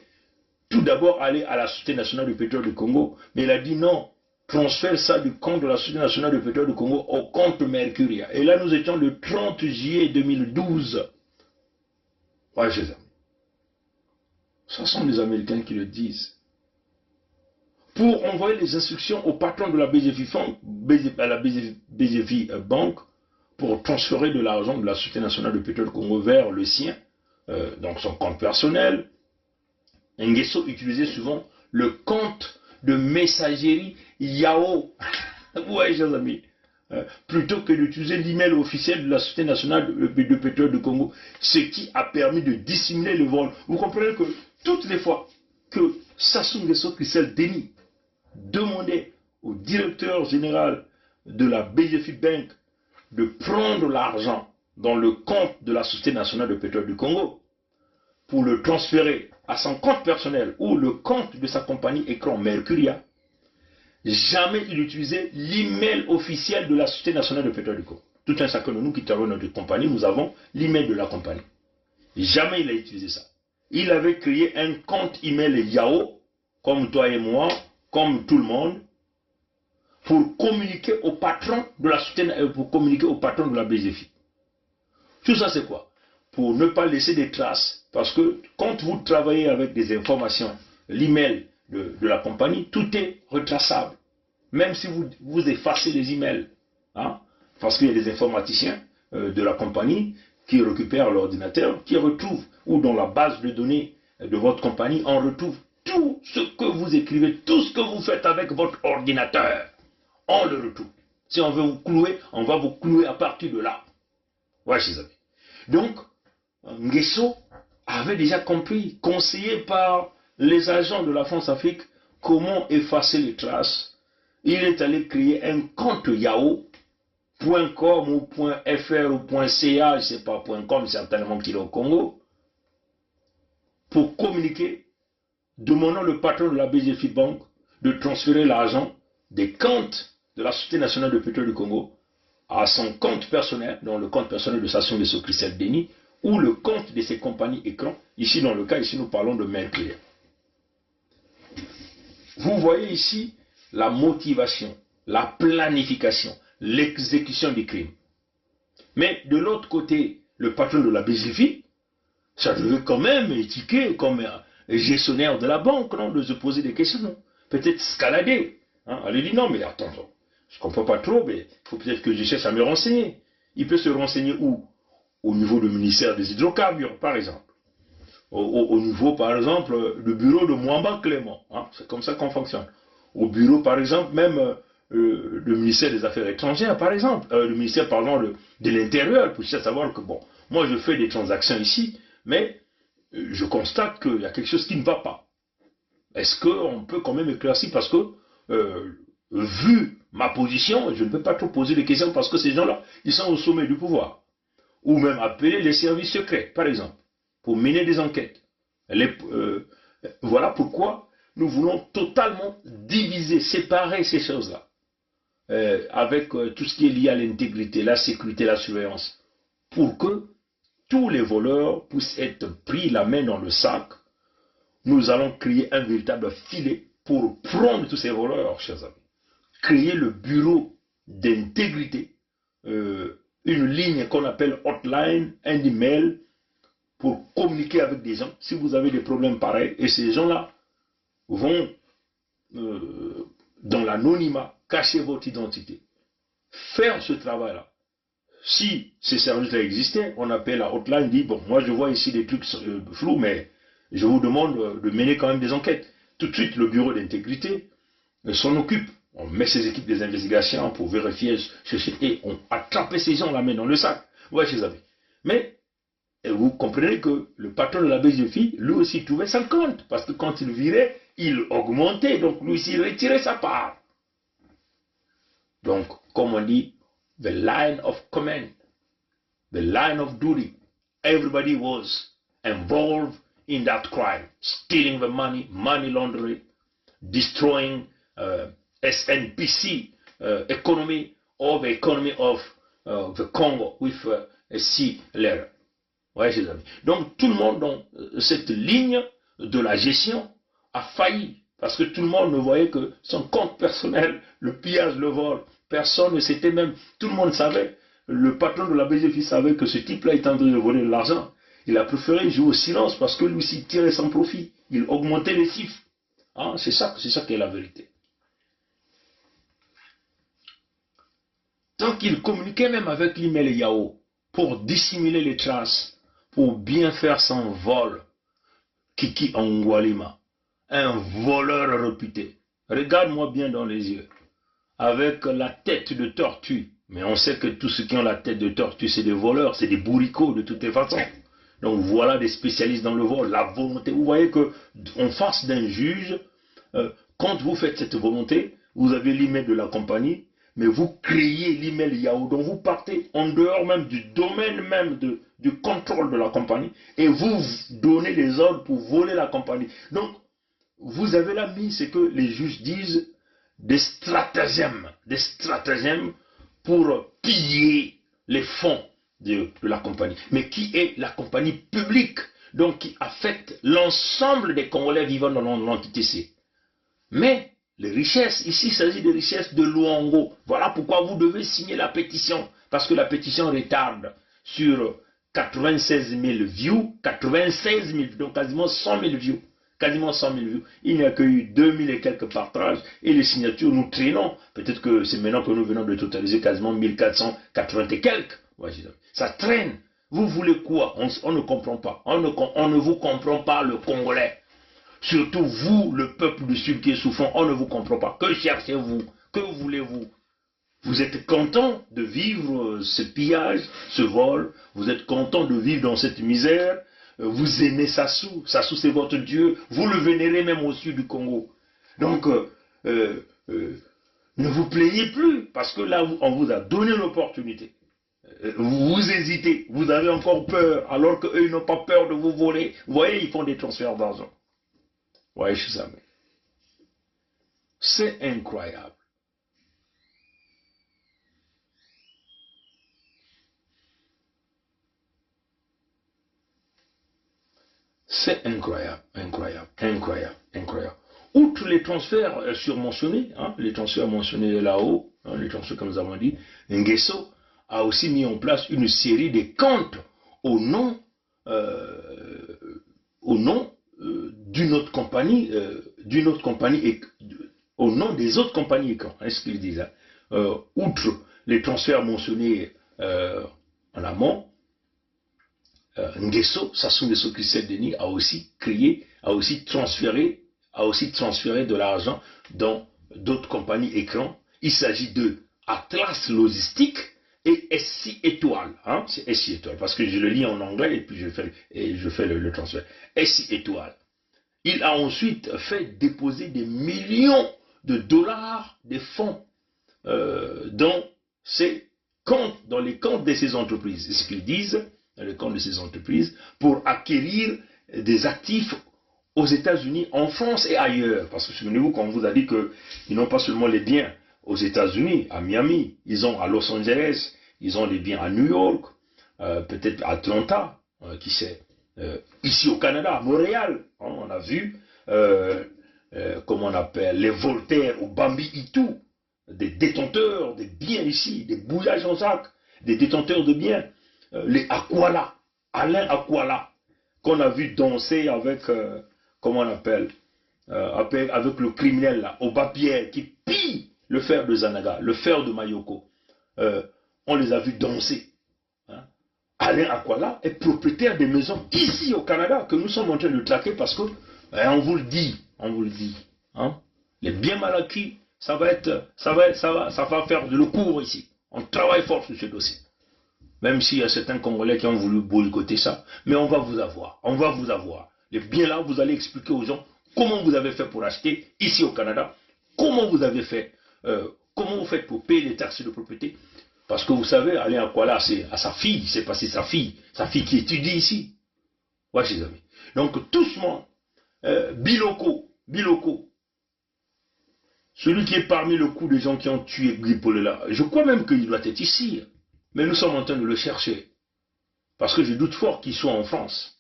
tout d'abord aller à la Société nationale du pétrole du Congo. Mais il a dit non, transfère ça du compte de la Société nationale du pétrole du Congo au compte Mercuria. Et là, nous étions le 30 juillet 2012. Ouais, chers amis. Ce sont les Américains qui le disent. Pour envoyer les instructions au patron de la BGF Bank pour transférer de l'argent de la Société nationale de pétrole du Congo vers le sien, donc son compte personnel, Nguesso utilisait souvent le compte de messagerie Yahoo. Ouais, chers amis. Plutôt que d'utiliser l'email officiel de la Société nationale de pétrole du Congo, ce qui a permis de dissimuler le vol. Vous comprenez que toutes les fois que Sassou Nguesso Christelle Denis demandait au directeur général de la BGF Bank de prendre l'argent dans le compte de la Société nationale de pétrole du Congo pour le transférer à son compte personnel ou le compte de sa compagnie écran Mercuria, jamais il utilisait l'email officiel de la Société nationale de pétrole du Congo. Tout un chacun de nous qui travaillons dans notre compagnie, nous avons l'email de la compagnie. Jamais il a utilisé ça. Il avait créé un compte email Yahoo, comme toi et moi, comme tout le monde, pour communiquer au patron de la Société, pour communiquer au patron de la BGF. Tout ça c'est quoi? Pour ne pas laisser des traces, parce que quand vous travaillez avec des informations, l'email de la compagnie, tout est retraçable. Même si vous effacez les emails, hein, parce qu'il y a des informaticiens de la compagnie qui récupèrent l'ordinateur, qui retrouvent, ou dans la base de données de votre compagnie, on retrouve tout ce que vous écrivez, tout ce que vous faites avec votre ordinateur. On le retrouve. Si on veut vous clouer, on va vous clouer à partir de là. Ouais, chers amis. Donc, Nguesso avait déjà compris, conseillé par les agents de la France-Afrique, comment effacer les traces, il est allé créer un compte Yahoo.com ou .fr ou .ca, je ne sais pas, .com certainement qu'il est au Congo, pour communiquer, demandant le patron de la BGF Bank de transférer l'argent des comptes de la Société nationale de pétrole du Congo à son compte personnel, dans le compte personnel de Sassou Nguesso Christelle Denis, ou le compte de ses compagnies écrans. Ici, dans le cas, ici, nous parlons de mail clear. Vous voyez ici la motivation, la planification, l'exécution du crime. Mais de l'autre côté, le patron de la BGF, ça devait quand même étiquer comme gestionnaire de la banque, non, de se poser des questions, peut-être escalader. Hein. Elle dit non, mais attends, je ne comprends pas trop, mais il faut peut-être que je cherche à me renseigner. Il peut se renseigner où? Au niveau du ministère des hydrocarbures, par exemple. Au niveau, par exemple, du bureau de Mwamba Clément. Hein. C'est comme ça qu'on fonctionne. Au bureau, par exemple, même le ministère des Affaires étrangères, par exemple. Le ministère, pardon, de l'Intérieur, pour savoir que, bon, moi je fais des transactions ici, mais je constate qu'il y a quelque chose qui ne va pas. Est-ce qu'on peut quand même éclaircir? Parce que, vu ma position, je ne peux pas trop poser des questions parce que ces gens-là, ils sont au sommet du pouvoir. Ou même appeler les services secrets, par exemple, pour mener des enquêtes. Voilà pourquoi nous voulons totalement diviser, séparer ces choses-là, avec tout ce qui est lié à l'intégrité, la sécurité, la surveillance, pour que tous les voleurs puissent être pris la main dans le sac. Nous allons créer un véritable filet pour prendre tous ces voleurs, chers amis. Créer le bureau d'intégrité, une ligne qu'on appelle hotline, un email, pour communiquer avec des gens, si vous avez des problèmes pareils, et ces gens-là vont, dans l'anonymat, cacher votre identité. Faire ce travail-là. Si ces services-là existaient, on appelle la hotline, dit, bon, moi je vois ici des trucs flous, mais je vous demande de mener quand même des enquêtes. Tout de suite, le bureau d'intégrité s'en occupe. On met ses équipes des investigations pour vérifier, chercher, et on attrape ces gens, on la met dans le sac. Ouais, chers amis. Mais, vous comprenez que le patron de la BGF, lui aussi trouvait 50, parce que quand il virait, il augmentait, donc lui aussi il retirait sa part. Donc, comme on dit, the line of command, the line of duty, everybody was involved in that crime, stealing the money, money laundering, destroying SNPC economy, or the economy of the Congo with a C letter. Ouais, chers amis. Donc tout le monde dans cette ligne de la gestion a failli, parce que tout le monde ne voyait que son compte personnel, le pillage, le vol, personne ne s'était même, tout le monde savait, le patron de la BGF savait que ce type-là était en train de voler de l'argent. Il a préféré jouer au silence parce que lui aussi tirait son profit. Il augmentait les chiffres. Hein, c'est ça qui est la vérité. Tant qu'il communiquait même avec l'email Yahoo pour dissimuler les traces, pour bien faire son vol, Kiki Angwalima, un voleur réputé. Regarde-moi bien dans les yeux, avec la tête de tortue. Mais on sait que tous ceux qui ont la tête de tortue, c'est des voleurs, c'est des bourricots de toutes les façons. Donc voilà des spécialistes dans le vol, la volonté. Vous voyez qu'en face d'un juge, quand vous faites cette volonté, vous avez l'email de la compagnie, mais vous créez l'email Yahoo, donc vous partez en dehors même du domaine même du contrôle de la compagnie, et vous donnez les ordres pour voler la compagnie. Donc, vous avez là mis ce que les juges disent, des stratagèmes pour piller les fonds de la compagnie. Mais qui est la compagnie publique, donc qui affecte l'ensemble des Congolais vivant dans l'entité. Mais les richesses, ici il s'agit des richesses de Luango. Voilà pourquoi vous devez signer la pétition, parce que la pétition retarde sur 96 000 views, 96 000, donc quasiment 100 000 views. Quasiment 100 000 views. Il n'y a que eu 2000 et quelques partages, et les signatures, nous traînons. Peut-être que c'est maintenant que nous venons de totaliser quasiment 1480 et quelques. Ouais, ça traîne. Vous voulez quoi? On ne comprend pas. On ne vous comprend pas, le Congolais. Surtout vous, le peuple du Sud qui est souffrant, on ne vous comprend pas. Que cherchez-vous? Que voulez-vous? Vous êtes content de vivre ce pillage, ce vol? Vous êtes content de vivre dans cette misère? Vous aimez Sassou? Sassou c'est votre Dieu. Vous le vénérez même au sud du Congo. Donc, ne vous plaignez plus, parce que là, on vous a donné l'opportunité. Vous hésitez, vous avez encore peur, alors qu'eux, ils n'ont pas peur de vous voler. Vous voyez, ils font des transferts d'argent. Vous voyez, chez ça. C'est incroyable. C'est incroyable, incroyable, incroyable, incroyable. Outre les transferts surmentionnés, hein, les transferts mentionnés là-haut, hein, les transferts comme nous avons dit, Nguesso a aussi mis en place une série de comptes au nom d'une autre compagnie, et au nom des autres compagnies écrans, hein, ce qu'ils disent. Hein. Outre les transferts mentionnés en amont, Nguesso, Sassou Nguesso Christelle Denis a aussi transféré de l'argent dans d'autres compagnies écrans. Il s'agit de Atlas Logistique et SC Étoile. Hein? C'est SC Étoile, parce que je le lis en anglais et puis je fais le transfert. SC Étoile. Il a ensuite fait déposer des millions de dollars de fonds dans les comptes de ces entreprises. C'est ce qu'ils disent, dans les comptes de ces entreprises, pour acquérir des actifs aux États-Unis, en France et ailleurs. Parce que souvenez-vous qu'on vous a dit qu'ils n'ont pas seulement les biens aux États-Unis, à Miami, ils ont à Los Angeles, ils ont des biens à New York, peut-être à Atlanta, qui sait, ici au Canada, à Montréal, hein, on a vu, comment on appelle, les Voltaire au Bambi-Itu, des détenteurs des biens ici, des Bouya Jean-Jacques, des détenteurs de biens, les Aquala, Alain Aquala, qu'on a vu danser avec, comment on appelle, avec le criminel là, Oba-Pierre, qui pille le fer de Zanaga, le fer de Mayoko. On les a vus danser. Hein. Alain Aquala est propriétaire des maisons ici au Canada, que nous sommes en train de traquer parce que, on vous le dit, hein. Les biens mal acquis, ça va faire le cours ici. On travaille fort sur ce dossier. Même s'il y a certains Congolais qui ont voulu boycotter ça, mais on va vous avoir, Les biens là, vous allez expliquer aux gens comment vous avez fait pour acheter ici au Canada, comment vous avez fait, comment vous faites pour payer les taxes de propriété. Parce que vous savez, Alain Aquala, c'est à sa fille, c'est passé sa fille qui étudie ici. Ouais, chers amis. Donc, doucement, Biloko, celui qui est parmi le coup des gens qui ont tué Guy Polela, je crois même qu'il doit être ici. Mais nous sommes en train de le chercher. Parce que je doute fort qu'il soit en France.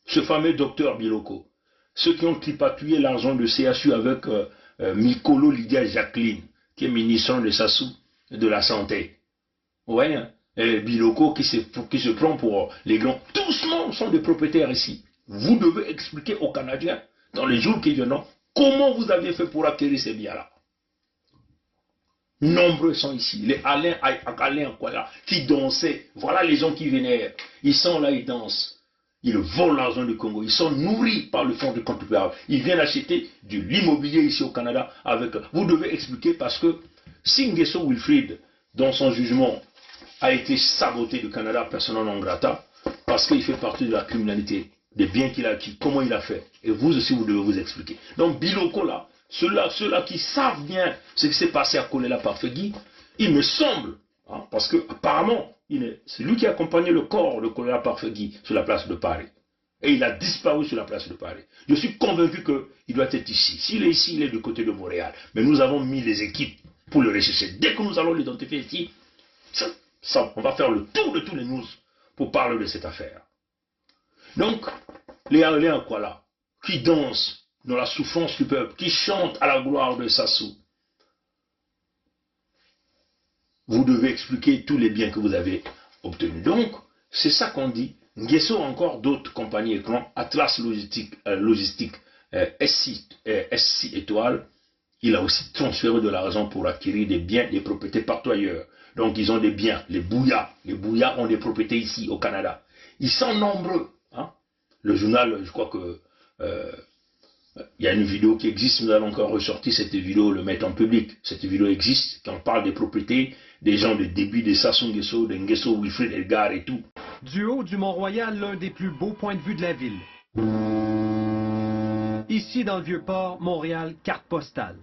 Ce fameux docteur Biloko. Ceux qui ont tripatouillé l'argent de CHU avec Mikolo Lydia Jacqueline, qui est ministre de Sassou de la Santé. Ouais, hein? Et Biloko qui se prend pour les grands. Doucement sont des propriétaires ici. Vous devez expliquer aux Canadiens, dans les jours qui viennent, comment vous avez fait pour acquérir ces biens-là. Nombreux sont ici, les Alain Aquala qui dansaient, voilà les gens qui venaient, ils sont là, ils dansent, ils volent l'argent du Congo, ils sont nourris par le fonds de contribuable, ils viennent acheter de l'immobilier ici au Canada avec, vous devez expliquer parce que si Nguesso Wilfrid, dans son jugement, a été saboté du Canada persona non grata, parce qu'il fait partie de la criminalité, des biens qu'il a acquis, comment il a fait, et vous aussi vous devez vous expliquer. Donc Biloko là, ceux-là qui savent bien ce qui s'est passé à Kolela Parfegui, il me semble, hein, parce que apparemment, c'est lui qui a accompagné le corps de Kolela Parfegui sur la place de Paris. Et il a disparu sur la place de Paris. Je suis convaincu qu'il doit être ici. S'il est ici, il est du côté de Montréal. Mais nous avons mis les équipes pour le rechercher. Dès que nous allons l'identifier ici, on va faire le tour de tous les news pour parler de cette affaire. Donc, les Alain Aquala, qui dansent dans la souffrance du peuple, qui chante à la gloire de Sassou. Vous devez expliquer tous les biens que vous avez obtenus. Donc, c'est ça qu'on dit. Nguesso encore d'autres compagnies écrans, Atlas Logistique, SC Étoile, il a aussi transféré de l'argent pour acquérir des biens, des propriétés partout ailleurs. Donc, ils ont des biens, les Bouya ont des propriétés ici au Canada. Ils sont nombreux. Hein? Le journal, je crois que il y a une vidéo qui existe, nous allons encore ressortir cette vidéo, le mettre en public. Cette vidéo existe, quand on parle des propriétés, des gens de début de Sassou Nguesso, de Nguesso Wilfrid Edgar et tout. Du haut du Mont-Royal, l'un des plus beaux points de vue de la ville. Ici, dans le Vieux-Port, Montréal, carte postale.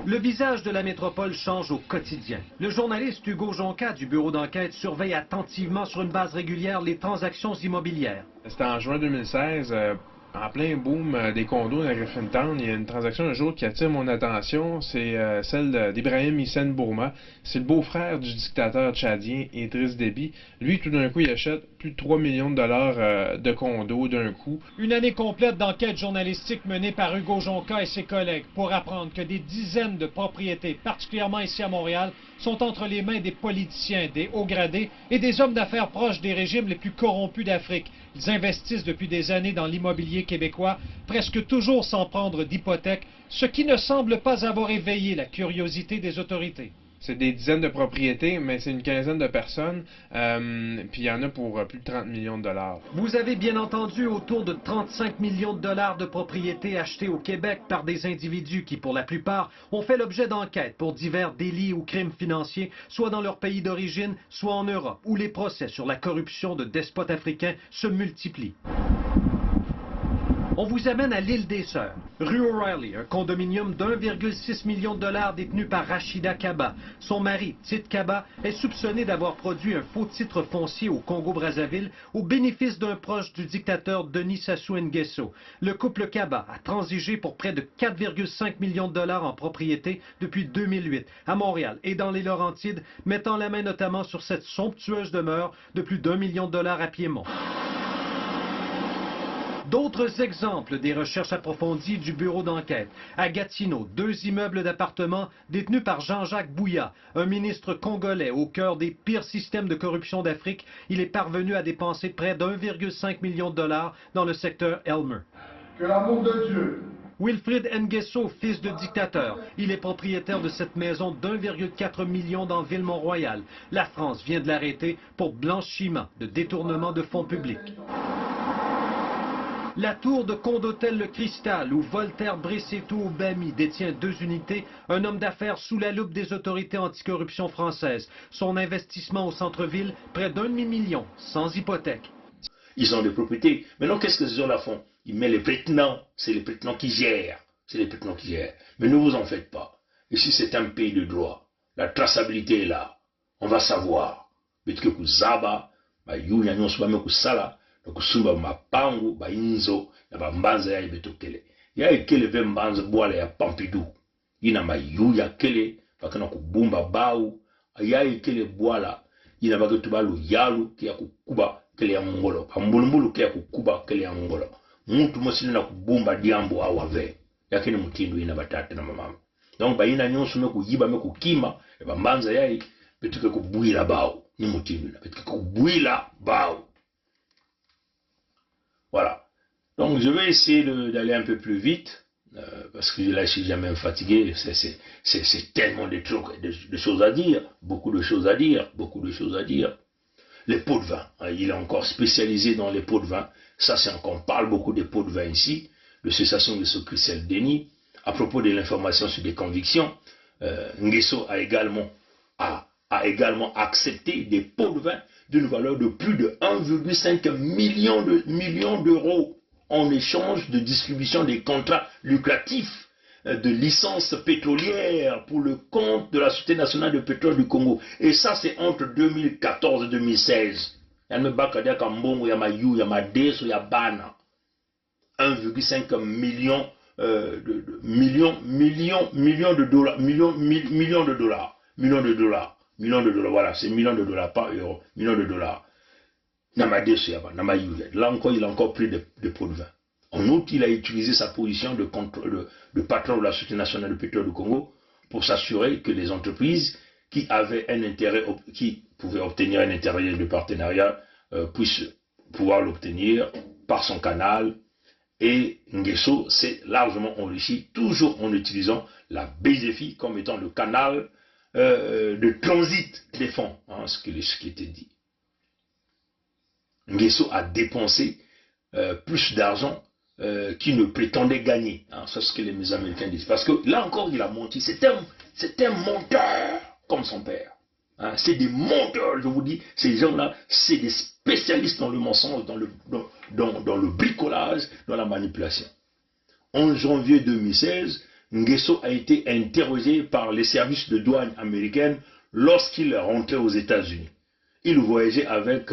Le visage de la métropole change au quotidien. Le journaliste Hugo Jonca du bureau d'enquête surveille attentivement sur une base régulière les transactions immobilières. C'était en juin 2016, en plein boom des condos dans Griffintown. Il y a une transaction un jour qui attire mon attention, c'est celle d'Ibrahim Hissène Bourma. C'est le beau-frère du dictateur tchadien Idriss Déby. Lui, tout d'un coup, il achète plus de 3 millions de dollars de condos d'un coup. Une année complète d'enquête journalistique menée par Hugo Jonca et ses collègues pour apprendre que des dizaines de propriétés, particulièrement ici à Montréal, sont entre les mains des politiciens, des hauts gradés et des hommes d'affaires proches des régimes les plus corrompus d'Afrique. Ils investissent depuis des années dans l'immobilier québécois, presque toujours sans prendre d'hypothèque, ce qui ne semble pas avoir éveillé la curiosité des autorités. C'est des dizaines de propriétés, mais c'est une quinzaine de personnes, puis il y en a pour plus de 30 millions de dollars. Vous avez bien entendu autour de 35 millions de dollars de propriétés achetées au Québec par des individus qui, pour la plupart, ont fait l'objet d'enquêtes pour divers délits ou crimes financiers, soit dans leur pays d'origine, soit en Europe, où les procès sur la corruption de despotes africains se multiplient. On vous amène à l'île des Sœurs, rue O'Reilly, un condominium d'1,6 million de dollars détenu par Rachida Kaba. Son mari, Tite Kaba, est soupçonné d'avoir produit un faux titre foncier au Congo-Brazzaville au bénéfice d'un proche du dictateur Denis Sassou Nguesso. Le couple Kaba a transigé pour près de 4,5 millions de dollars en propriété depuis 2008 à Montréal et dans les Laurentides, mettant la main notamment sur cette somptueuse demeure de plus d'1 million de dollars à Piémont. D'autres exemples des recherches approfondies du bureau d'enquête. À Gatineau, 2 immeubles d'appartements détenus par Jean-Jacques Bouya, un ministre congolais au cœur des pires systèmes de corruption d'Afrique. Il est parvenu à dépenser près d'1,5 million de dollars dans le secteur Elmer. Que l'amour de Dieu. Wilfrid Nguesso, fils de dictateur. Il est propriétaire de cette maison d'1,4 million dans Ville-Mont-Royal. La France vient de l'arrêter pour blanchiment de détournement de fonds publics. La tour de Condotel Le Cristal, où Voltaire Bressetto Obami détient 2 unités, un homme d'affaires sous la loupe des autorités anticorruption françaises. Son investissement au centre-ville, près d'1 demi-million, sans hypothèque. Ils ont des propriétés. Maintenant, qu'est-ce que ces gens-là font? Ils mettent les prétenants. C'est les prétenants qui gèrent. C'est les prétenants qui gèrent. Mais ne vous en faites pas. Ici, c'est un pays de droit. La traçabilité est là. On va savoir. Mais que Zaba, kusumba mapangu bainzo na bambanza ya ibetokele ya ikele ve mbanza bwala ya Pompidou ina mayu ya kele bakana kubumba bau ya ikele bwala ina bagetu balu yalu kia kukuba kele ya mongolo pambulumbulu kia kukuba kele ya mongolo muntu mosili na kubumba diambo awave yakini mutindu ina batata na mama donc baina nyonso me kuyiba me kukima bambanza ya betuke kubuila bau ni mutindu na betuke kubuila bau. Voilà. Donc je vais essayer d'aller un peu plus vite, parce que là je suis jamais fatigué, c'est tellement de choses à dire, beaucoup de choses à dire. Les pots de vin, hein, il est encore spécialisé dans les pots de vin, ça c'est encore, on parle beaucoup des pots de vin ici, de cessation de ce Christelle Denis, à propos de l'information sur des convictions, Nguesso a également accepté des pots de vin d'une valeur de plus de 1,5 million d'euros en échange de distribution des contrats lucratifs de licences pétrolières pour le compte de la Société nationale de pétrole du Congo. Et ça, c'est entre 2014 et 2016. 1,5 millions de dollars. Voilà, c'est millions de dollars, pas euros, millions de dollars. Là encore, il a encore pris de pots de vin. En outre, il a utilisé sa position de patron de la Société nationale de pétrole du Congo pour s'assurer que les entreprises qui avaient un intérêt, qui pouvaient obtenir un intérêt de partenariat, puissent pouvoir l'obtenir par son canal. Et Nguesso s'est largement enrichi, toujours en utilisant la BZFI comme étant le canal de transit des fonds, hein, ce qui était dit. Nguesso a dépensé plus d'argent qu'il ne prétendait gagner. Hein, c'est ce que les Américains disent. Parce que là encore, il a menti. C'est un menteur comme son père. Hein, c'est des menteurs, je vous dis. Ces gens-là, c'est des spécialistes dans le mensonge, dans le bricolage, dans la manipulation. En janvier 2016, Nguesso a été interrogé par les services de douane américaines lorsqu'il rentrait aux États-Unis. Il voyageait avec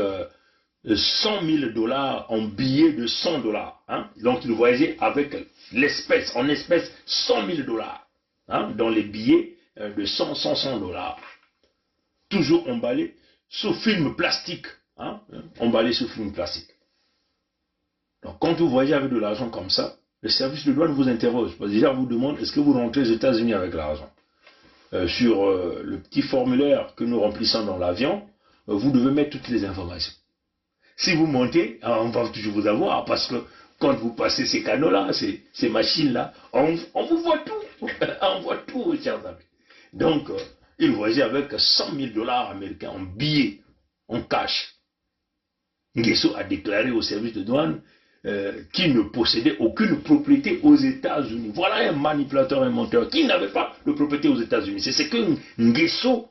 100 000 dollars en billets de 100 dollars. Hein? Donc il voyageait avec l'espèce, en espèces 100 000 dollars. Hein? Dans les billets de 100 dollars. Toujours emballé sous film plastique. Hein? Emballé sous film plastique. Donc quand vous voyagez avec de l'argent comme ça, le service de douane vous interroge. Parce que déjà vous demande est-ce que vous rentrez aux États-Unis avec l'argent. Sur le petit formulaire que nous remplissons dans l'avion, vous devez mettre toutes les informations. Si vous montez, on va toujours vous avoir, parce que quand vous passez ces canaux-là, ces machines-là, on vous voit tout. On voit tout, chers amis. Donc, il voyageait avec 100 000 dollars américains en billets, en cash. Nguesso a déclaré au service de douane qu'il ne possédait aucune propriété aux États-Unis. Voilà un manipulateur, un menteur qui n'avait pas de propriété aux États-Unis. C'est ce que Nguesso,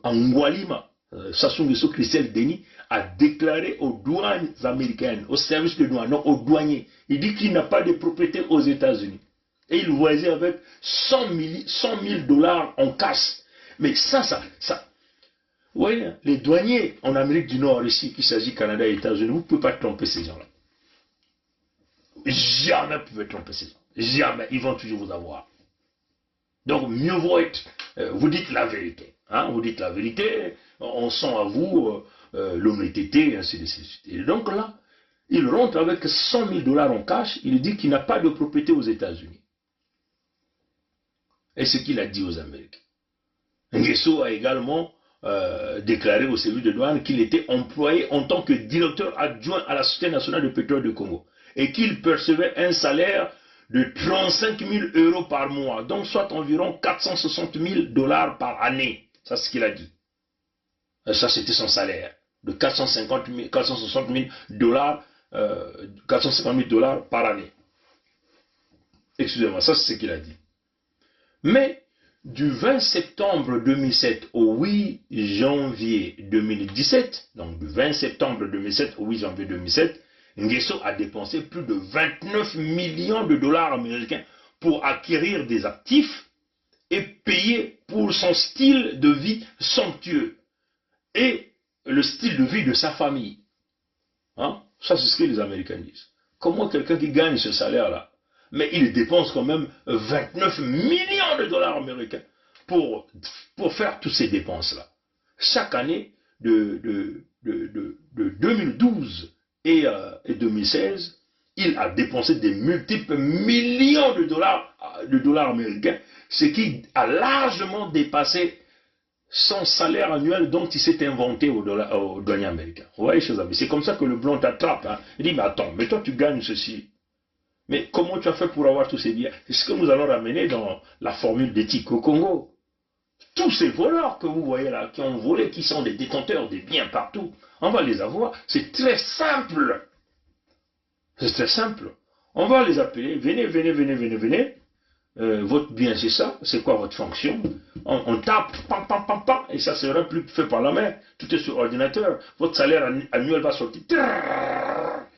en Ngwalima, Sassou Nguesso Christian Denis, a déclaré aux douanes américaines, aux services de douane, non aux douaniers. Il dit qu'il n'a pas de propriété aux États-Unis. Et il voyageait avec 100 000 dollars en cash. Mais ça. Vous voyez, les douaniers en Amérique du Nord, ici, qu'il s'agit Canada et États-Unis, vous ne pouvez pas tromper ces gens-là. Jamais vous pouvez tromper ces gens. Jamais. Ils vont toujours vous avoir. Donc, mieux vaut être. Vous dites la vérité. Hein, vous dites la vérité. On sent à vous l'honnêteté, ainsi de suite. Et donc là, il rentre avec 100 000 dollars en cash. Il dit qu'il n'a pas de propriété aux États-Unis. Et ce qu'il a dit aux Américains. Nguesso a également déclaré au service de douane qu'il était employé en tant que directeur adjoint à la Société nationale de pétrole du Congo et qu'il percevait un salaire de 35 000 euros par mois, donc soit environ 460 000 dollars par année. Ça, c'est ce qu'il a dit. Ça, c'était son salaire de 460 000 dollars, 450 000 dollars par année. Excusez-moi, ça, c'est ce qu'il a dit. Mais du 20 septembre 2007 au 8 janvier 2017, donc du 20 septembre 2007 au 8 janvier 2007, Nguesso a dépensé plus de 29 millions de dollars américains pour acquérir des actifs et payer pour son style de vie somptueux et le style de vie de sa famille. Hein? Ça, c'est ce que les Américains disent. Comment quelqu'un qui gagne ce salaire-là, mais il dépense quand même 29 millions de dollars américains pour faire toutes ces dépenses-là. Chaque année, de 2012 et 2016, il a dépensé des multiples millions de dollars américains, ce qui a largement dépassé son salaire annuel dont il s'est inventé au douanier américain. Vous voyez, chers amis, c'est comme ça que le blanc t'attrape. Hein. Il dit, mais attends, mais toi tu gagnes ceci. Mais comment tu as fait pour avoir tous ces biens? C'est ce que nous allons ramener dans la formule d'éthique au Congo. Tous ces voleurs que vous voyez là, qui ont volé, qui sont des détenteurs des biens partout, on va les avoir. C'est très simple. C'est très simple. On va les appeler. Venez. Votre bien, c'est ça. C'est quoi votre fonction? On tape, pam, et ça sera plus fait par la main. Tout est sur ordinateur. Votre salaire annuel va sortir.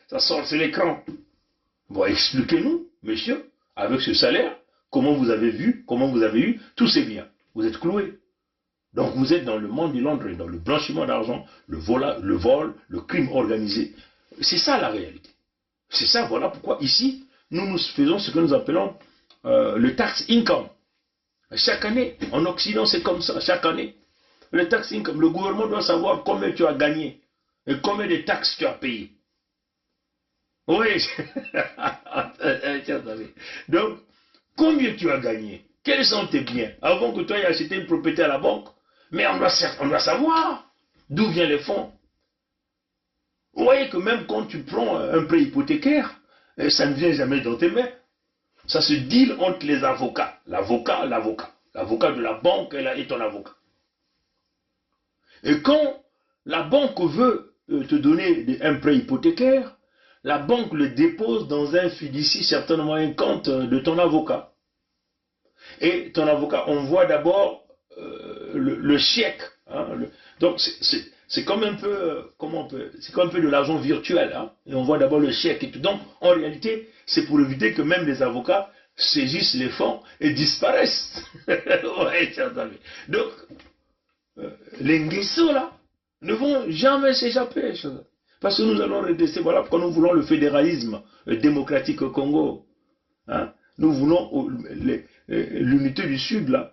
Ça sort sur l'écran. Bon, expliquez-nous, monsieur, avec ce salaire, comment vous avez vu, comment vous avez eu tous ces biens. Vous êtes cloué. Donc vous êtes dans le monde du laundry, dans le blanchiment d'argent, le vol, le crime organisé. C'est ça la réalité. C'est ça, voilà pourquoi ici, nous faisons ce que nous appelons le tax income. Chaque année, en Occident, c'est comme ça, chaque année. Le tax income, le gouvernement doit savoir combien tu as gagné et combien de taxes tu as payé. Oui, donc, combien tu as gagné? Quels sont tes biens? Avant que tu aies acheté une propriété à la banque, mais on doit savoir d'où viennent les fonds. Vous voyez que même quand tu prends un prêt hypothécaire, ça ne vient jamais dans tes mains. Ça se deal entre les avocats. L'avocat de la banque et ton avocat. Et quand la banque veut te donner un prêt hypothécaire, la banque le dépose dans un fiducie, certainement un compte de ton avocat. Et ton avocat envoie d'abord le chèque Hein, donc c'est comme un peu, c'est comme un peu de l'argent virtuel. Hein, et on voit d'abord le chèque et tout. Donc en réalité, c'est pour éviter que même les avocats saisissent les fonds et disparaissent. Ouais, chers amis. Donc, les Nguesso là ne vont jamais s'échapper. Parce que nous allons redresser, voilà pourquoi nous voulons le fédéralisme démocratique au Congo. Hein? Nous voulons l'unité du Sud là.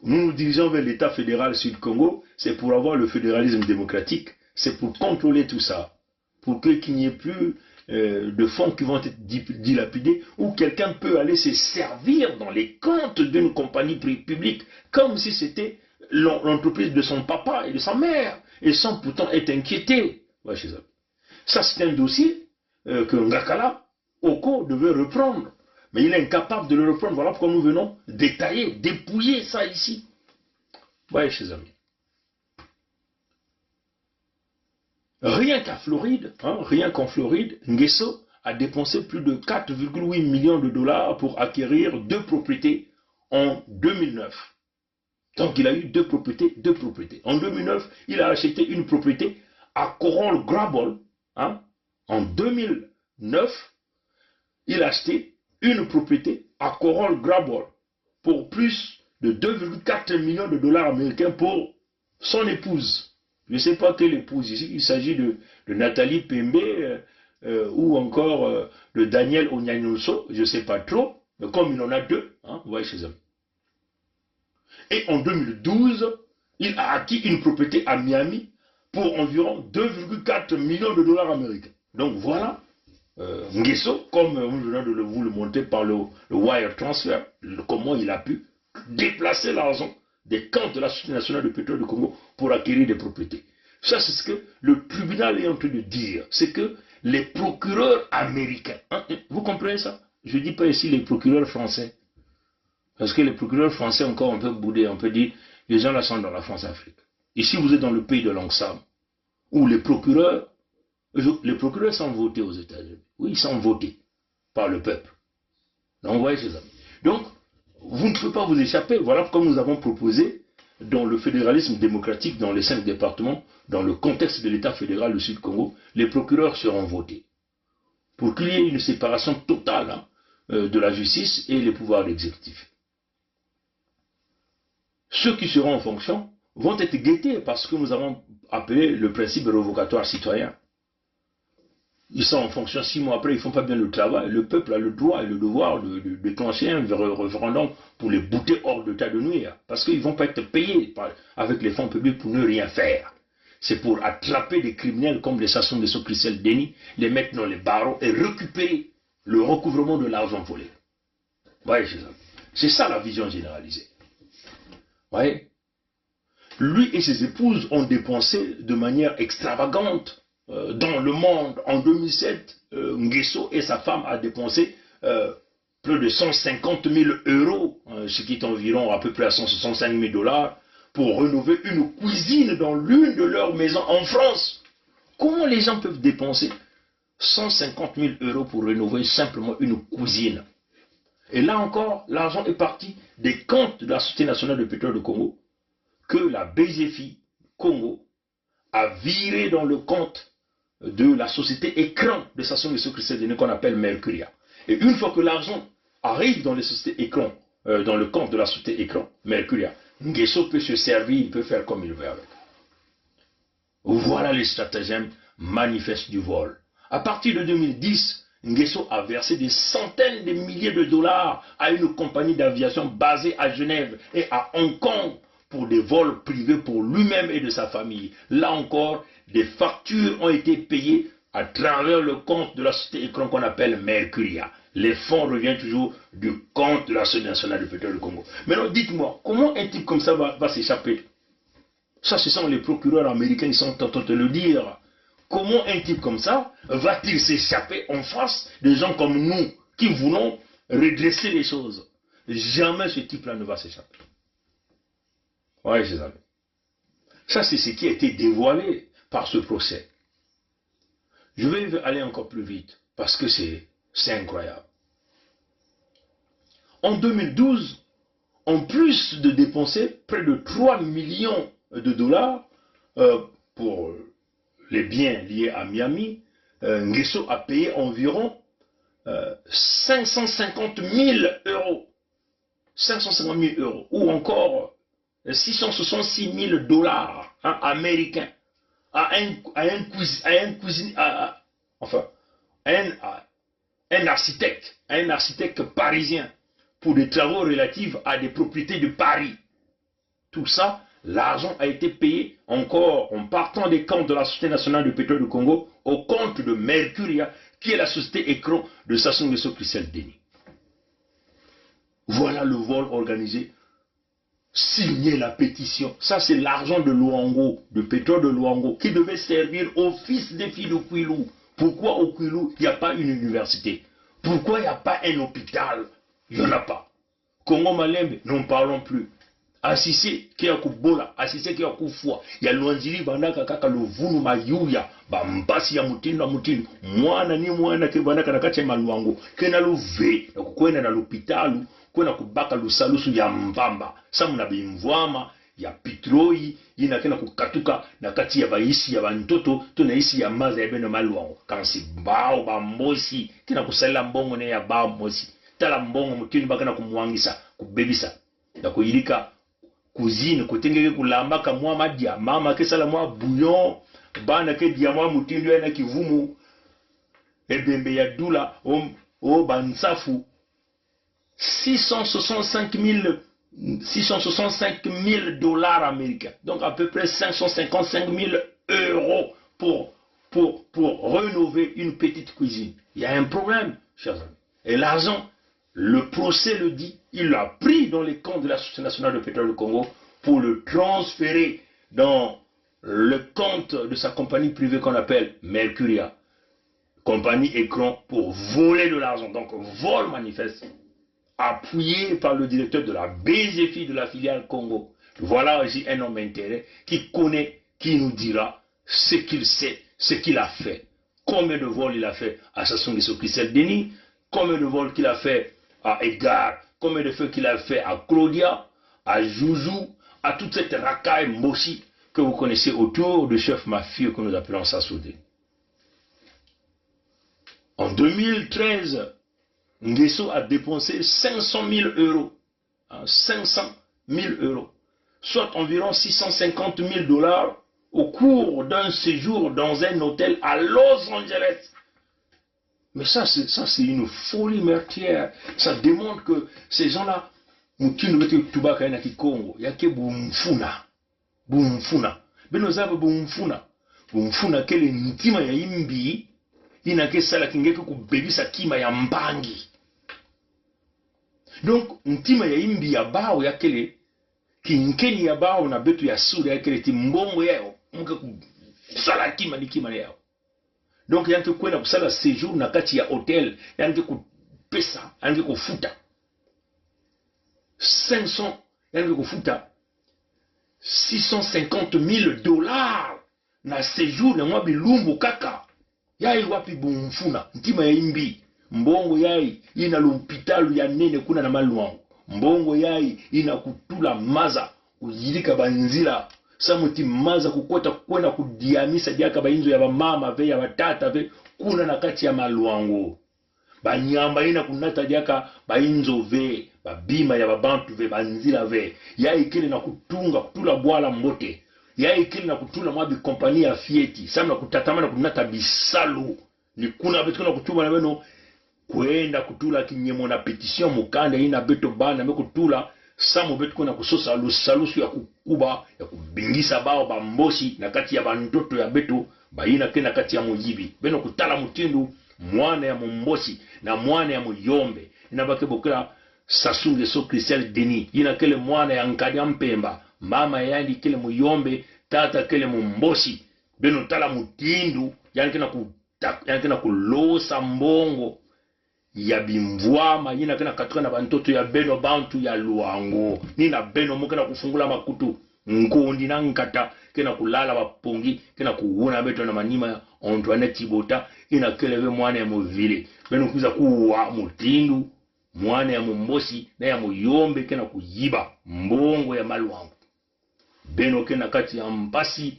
Nous nous dirigeons vers l'État fédéral Sud-Congo, c'est pour avoir le fédéralisme démocratique, c'est pour contrôler tout ça, pour qu'il n'y ait plus de fonds qui vont être dilapidés, où quelqu'un peut aller se servir dans les comptes d'une compagnie publique, comme si c'était l'entreprise de son papa et de sa mère, et sans pourtant être inquiété. Ouais, ça, c'est un dossier que Ngakala, Oko, devait reprendre. Mais il est incapable de le reprendre. Voilà pourquoi nous venons détailler, dépouiller ça ici. Voyez, chers amis. Rien qu'à Floride, hein, rien qu'en Floride, Nguesso a dépensé plus de 4,8 millions de dollars pour acquérir 2 propriétés en 2009. Donc il a eu 2 propriétés, 2 propriétés. En 2009, il a acheté une propriété à Coral Gables. Hein. En 2009, il a acheté une propriété à Coral Gables pour plus de 2,4 millions de dollars américains pour son épouse. Je ne sais pas quelle épouse ici, il s'agit de Nathalie Pembe ou encore de Daniel Onyanyoso, je ne sais pas trop, mais comme il en a 2, hein, vous voyez chez eux. Et en 2012, il a acquis une propriété à Miami pour environ 2,4 millions de dollars américains. Donc voilà. Nguesso, comme nous venons de vous le montrer par le wire transfer, comment il a pu déplacer l'argent des comptes de la Société nationale de pétrole du Congo pour acquérir des propriétés. Ça, c'est ce que le tribunal est en train de dire. C'est que les procureurs américains, hein, vous comprenez ça? Je ne dis pas ici les procureurs français. Parce que les procureurs français, encore un peu boudés, on peut dire, les gens là sont dans la France-Afrique. Ici, vous êtes dans le pays de Langsam, où les procureurs sont votés aux États-Unis. Oui, ils sont votés par le peuple. Donc, vous voyez, c'est ça. Donc, vous ne pouvez pas vous échapper. Voilà pourquoi nous avons proposé, dans le fédéralisme démocratique, dans les 5 départements, dans le contexte de l'État fédéral du Sud-Congo, les procureurs seront votés. Pour qu'il y ait une séparation totale hein, de la justice et les pouvoirs exécutifs. Ceux qui seront en fonction vont être guettés parce que nous avons appelé le principe révocatoire citoyen. Ils sont en fonction 6 mois après, ils ne font pas bien le travail. Le peuple a le droit et le devoir de déclencher un référendum pour les bouter hors d'état de nuire. Parce qu'ils ne vont pas être payés avec les fonds publics pour ne rien faire. C'est pour attraper des criminels comme les Sassou Nguesso, Christelle Denis, les mettre dans les barreaux et récupérer le recouvrement de l'argent volé. Voyez, c'est ça la vision généralisée. Voyez, lui et ses épouses ont dépensé de manière extravagante dans le monde. En 2007, Nguesso et sa femme ont dépensé plus de 150 000 euros, ce qui est environ à peu près à 165 000 dollars, pour rénover une cuisine dans l'une de leurs maisons en France. Comment les gens peuvent dépenser 150 000 euros pour rénover simplement une cuisine? Et là encore, l'argent est parti des comptes de la Société nationale de pétrole du Congo, que la BGFI Congo a viré dans le compte de la société écran de Sassou Nguesso Christelle Denis qu'on appelle Mercuria. Et une fois que l'argent arrive dans les sociétés écran, dans le compte de la société écran, Mercuria, Nguesso peut se servir, il peut faire comme il veut avec. Voilà les stratagèmes manifestes du vol. À partir de 2010, Nguesso a versé des centaines de milliers de dollars à une compagnie d'aviation basée à Genève et à Hong Kong pour des vols privés pour lui-même et de sa famille. Là encore, des factures ont été payées à travers le compte de la société écran qu'on appelle Mercuria. Les fonds reviennent toujours du compte de la Société nationale de pétrole du Congo. Maintenant, dites-moi, comment un type comme ça va s'échapper? Ça, ce sont les procureurs américains qui sont en train de le dire. Comment un type comme ça va-t-il s'échapper en face des gens comme nous qui voulons redresser les choses? Jamais ce type-là ne va s'échapper. Oui, mes amis. Ça, c'est ce qui a été dévoilé par ce procès. Je vais aller encore plus vite parce que c'est incroyable. En 2012, en plus de dépenser près de 3 millions de dollars pour les biens liés à Miami. Nguesso a payé environ 550 000 euros. 550 000 euros. Ou encore 666 000 dollars américains à un architecte parisien pour des travaux relatifs à des propriétés de Paris. Tout ça, l'argent a été payé encore en partant des comptes de la Société nationale de pétrole du Congo au compte de Mercuria, qui est la société écran de Sassou Nguesso Christelle Denis. Voilà le vol organisé. Signer la pétition. Ça, c'est l'argent de Luango, de pétrole de Luango, qui devait servir aux fils des filles de Kwilu. Pourquoi au Kwilu, il n'y a pas une université? Pourquoi il n'y a pas un hôpital? Il n'y en a pas. Congo Malembe, n'en parlons plus. Assissé qui a kubola, assissé qui a kufua. Il y a Luanzili bandaka kaka luvunu mayuya, bambasi ya mutindo mutindo. Mwana ni mwana ke bandaka nakati ya maluango. Kena luve, na kukwenda na lupitalu, kwenda kubaka lusalusu ya mbamba. Samu na bimvwama, ya pitroi, yina kena kukatuka na kati ya baisi ya bantoto, tunaisi ya maza ya beno maluango. Kansi bao bambosi, kena kusalila mbongo ne ya bao mbosi. Tala mbongo mutindo baka na kumuangisa, kubebisa. Na kuyirika cuisine kotengeke kulamba ka mwa madia mama kesala mwa bouillon bana ke dia mwa mutindo yana kivumu ebembe ya dula o bansafu 665 000 dollars américains, donc à peu près 555 000 euros pour rénover une petite cuisine. Il y a un problème, chers amis. Et l'argent, le procès le dit, il l'a pris dans les comptes de la Société nationale de pétrole du Congo pour le transférer dans le compte de sa compagnie privée qu'on appelle Mercuria, compagnie écran, pour voler de l'argent. Donc vol manifeste, appuyé par le directeur de la BZFI de la filiale Congo. Voilà aussi un homme intérêt qui connaît, qui nous dira ce qu'il sait, ce qu'il a fait. Combien de vols il a fait à Sassou Nguesso Christelle Denis, combien de vols qu'il a fait à Edgar, combien de feux qu'il a fait à Claudia, à Joujou, à toute cette racaille Mossi que vous connaissez autour du chef mafieux que nous appelons Sassou Nguesso. En 2013, Nguesso a dépensé 500 000 euros, 500 000 euros, soit environ 650 000 dollars au cours d'un séjour dans un hôtel à Los Angeles. Mais ça c'est une folie meurtrière. Ça démontre que ces gens-là, mutino bete tubaka na Kikongo, yake bumfuna. Benozabe bumfuna kele ntima ya imbi, inake sala kingeke kubebisa kima ya mbangi. Donc ntima ya imbi ya bao yakele kinkeni ya bao na betu ya sura yakele timbongo yao, mke kusala kima ni kima yao. Donc yanke kwenda kusala séjour na kati ya hotel, yanke kupesa, yanke kufuta 500, yanke kufuta 650 000 dollars na séjour na mwa bilumbu kaka. Yai wapi bumfuna, ntima ya imbi, mbongo yai ina lumpitalu ya nene kuna na maluango. Mbongo yai ina kutula maza, kujirika banzila. Samuti maza kukweta kwenda kudiamisa diaka bainzo ya bamama ve ya batata ve kuna na kati ya maluango. Banyamba ina kunata diaka bainzo ve, babima ya babantu ve, banzila ve. Ya ikili na kutunga, kutula bwala mbote. Ya ikili na kutula mwabi kompani ya fieti. Samu na kutatama na kunata bisalu. Ni kuna betu kuna kutuma na weno kuenda kutula kinyemo na petition mukanda ina beto bana me kutula. Samu betu kuna kusosa lusalusu ya kukuba, ya kubingisa bao bambosi na kati ya bandoto ya betu, baina kena kati ya mujibi. Beno kutala mutindu, mwana ya mumbosi na mwana ya muyombe. Inabake bokela Sassou Nguesso Christelle Denis. Ina kele mwana ya Nkanya Mpemba, mama yandi kele muyombe, tata kele mumbosi. Beno tala mutindu, yani kena kulosa mbongo ya bimvwama, yina kena katuka na bantoto ya beno bantu ya luango. Nina beno mukena kufungula makutu, nkondi na nkata, kena kulala wapongi, kena kuona beto na manima ya Antoinette Tibota, ina keleve mwana ya muvile. Beno kuza kuwa mutindu, mwana ya mumbosi, na ya muyombe kena kujiba mbongo ya maluango. beno ke na kati ya mpasi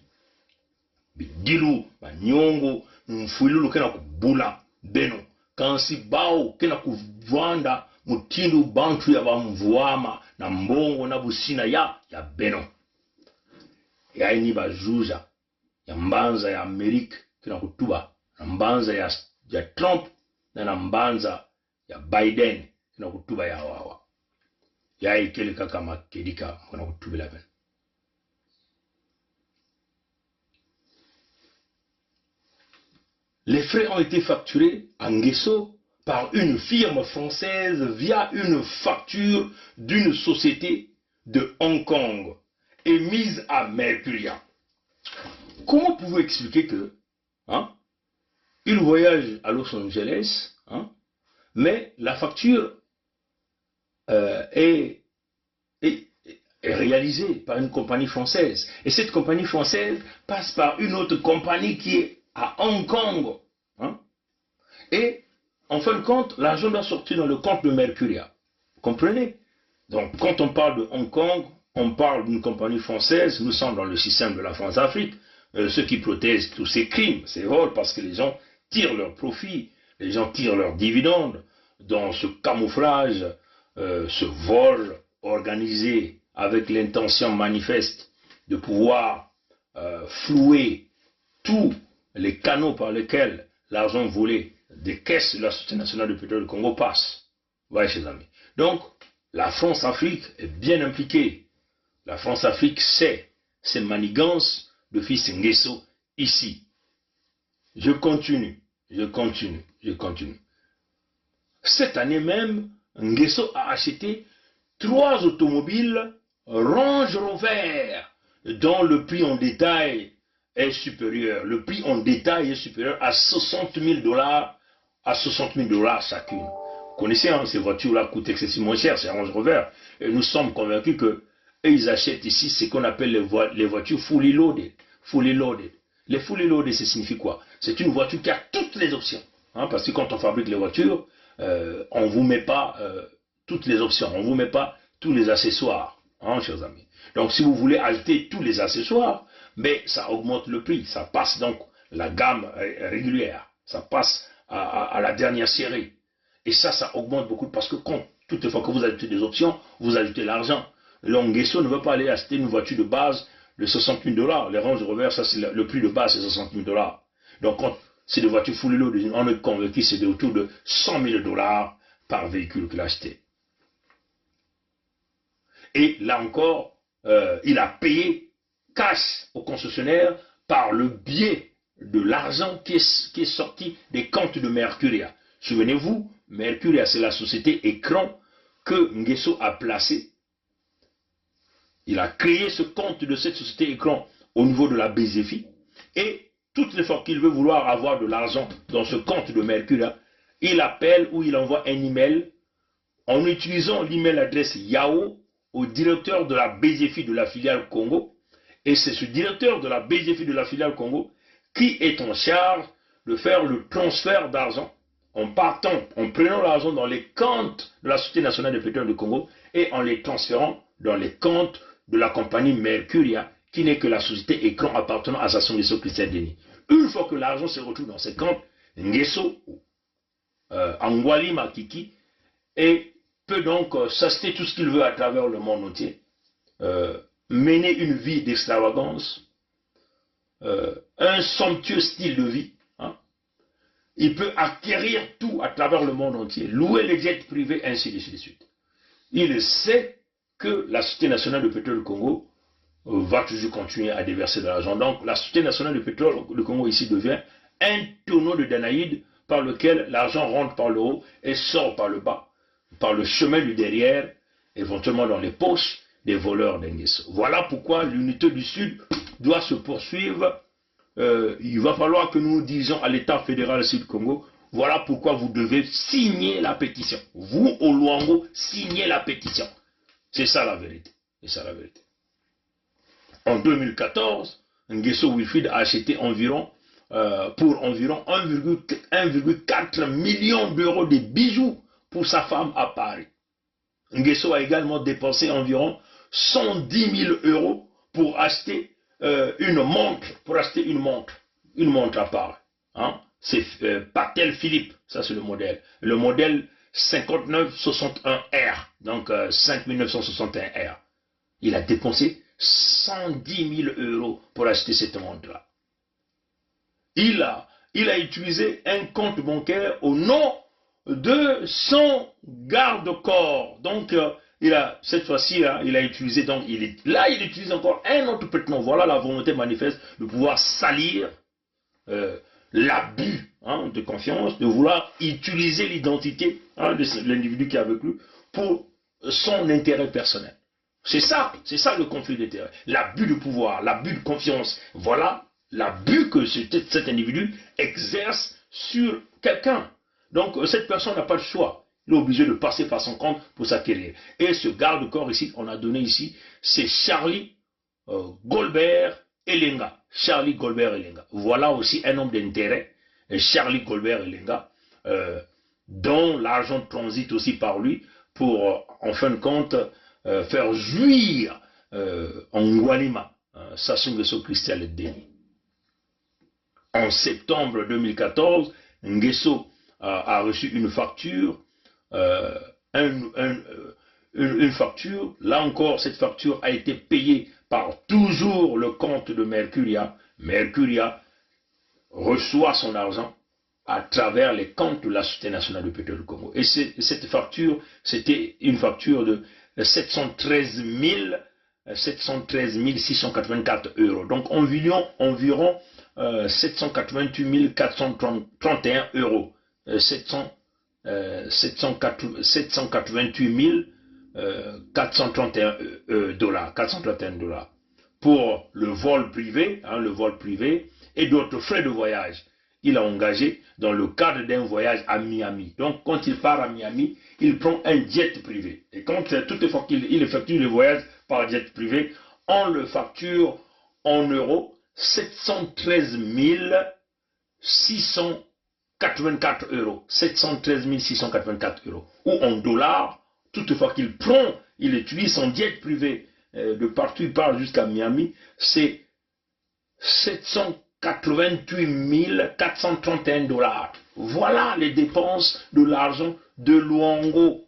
bidilu banyongo mfuilulu ke na kubula beno kansi bao ke na kuvanda mutindu bantu ya bamvuama na mbongo na busina ya beno ya ini bajuja ya mbanza ya Amerika ke na kutuba na mbanza ya Trump na mbanza ya Biden ke na kutuba ya wawa ya ikele kaka makedika ke na kutubila beno. Les frais ont été facturés à Nguesso par une firme française via une facture d'une société de Hong Kong et mise à Mercuria. Comment pouvez-vous expliquer que il voyage à Los Angeles, mais la facture est réalisée par une compagnie française et cette compagnie française passe par une autre compagnie qui est à Hong Kong. Et en fin de compte, l'argent doit sortir dans le compte de Mercuria. Vous comprenez? Donc quand on parle de Hong Kong, on parle d'une compagnie française, nous sommes dans le système de la France-Afrique, ceux qui protègent tous ces crimes, ces vols, parce que les gens tirent leur profit, les gens tirent leurs dividendes dans ce camouflage, ce vol organisé avec l'intention manifeste de pouvoir flouer tous les canaux par lesquels l'argent volé des caisses de la Société nationale de pétrole du Congo passe. Voyez, chers amis. Donc, la France-Afrique est bien impliquée. La France-Afrique sait ses manigances de fils Nguesso ici. Je continue. Cette année même, Nguesso a acheté 3 automobiles Range Rover dont le prix en détail est supérieur. Le prix en détail est supérieur à 60 000 $, à 60 000 $ chacune. Vous connaissez, ces voitures-là coûtent excessivement cher, c'est Range Rover. Et nous sommes convaincus qu'ils achètent ici ce qu'on appelle les voitures fully loaded. Fully loaded. Les fully loaded, ça signifie quoi? C'est une voiture qui a toutes les options. Parce que quand on fabrique les voitures, on ne vous met pas toutes les options, on ne vous met pas tous les accessoires, chers amis. Donc si vous voulez ajouter tous les accessoires, mais ça augmente le prix, ça passe donc la gamme régulière, ça passe à la dernière série. Et ça augmente beaucoup parce que toutes les fois que vous ajoutez des options, vous ajoutez l'argent. Nguesso ne veut pas aller acheter une voiture de base de 60 000 $. Les Range Rover, ça c'est le prix de base, c'est 60 000 $. Donc quand c'est des voitures full load, on est convaincu c'est autour de 100 000 $ par véhicule qu'il a acheté. Et là encore, il a payé cash au concessionnaire par le biais de l'argent qui est sorti des comptes de Mercuria. Souvenez-vous, Mercuria, c'est la société écran que Nguesso a placé. Il a créé ce compte de cette société écran au niveau de la BZFI. Et toutes les fois qu'il veut vouloir avoir de l'argent dans ce compte de Mercuria, il appelle ou il envoie un email en utilisant l'email adresse Yahoo au directeur de la BZFI de la filiale Congo. Et c'est ce directeur de la BZFI de la filiale Congo qui est en charge de faire le transfert d'argent en prenant l'argent dans les comptes de la Société nationale de pétrole du Congo et en les transférant dans les comptes de la compagnie Mercuria, qui n'est que la société écran appartenant à Sassou Nguesso Christian Denis. Une fois que l'argent se retrouve dans ces comptes, Nguesso, Angwali Makiki, et peut donc s'acheter tout ce qu'il veut à travers le monde entier, mener une vie d'extravagance, un somptueux style de vie. Il peut acquérir tout à travers le monde entier, louer les jets privés, ainsi de suite. Il sait que la Société nationale de pétrole du Congo va toujours continuer à déverser de l'argent. Donc la Société nationale de pétrole du Congo ici devient un tonneau de Danaïde par lequel l'argent rentre par le haut et sort par le bas, par le chemin du derrière, éventuellement dans les poches des voleurs d'Nguesso. Voilà pourquoi l'unité du Sud doit se poursuivre. Il va falloir que nous disions à l'État fédéral Sud-Congo, voilà pourquoi vous devez signer la pétition. Vous, au Luango, signez la pétition. C'est ça la vérité. C'est ça la vérité. En 2014, Nguesso Wilfried a acheté pour environ 1,4 million d'euros de bijoux pour sa femme à Paris. Nguesso a également dépensé environ 110 000 euros pour acheter une montre à part. Hein? C'est Patel Philippe, ça c'est le modèle. Le modèle 5961R, donc 5961R. Il a dépensé 110 000 € pour acheter cette montre-là. Il a utilisé un compte bancaire au nom de son garde-corps. Donc, cette fois-ci, il a utilisé, donc il utilise encore un autre prétendant. Voilà la volonté manifeste de pouvoir salir l'abus de confiance, de vouloir utiliser l'identité de l'individu qui est avec lui pour son intérêt personnel. C'est ça le conflit d'intérêt. L'abus de pouvoir, l'abus de confiance. Voilà l'abus que cet individu exerce sur quelqu'un. Donc cette personne n'a pas le choix. Il est obligé de passer par son compte pour s'acquérir. Et ce garde-corps ici, on a donné ici, c'est Charlie Goldberg Elenga. Charlie Goldberg Elenga. Voilà aussi un homme d'intérêt. Charlie Goldberg Elenga, dont l'argent transite aussi par lui pour, en fin de compte, faire jouir en Ngualima, Sassou Nguesso Christian Deni. En septembre 2014, Nguesso a reçu une facture, une facture. Là encore, cette facture a été payée par toujours le compte de Mercuria. Mercuria reçoit son argent à travers les comptes de la Société nationale du pétrole du Congo. Et cette facture, c'était une facture de 713 684 €. Donc environ 788 431 €. 788 431 $. Pour le vol privé, et d'autres frais de voyage. Il a engagé dans le cadre d'un voyage à Miami. Donc, quand il part à Miami, il prend un jet privé. Et quand toutes les fois qu'il effectue le voyage par jet privé, on le facture en euros 713 684 €. 713 684 €. Ou en dollars, toutefois qu'il prend, il utilise son jet privé de partout, il part jusqu'à Miami, c'est 788 431 $. Voilà les dépenses de l'argent de Luango.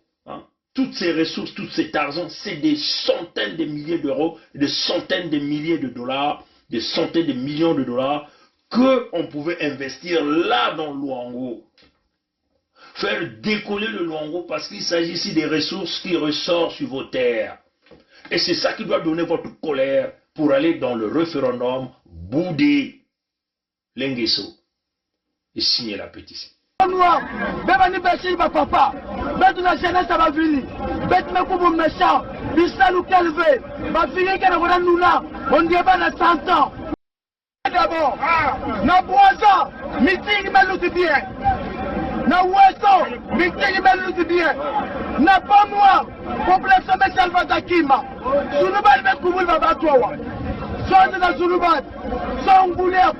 Toutes ces ressources, tout cet argent, c'est des centaines de milliers d'euros, des centaines de milliers de dollars, des centaines de millions de dollars qu'on pouvait investir là dans Luango. Faire décoller le Luango parce qu'il s'agit ici des ressources qui ressortent sur vos terres. Et c'est ça qui doit donner votre colère pour aller dans le référendum Boudé Nguesso et signer la pétition. Noir, bébani bêchi ba papa, bête la jeunesse va venir, bête me comme méchant, bisa nous calvé, ba fille qui n'a nous là, on dit pas na 100 ans. D'abord, na boisa, meeting me nous bien, na ouesso, meeting me nous bien, na pas moi, population me salva dakima, sunubal me kumul baba towa, sonde na sunubal, son boulet,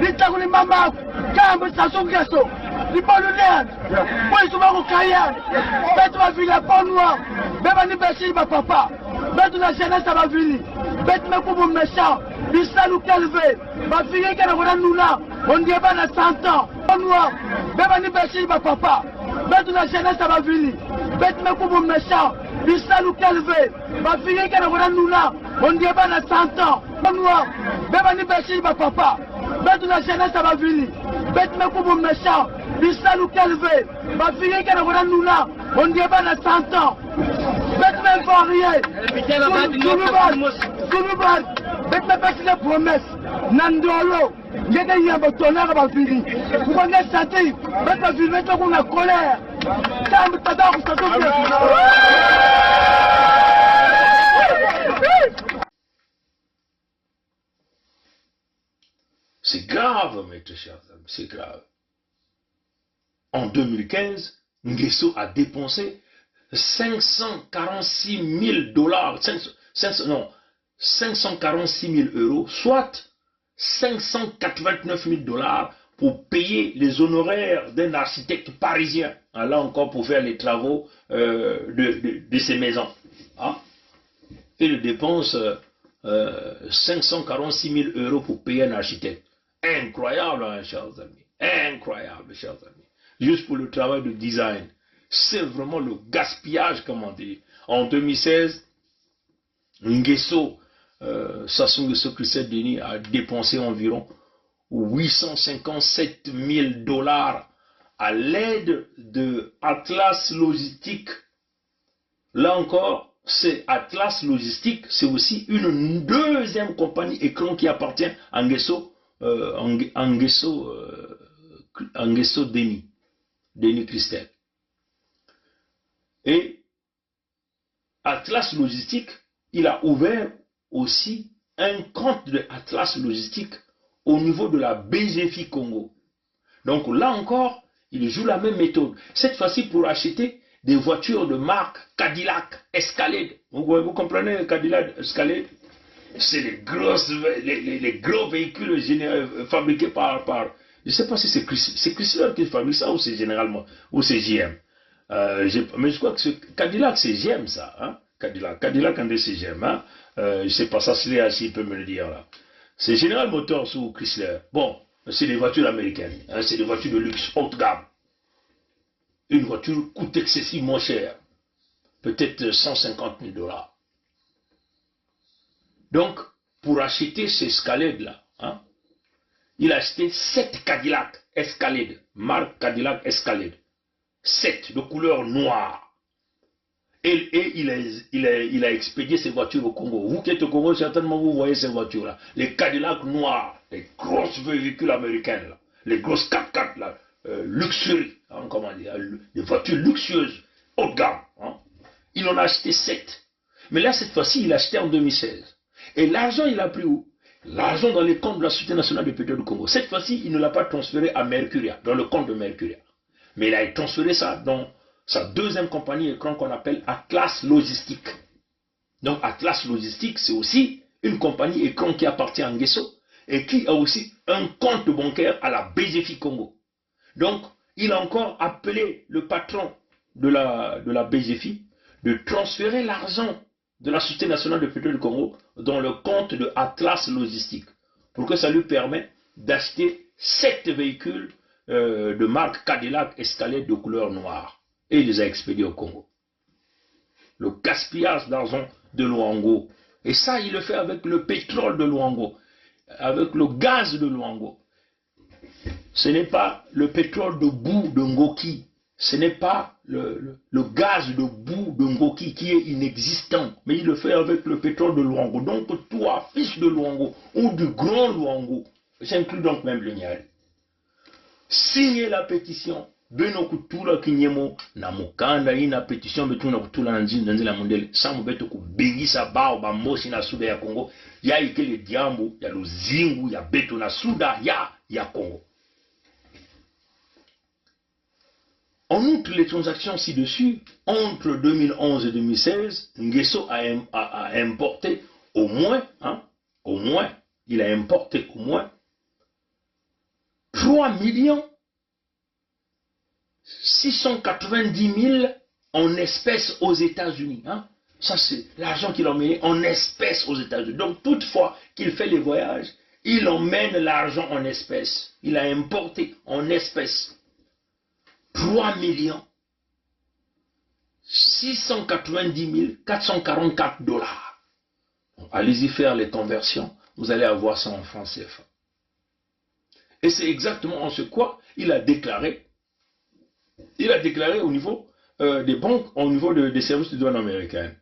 litaguli mama, kambe Sassou Nguesso. Les Polonais, ils sont au Cayenne, bête ma ville, pas noir, bébani bêchi ma papa, bête la jeunesse va venir, bête me comme méchant, bisa nous calvé, ma fille qui n'a nous là, on dit pas na 100 ans, pas noir, bébani bêchi ma papa, bête la jeunesse va venir, bête me comme méchant, bisa nous calvé, ma fille qui n'a nous là, on dit pas na 100 ans, pas noir, bébani bêchi ma papa, bête la jeunesse va venir, bête me comme méchant. Bisa nous calvé, ma fille qui n'a nous là, on dit pas na 100 ans. Bête me varié, Soulouban, bête me passe les promesses, Nandolo, j'ai gagné un tonnerre à ma fille. Vous connaissez ça, bête me filmer qu'on a colère. Tam tada, vous savez. C'est grave, mes très chers amis, c'est grave. En 2015, Nguesso a dépensé 546 000 $, 546 000 €, soit 589 000 $ pour payer les honoraires d'un architecte parisien, là encore pour faire les travaux de ces maisons. Il dépense 546 000 euros pour payer un architecte. Incroyable, hein, chers amis. Incroyable, chers amis. Juste pour le travail de design. C'est vraiment le gaspillage, comme on dit. En 2016, Nguesso, Sassou Nguesso Christophe Denis a dépensé environ 857 000 $ à l'aide de Atlas Logistique. Là encore, c'est Atlas Logistique, c'est aussi une deuxième compagnie écran qui appartient à Nguesso Denis Christophe. Et Atlas Logistique, il a ouvert aussi un compte de Atlas Logistique au niveau de la BGFI Congo. Donc là encore, il joue la même méthode. Cette fois-ci pour acheter des voitures de marque Cadillac Escalade. Vous comprenez Cadillac Escalade? C'est les gros véhicules fabriqués par... Je ne sais pas si c'est Chrysler qui fabrique ça ou c'est généralement, ou c'est GM. Mais je crois que Cadillac c'est GM ça. Hein? Cadillac en c'est GM. Hein? Je ne sais pas ça, s'il peut me le dire là. C'est General Motors ou Chrysler. Bon, c'est des voitures américaines. Hein? C'est des voitures de luxe haut de gamme. Une voiture coûte excessivement cher. Peut-être 150 000 $. Donc, pour acheter ces Escalades-là, hein, il a acheté 7 Cadillac Escalade, marque Cadillac Escalade. 7 de couleur noire. Et il a expédié ces voitures au Congo. Vous qui êtes au Congo, certainement vous voyez ces voitures-là. Les Cadillac noirs, les grosses véhicules américains, là, les grosses 4x4, là, luxury, hein, comment dire, des voitures luxueuses, haut de gamme. Hein. Il en a acheté 7. Mais là, cette fois-ci, il a acheté en 2016. Et l'argent, il a pris où? L'argent dans les comptes de la Société nationale de pétrole du Congo. Cette fois-ci, il ne l'a pas transféré à Mercuria, dans le compte de Mercuria. Mais il a transféré ça dans sa deuxième compagnie écran qu'on appelle Atlas Logistique. Donc Atlas Logistique, c'est aussi une compagnie écran qui appartient à Nguesso et qui a aussi un compte bancaire à la BGFI Congo. Donc, il a encore appelé le patron de la BGFI de transférer l'argent de la Société nationale de pétrole du Congo dans le compte de Atlas Logistique pour que ça lui permette d'acheter 7 véhicules de marque Cadillac Escalade de couleur noire. Et il les a expédiés au Congo. Le gaspillage d'argent de Luango. Et ça, il le fait avec le pétrole de Luango, avec le gaz de Luango. Ce n'est pas le pétrole de boue de Ngoki. Ce n'est pas le gaz de boue de Ngoki qui est inexistant. Mais il le fait avec le pétrole de Luango. Donc, toi, fils de Luango, ou du grand Luango, j'inclus donc même le Niari, signez la pétition. Beno kutula kinyemo na mukanda ina pétition betuna kutula na nzila mondele samu beto kubingisa bao ba moshi na suda ya Congo ya ikele diambo ya luzingu ya beto na suda ya Congo. En outre les transactions ci-dessus, entre 2011 et 2016, Nguesso a importé au moins, il a importé au moins 3 690 000 en espèces aux États-Unis. Hein? Ça, c'est l'argent qu'il emmène en espèces aux États-Unis. Donc, toutefois qu'il fait les voyages, il emmène l'argent en espèces. Il a importé en espèces 3 690 444 $. Allez-y faire les conversions. Vous allez avoir ça en francs CFA. Et c'est exactement en ce quoi il a déclaré. Il a déclaré au niveau des banques, au niveau des services de douane américains.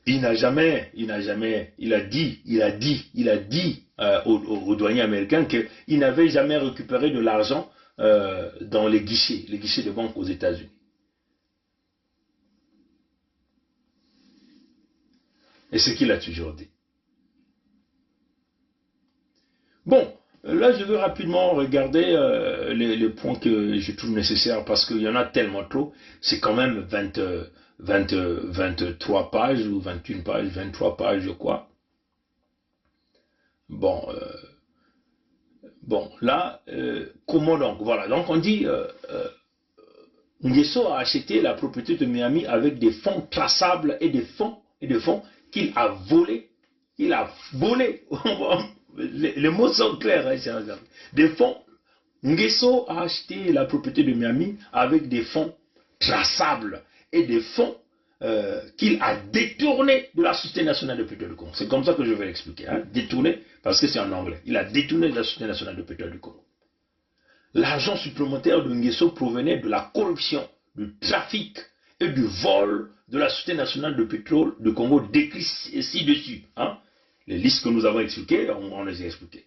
Il a dit aux douaniers américains qu'il n'avait jamais récupéré de l'argent dans les guichets de banque aux États-Unis. Et c'est ce qu'il a toujours dit. Bon, là je veux rapidement regarder les points que je trouve nécessaires parce qu'il y en a tellement trop. C'est quand même 23 pages ou 21 pages, 23 pages je crois. Bon, là, comment donc? Voilà, donc on dit Nguesso a acheté la propriété de Miami avec des fonds traçables et des fonds qu'il a volés. Il a volé. Les mots sont clairs. Hein, des fonds. Nguesso a acheté la propriété de Miami avec des fonds traçables et des fonds qu'il a détournés de la Société nationale de pétrole du Congo. C'est comme ça que je vais l'expliquer. Hein? Détourné, parce que c'est en anglais. Il a détourné de la Société nationale de pétrole du Congo. L'argent supplémentaire de Nguesso provenait de la corruption, du trafic et du vol de la Société nationale de pétrole du Congo décrits ci-dessus. Hein? Les listes que nous avons expliquées, on les a expliquées.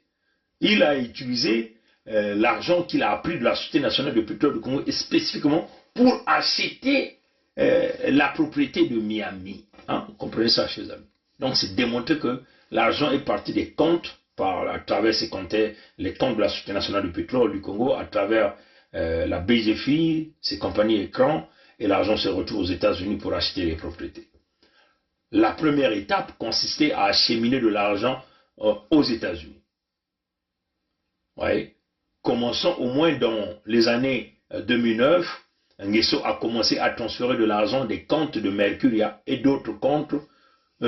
Il a utilisé l'argent qu'il a pris de la Société nationale de pétrole du Congo et spécifiquement pour acheter la propriété de Miami. Hein? Vous comprenez ça, chers amis? Donc c'est démontré que l'argent est parti des comptes à travers ces comptes, les comptes de la Société nationale du pétrole du Congo, à travers la BGFI, ses compagnies écrans, et l'argent se retrouve aux États-Unis pour acheter les propriétés. La première étape consistait à acheminer de l'argent aux États-Unis. Ouais. Commençons au moins dans les années 2009, Nguesso a commencé à transférer de l'argent des comptes de Mercuria et d'autres comptes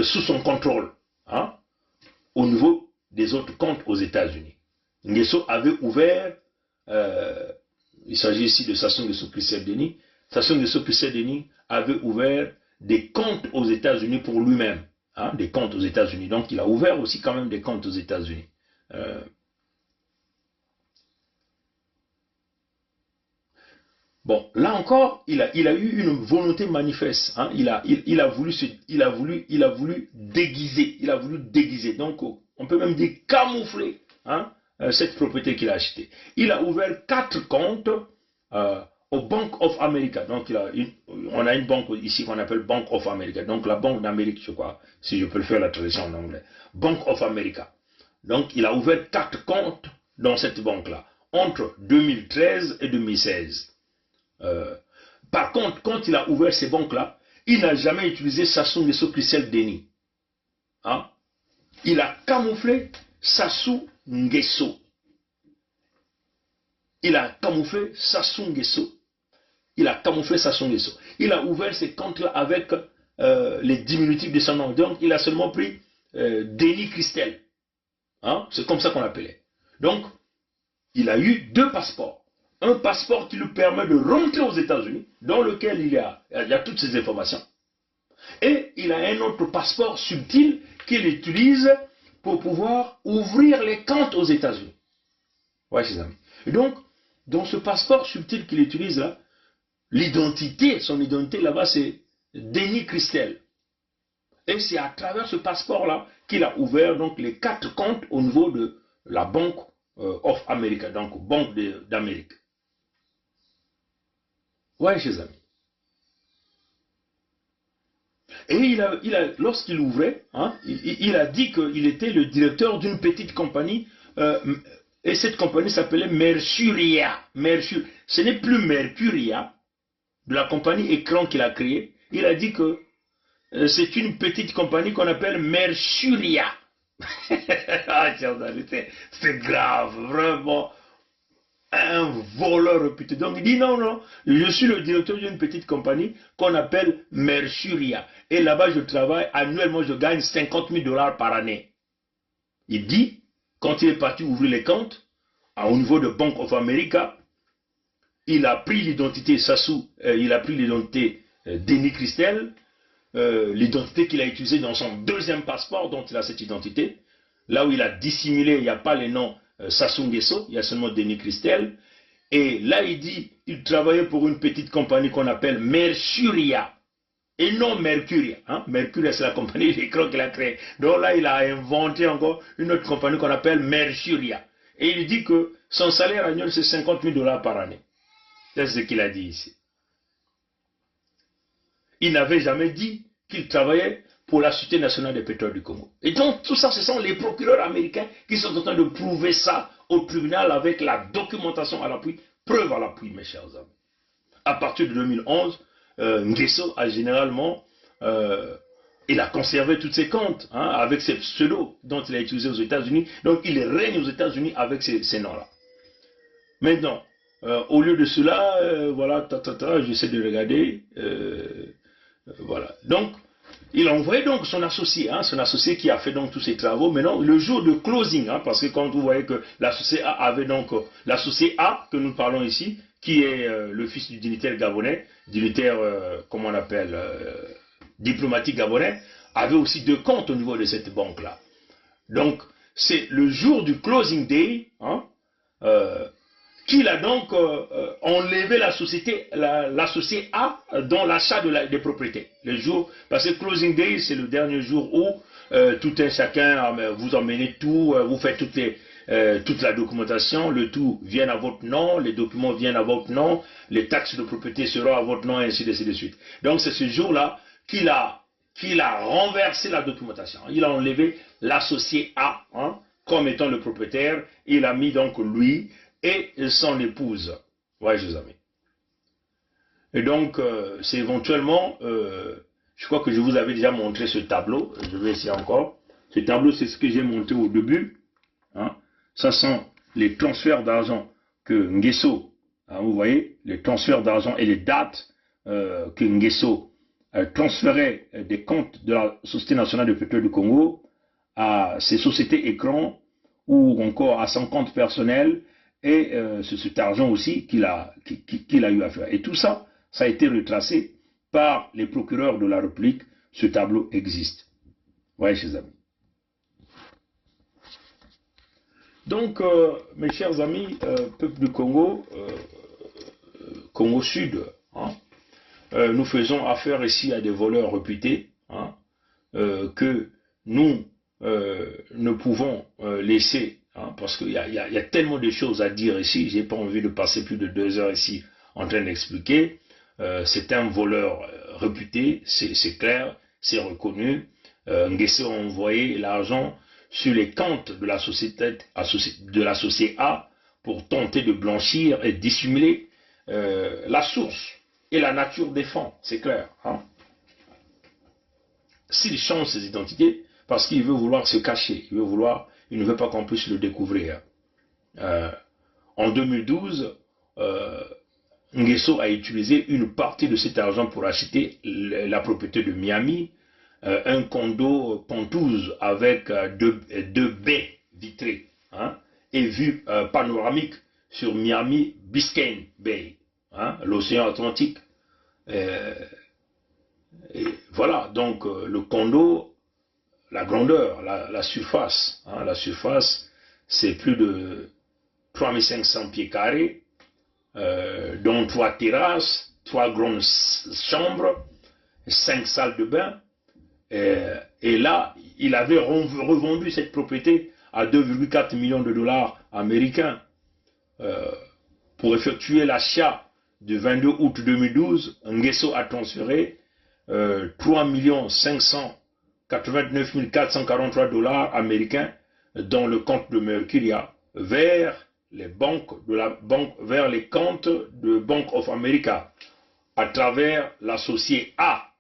sous son contrôle, hein, au niveau des autres comptes aux États-Unis. Nguesso avait ouvert, il s'agit ici de Sassou Nguesso Christelle Denis, Sassou Nguesso Christelle Denis avait ouvert des comptes aux États-Unis pour lui-même, hein, des comptes aux États-Unis. Donc il a ouvert aussi quand même des comptes aux États-Unis. Bon, là encore, il a eu une volonté manifeste. Hein. Il a voulu déguiser. Donc, on peut même dire camoufler, hein, cette propriété qu'il a achetée. Il a ouvert 4 comptes au Bank of America. Donc, on a une banque ici qu'on appelle Bank of America. Donc, la Banque d'Amérique, je crois, si je peux le faire la traduction en anglais. Bank of America. Donc, il a ouvert 4 comptes dans cette banque-là, entre 2013 et 2016. Par contre, quand il a ouvert ces banques-là, il n'a jamais utilisé Sassou Nguesso Christelle Denis. Hein? Il a camouflé Sassou Nguesso. Il a camouflé Sassou Nguesso. Il a ouvert ces comptes-là avec les diminutifs de son nom. Donc, il a seulement pris Denis Christelle. Hein? C'est comme ça qu'on l'appelait. Donc, il a eu 2 passeports. Un passeport qui lui permet de rentrer aux États-Unis, dans lequel il y a toutes ces informations. Et il a un autre passeport subtil qu'il utilise pour pouvoir ouvrir les comptes aux États-Unis. Ouais, chers amis. Et donc, dans ce passeport subtil qu'il utilise là, son identité là-bas, c'est Denis Christelle. Et c'est à travers ce passeport-là qu'il a ouvert donc les 4 comptes au niveau de la Bank of America, donc Banque d'Amérique. Ouais, chers amis. Et lorsqu'il ouvrait, hein, il a dit qu'il était le directeur d'une petite compagnie, et cette compagnie s'appelait Mercuria. Ce n'est plus Mercuria, de la compagnie écran qu'il a créée. Il a dit que c'est une petite compagnie qu'on appelle Mercuria. Ah, c'est grave, vraiment. Un voleur réputé. Donc il dit non, je suis le directeur d'une petite compagnie qu'on appelle Mercuria. Et là-bas, je travaille annuellement, je gagne $50,000 par année. Il dit, quand il est parti ouvrir les comptes, au niveau de Bank of America, il a pris l'identité Sassou, il a pris l'identité Denis Christelle, l'identité qu'il a utilisée dans son 2e passeport, dont il a cette identité. Là où il a dissimulé, il n'y a pas les noms Sassou Nguesso, il y a seulement Denis Christelle. Et là, il dit, il travaillait pour une petite compagnie qu'on appelle Mercuria. Et non Mercuria. Hein? Mercuria, c'est la compagnie d'écran qu'il a créée. Donc là, il a inventé encore une autre compagnie qu'on appelle Mercuria. Et il dit que son salaire annuel, c'est $50,000 par année. C'est ce qu'il a dit ici. Il n'avait jamais dit qu'il travaillait pour la Société nationale des pétrole du Congo. Et donc, tout ça, ce sont les procureurs américains qui sont en train de prouver ça au tribunal avec la documentation à l'appui, preuve à l'appui, mes chers amis. À partir de 2011, Nguesso a généralement, il a conservé tous ses comptes, hein, avec ses pseudos dont il a utilisé aux États-Unis. Donc, il règne aux États-Unis avec ces noms-là. Maintenant, au lieu de cela, voilà, j'essaie de regarder. Voilà. Donc, il a envoyé donc son associé qui a fait donc tous ces travaux. Maintenant, le jour de closing, parce que quand vous voyez que l'associé A avait donc, l'associé A que nous parlons ici, qui est le fils du dignitaire gabonais, comment on appelle, diplomatique gabonais, avait aussi 2 comptes au niveau de cette banque-là. Donc, c'est le jour du closing day, qu'il a donc enlevé la société, l'associé A dans l'achat des propriétés. Le jour, parce que closing day, c'est le dernier jour où tout un chacun, vous emmenez tout, vous faites toute la documentation, le tout vient à votre nom, les documents viennent à votre nom, les taxes de propriété seront à votre nom, et ainsi de suite. Donc c'est ce jour-là qu'il a renversé la documentation. Il a enlevé l'associé A comme étant le propriétaire, il a mis donc lui et son épouse. Ouais, chers amis. Et donc, c'est éventuellement, je crois que je vous avais déjà montré ce tableau, je vais essayer encore. Ce tableau, c'est ce que j'ai monté au début. Ça sont les transferts d'argent que Nguesso, vous voyez, les transferts d'argent et les dates que Nguesso transférait des comptes de la Société nationale de pétrole du Congo à ses sociétés écrans ou encore à son compte personnel. Et c'est cet argent aussi qu'il a eu à faire. Et tout ça, ça a été retracé par les procureurs de la République. Ce tableau existe. Ouais, chers amis. Donc, mes chers amis, peuple du Congo, Congo Sud, nous faisons affaire ici à des voleurs réputés, que nous ne pouvons laisser. Parce qu'il y a tellement de choses à dire ici, j'ai pas envie de passer plus de 2 heures ici en train d'expliquer. C'est un voleur réputé, c'est clair, c'est reconnu. Nguesso a envoyé l'argent sur les comptes de la société A pour tenter de blanchir et dissimuler la source et la nature des fonds, c'est clair. S'il change ses identités, parce qu'il veut vouloir se cacher, il ne veut pas qu'on puisse le découvrir. En 2012, Nguesso a utilisé une partie de cet argent pour acheter la propriété de Miami, un condo Pontouse avec 2 baies vitrées et vue panoramique sur Miami Biscayne Bay, l'océan Atlantique. Et voilà, donc le condo, la grandeur, la surface, c'est plus de 3500 pieds carrés, dont 3 terrasses, 3 grandes chambres, 5 salles de bain. Et là, il avait revendu cette propriété à 2,4 millions de dollars américains pour effectuer l'achat du 22 août 2012. Nguesso a transféré 3 589 443 dollars américains dans le compte de Mercuria vers les vers les comptes de Bank of America à travers l'associé A,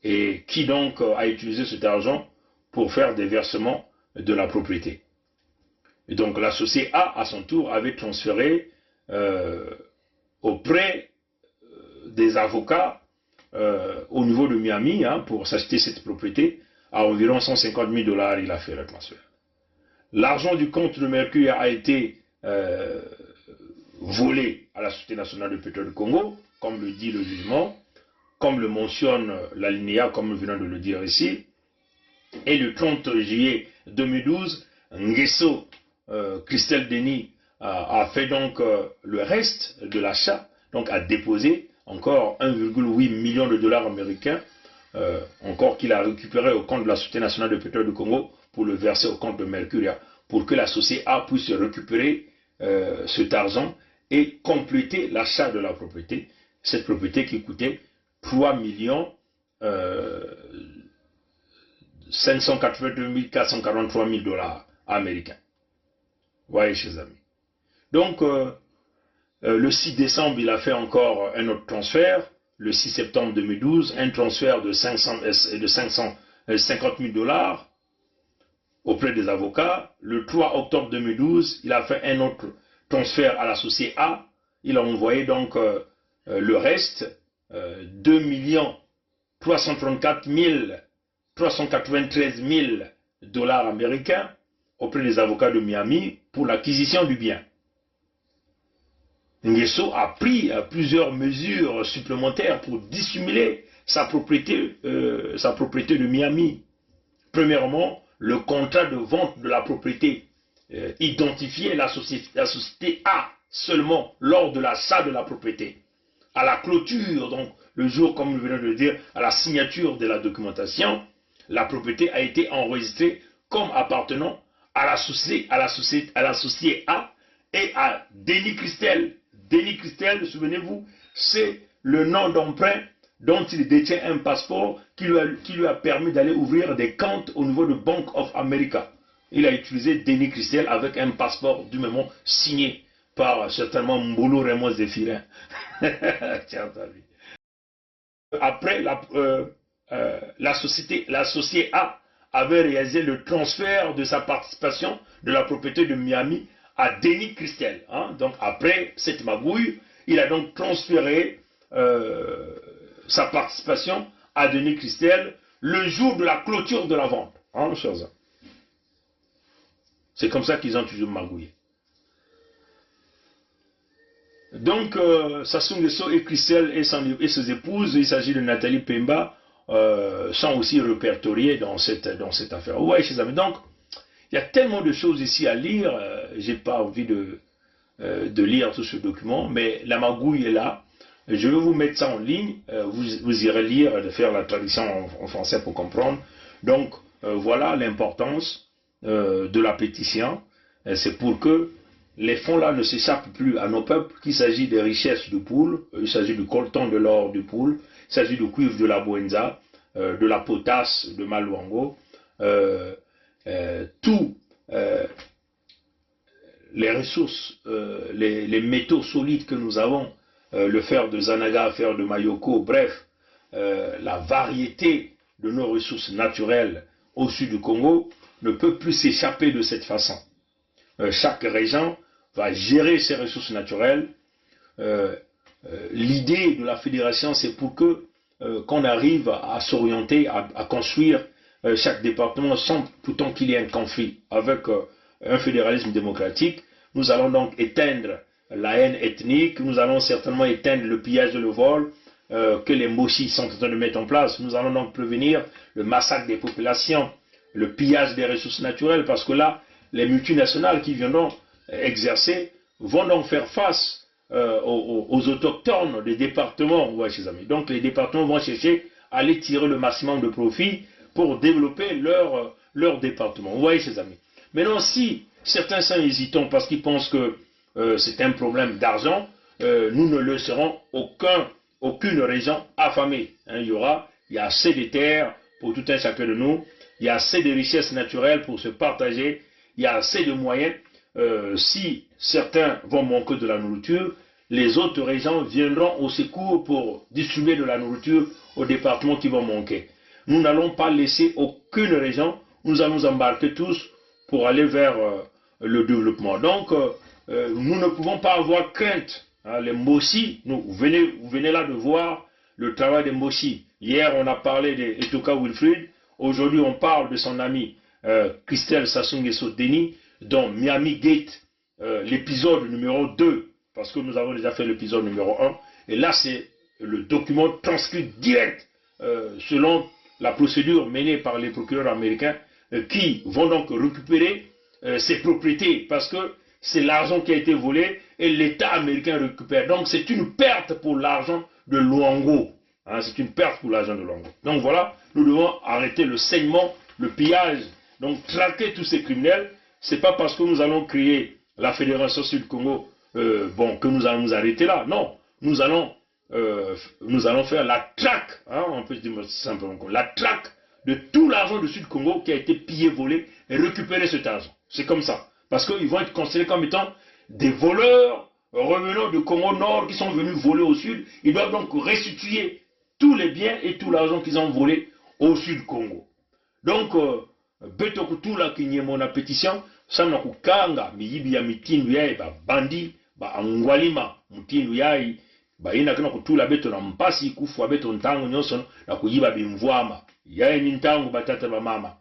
et qui donc a utilisé cet argent pour faire des versements de la propriété. Et donc l'associé A, à son tour, avait transféré auprès des avocats au niveau de Miami pour s'acheter cette propriété à environ 150 000 dollars. Il a fait le transfert. L'argent du compte de Mercure a été volé à la Société nationale de pétrole du Congo, comme le dit le jugement, comme le mentionne l'alinéa, comme nous venons de le dire ici. Et le 30 juillet 2012, Nguesso, Christelle Denis, a fait donc le reste de l'achat, donc a déposé encore 1,8 million de dollars américains, encore qu'il a récupéré au compte de la Société nationale de pétrole du Congo pour le verser au compte de Mercuria, pour que la société A puisse récupérer cet argent et compléter l'achat de la propriété, cette propriété qui coûtait 3 582 443 000 dollars américains. Voyez, chers amis. Donc, le 6 décembre, il a fait encore un autre transfert. Le 6 septembre 2012, un transfert de 550 000 dollars auprès des avocats. Le 3 octobre 2012, il a fait un autre transfert à l'associé A. Il a envoyé donc le reste, 2 334 393 000 dollars américains auprès des avocats de Miami pour l'acquisition du bien. Nguesso a pris plusieurs mesures supplémentaires pour dissimuler sa propriété de Miami. Premièrement, le contrat de vente de la propriété identifiait la société A seulement lors de l'achat de la propriété. À la clôture, donc le jour, comme nous venons de le dire, à la signature de la documentation, la propriété a été enregistrée comme appartenant à l'associé A et à Denis Christel. Denis Christel, souvenez-vous, c'est le nom d'emprunt dont il détient un passeport qui lui a permis d'aller ouvrir des comptes au niveau de Bank of America. Il a utilisé Denis Christel avec un passeport du même nom signé par certainement Mbolo Raymond Zéphirin. Après, l'associé A avait réalisé le transfert de sa participation de la propriété de Miami à Denis Christel. Donc après cette magouille, il a donc transféré sa participation à Denis Christel le jour de la clôture de la vente. C'est comme ça qu'ils ont toujours magouillé. Donc, Sassou Nguesso et Christel et ses épouses, il s'agit de Nathalie Pemba, sont aussi répertoriés dans cette affaire. Ouais, chers amis, donc, il y a tellement de choses ici à lire, j'ai pas envie de lire tout ce document, mais la magouille est là. Je vais vous mettre ça en ligne, vous irez lire, de faire la traduction en français pour comprendre. Donc, voilà l'importance de la pétition. C'est pour que les fonds là ne s'échappent plus à nos peuples, qu'il s'agit des richesses du Poul, il s'agit du coltan de l'or du Poul, il s'agit du cuivre de la Bouenza, de la potasse de Maluango, tous les ressources, les métaux solides que nous avons, le fer de Zanaga, le fer de Mayoko, bref, la variété de nos ressources naturelles au sud du Congo ne peut plus s'échapper de cette façon. Chaque région va gérer ses ressources naturelles. L'idée de la fédération, c'est pour que qu'on arrive à s'orienter, à construire chaque département sans pourtant qu'il y ait un conflit. Avec un fédéralisme démocratique, nous allons donc éteindre la haine ethnique, nous allons certainement éteindre le pillage et le vol que les Moshi sont en train de mettre en place. Nous allons donc prévenir le massacre des populations, le pillage des ressources naturelles, parce que là, les multinationales qui viendront exercer vont donc faire face aux autochtones des départements. Ouais, chers amis. Donc les départements vont chercher à aller tirer le maximum de profit pour développer leur département. Vous voyez, chers amis. Maintenant, si certains sont hésitants parce qu'ils pensent que c'est un problème d'argent, nous ne laisserons aucune région affamée. Il y a assez de terres pour tout un chacun de nous, il y a assez de richesses naturelles pour se partager, il y a assez de moyens. Si certains vont manquer de la nourriture, les autres régions viendront au secours pour distribuer de la nourriture aux départements qui vont manquer. Nous n'allons pas laisser aucune région, nous allons nous embarquer tous pour aller vers le développement. Donc, nous ne pouvons pas avoir crainte. Les Moshi, vous venez là de voir le travail des Moshi. Hier, on a parlé d'Etoka Wilfrid. Aujourd'hui, on parle de son ami Christel Sassou Nguesso Denis, dans Miami Gate, l'épisode numéro 2, parce que nous avons déjà fait l'épisode numéro 1. Et là, c'est le document transcrit direct selon la procédure menée par les procureurs américains qui vont donc récupérer ces propriétés, parce que c'est l'argent qui a été volé et l'État américain récupère. Donc c'est une perte pour l'argent de Luango. C'est une perte pour l'argent de Luango. Donc voilà, nous devons arrêter le saignement, le pillage, donc traquer tous ces criminels. Ce n'est pas parce que nous allons créer la Fédération Sud-Congo que nous allons nous arrêter là. Non, nous allons faire la traque, on peut dire simplement, la traque de tout l'argent du Sud-Congo qui a été pillé, volé et récupérer cet argent. C'est comme ça. Parce qu'ils vont être considérés comme étant des voleurs revenant du Congo Nord qui sont venus voler au Sud. Ils doivent donc restituer tous les biens et tout l'argent qu'ils ont volé au Sud-Congo. Donc, Betokutu la Kinyemo, la pétition, sana kukanga miyibi ya mitindu yayi bandi angwalima mutindu yayi ina kana kutula beto na mpasi kufu beto ntango nyonso na kuyiba bimvwama yayi ni ntango batata ba mama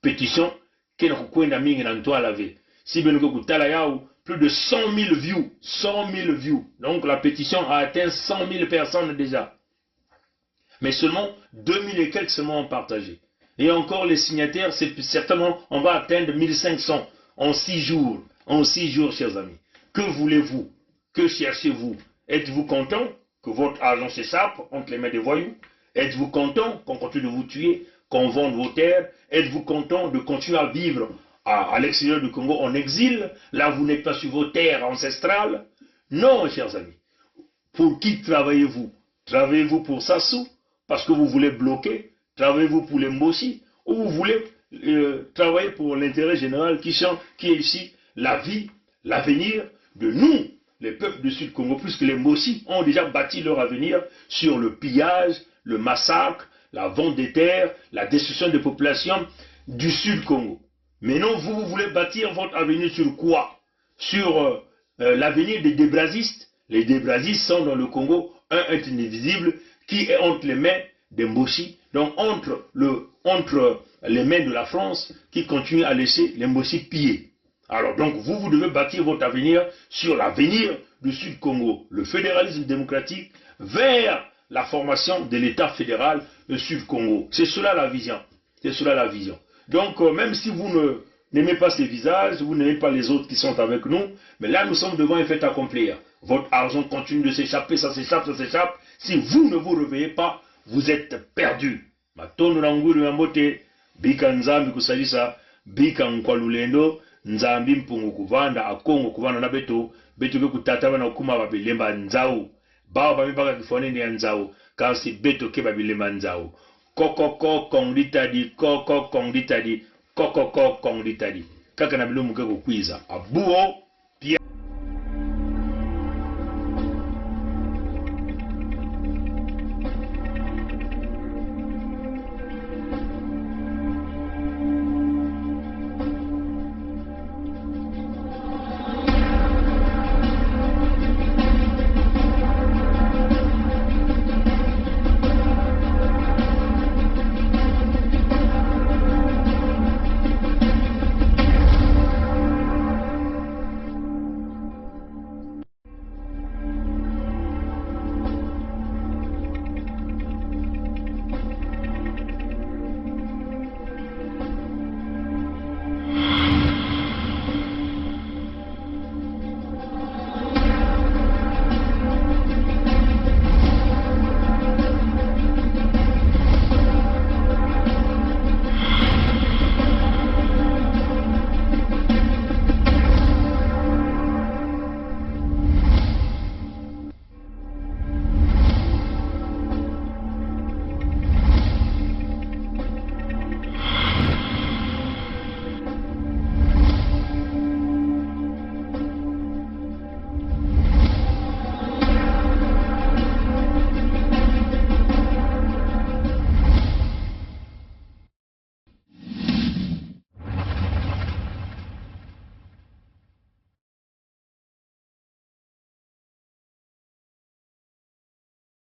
pétition kena kukwenda mingi na ntwala ve si benuko kutala yao plus de 100 000 views 100 000 views donc la pétition a atteint 100 000 personnes déjà mais seulement 2000 et quelques seulement ont partagé et encore les signataires c'est certainement on va atteindre 1500 en 6 jours chers amis. Que voulez-vous? Que cherchez-vous? Êtes-vous content que votre argent s'échappe entre les mains des voyous? Êtes-vous content qu'on continue de vous tuer, qu'on vende vos terres? Êtes-vous content de continuer à vivre à l'extérieur du Congo en exil? Là, vous n'êtes pas sur vos terres ancestrales? Non, chers amis. Pour qui travaillez-vous? Travaillez-vous pour Sassou? Parce que vous voulez bloquer? Travaillez-vous pour les Mbossi? Ou vous voulez travailler pour l'intérêt général qui est ici la vie, l'avenir de nous, les peuples du Sud Congo, puisque les Mbossi ont déjà bâti leur avenir sur le pillage, le massacre, la vente des terres, la destruction des populations du Sud Congo. Mais non, vous voulez bâtir votre avenir sur quoi? Sur l'avenir des débrasistes. Les débrasistes sont dans le Congo un indivisible qui est entre les mains des Mbossi, donc entre les mains de la France qui continue à laisser les Mbossi piller. Alors donc vous devez bâtir votre avenir sur l'avenir du Sud Congo, le fédéralisme démocratique vers la formation de l'État fédéral du Sud Congo. C'est cela la vision. C'est cela la vision. Donc même si vous n'aimez pas ces visages, vous n'aimez pas les autres qui sont avec nous, mais là nous sommes devant un fait accompli. Votre argent continue de s'échapper, ça s'échappe, ça s'échappe. Si vous ne vous réveillez pas, vous êtes perdu. Matondo nanguru yambote bika nzambi kusalisa bika nkwalulendo nzambi mpungu kuvanda akongo kuvanda na beto bekutata bana kuma babilemba nzao bao bamipaka kifoneni ya nzao kasi beto ke babilemba nzao kokoko kongditadi koko kongditadi kokoko kongditadi kaka na bilumu ke kukwiza abuo